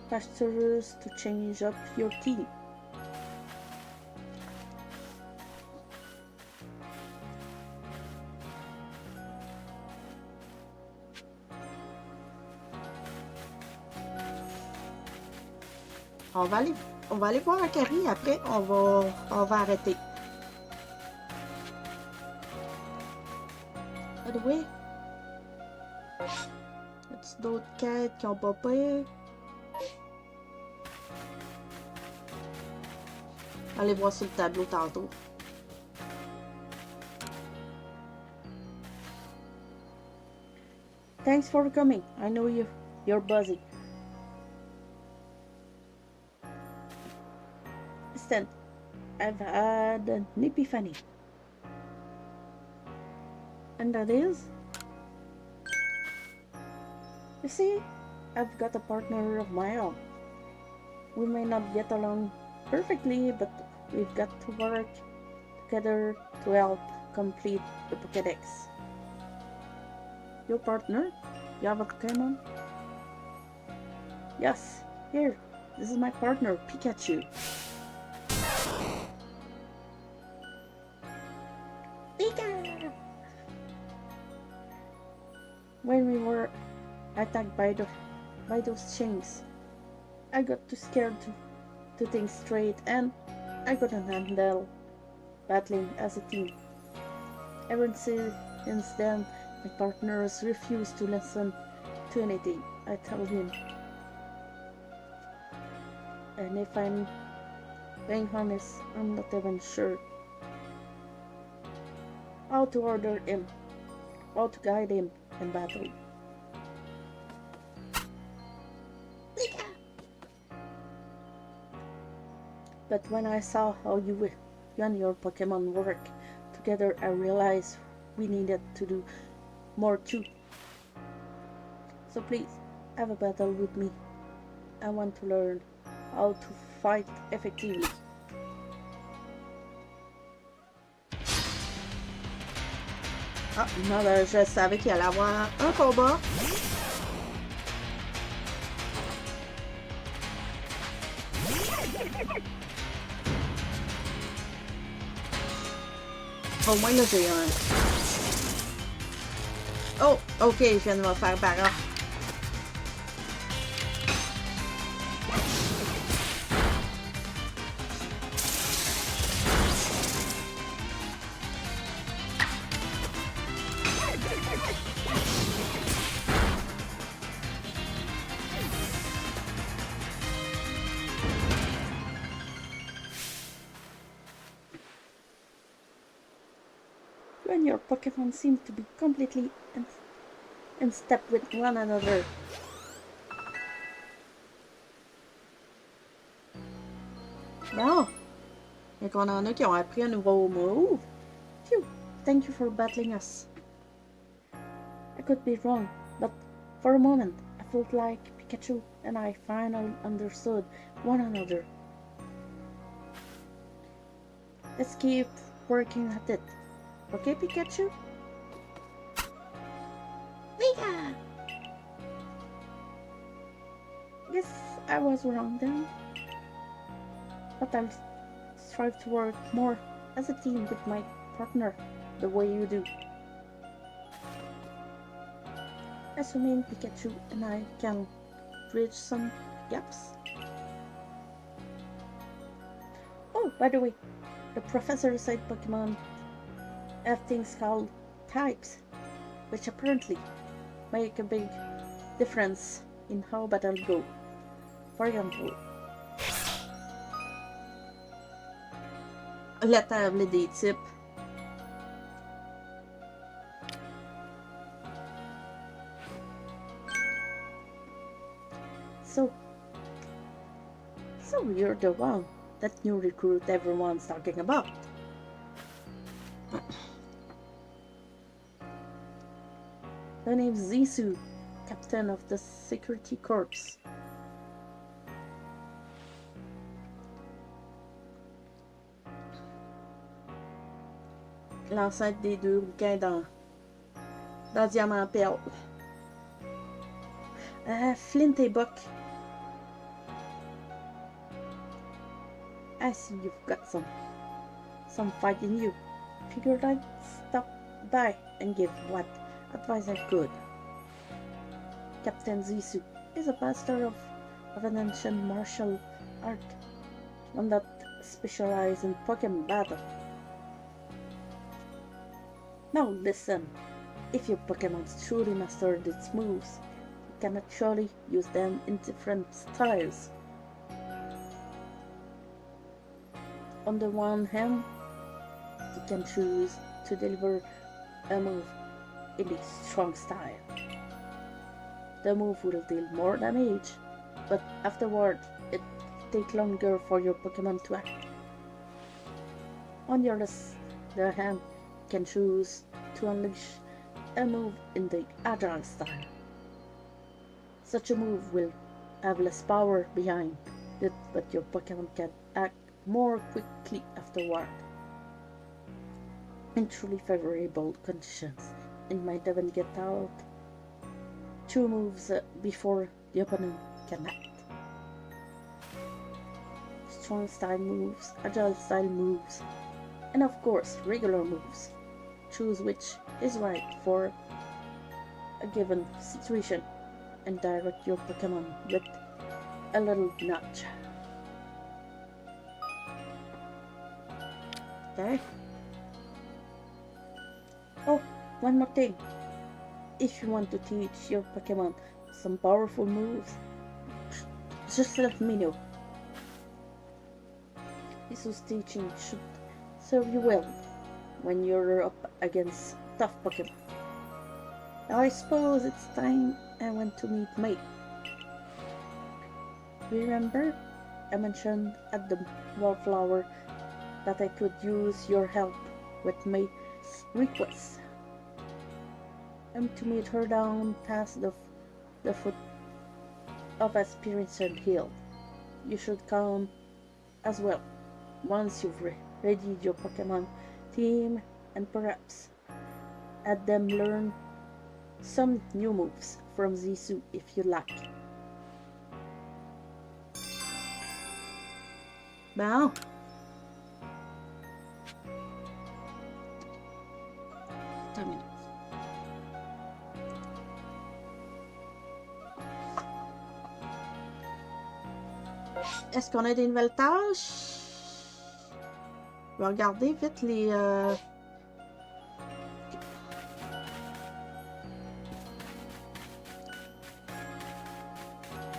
pastures to change up your team. On va aller voir Akari, après on va arrêter. By the way, y a-t-il d'autres quêtes qui ont popé? Allez voir sur le tableau tantôt. Thanks for coming. I know you're busy. Listen, I've had an epiphany. And that is... You see, I've got a partner of my own. We may not get along perfectly, but we've got to work together to help complete the Pokédex. Your partner? You have a Pokémon? Yes, here. This is my partner, Pikachu. Pika! when we were attacked by those chains, I got too scared to think straight, and I couldn't handle battling as a team. Ever since then, my partners refuse to listen to anything I tell him. And if I'm being honest, I'm not even sure how to order him, how to guide him in battle. But when I saw how you and your Pokemon work together, I realized we needed to do more too. So please, have a battle with me. I want to learn how to fight effectively. Ah, non, je savais qu'il allait y avoir un combat. Au moins, là, j'ai un... Oh, ok, je viens de me faire barrage. When your Pokemon seem to be completely in step with one another. Bon. Et qu'on en a qui ont appris un nouveau move. Phew, thank you for battling us. I could be wrong, but for a moment I felt like Pikachu and I finally understood one another. Let's keep working at it. Okay, Pikachu? Pika! Guess I was wrong then. But I'll strive to work more as a team with my partner, the way you do. Assuming Pikachu and I can bridge some gaps. Oh, by the way, the professor said Pokemon have things called types, which apparently make a big difference in how battles go. For example, la table des types. So you're the one that new recruit everyone's talking about. The name's Hisui, captain of the security corps. L'ancêtre des deux bouquins dans Diamant Perle. Flint et Buck. I see you've got some fight in you. Figured I'd stop by and give what advice I could. Captain Hisui is a master of an ancient martial art, one that specializes in Pokemon battle. Now listen, if your Pokemon truly mastered its moves, you can actually use them in different styles. On the one hand, you can choose to deliver a move in the strong style. The move will deal more damage, but afterward it takes longer for your Pokemon to act. On the other hand, you can choose to unleash a move in the agile style. Such a move will have less power behind it, but your Pokemon can act more quickly afterward. In truly favorable conditions, it might even get out 2 moves before the opponent can act. Strong style moves, agile style moves, and of course regular moves. Choose which is right for a given situation and direct your Pokemon with a little nudge. Okay? Oh, one more thing. If you want to teach your Pokemon some powerful moves, just let me know. Hisui's teaching should serve you well when you're up against tough Pokemon. Now I suppose it's time I went to meet May. Remember, I mentioned at the wallflower that I could use your help with May's request. I'm to meet her down past the foot of Aspiration Hill. You should come as well once you've readied your Pokemon team and perhaps add them learn some new moves from Hisui if you like. Bon. Attends une minute. Est-ce qu'on a des nouvelles tâches? Je vais regarder vite les...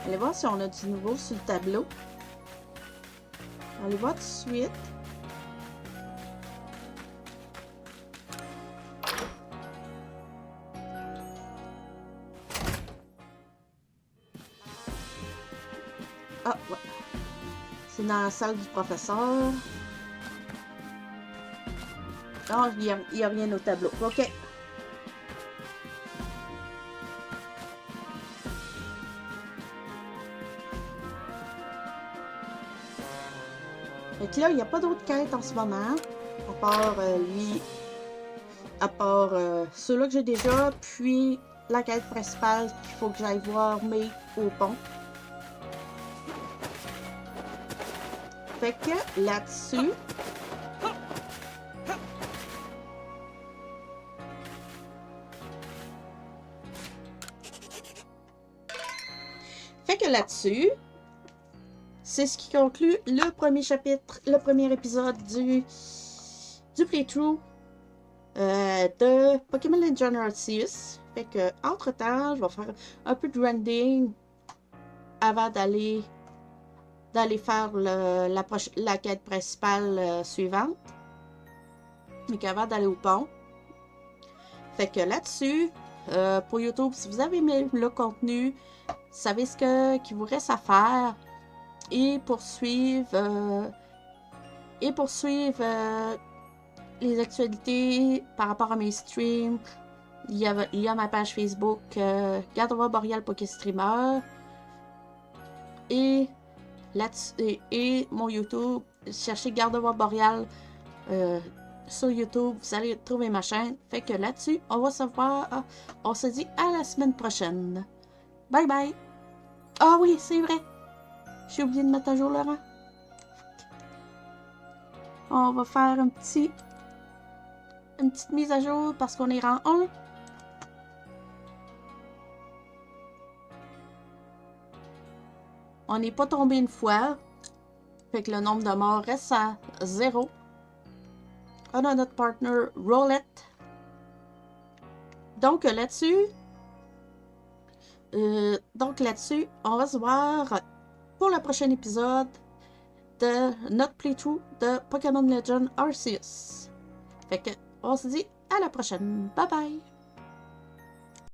Allez voir si on a du nouveau sur le tableau. Allez voir tout de suite. Ah, ouais. C'est dans la salle du professeur. Non, il n'y a rien au tableau. OK. Fait que là, il n'y a pas d'autres quêtes en ce moment. À part à part ceux-là que j'ai déjà, puis la quête principale qu'il faut que j'aille voir mais au pont. Fait que là-dessus, c'est ce qui conclut le premier chapitre, le premier épisode du playthrough de Pokémon Legends Arceus. Fait que, entre-temps, je vais faire un peu de grinding avant d'aller faire la quête principale suivante. Mais qu'avant d'aller au pont. Fait que là-dessus, pour YouTube, si vous avez aimé le contenu, vous savez qu'il vous reste à faire. Et poursuivre les actualités par rapport à mes streams. Il y a ma page Facebook Garde-Voix Boréal Poké Streamer et mon YouTube. Cherchez Garde-Voix Boréal sur YouTube, vous allez trouver ma chaîne. Fait que là-dessus, on se dit à la semaine prochaine. Bye bye. Ah oui, c'est vrai. J'ai oublié de mettre à jour le rang. On va faire une petite mise à jour parce qu'on est rang 1. On n'est pas tombé une fois. Fait que le nombre de morts reste à 0. On a notre partner Roulette. Donc là-dessus, on va se voir pour le prochain épisode de notre playthrough de Pokémon Legends Arceus. Fait que, on se dit à la prochaine. Bye bye!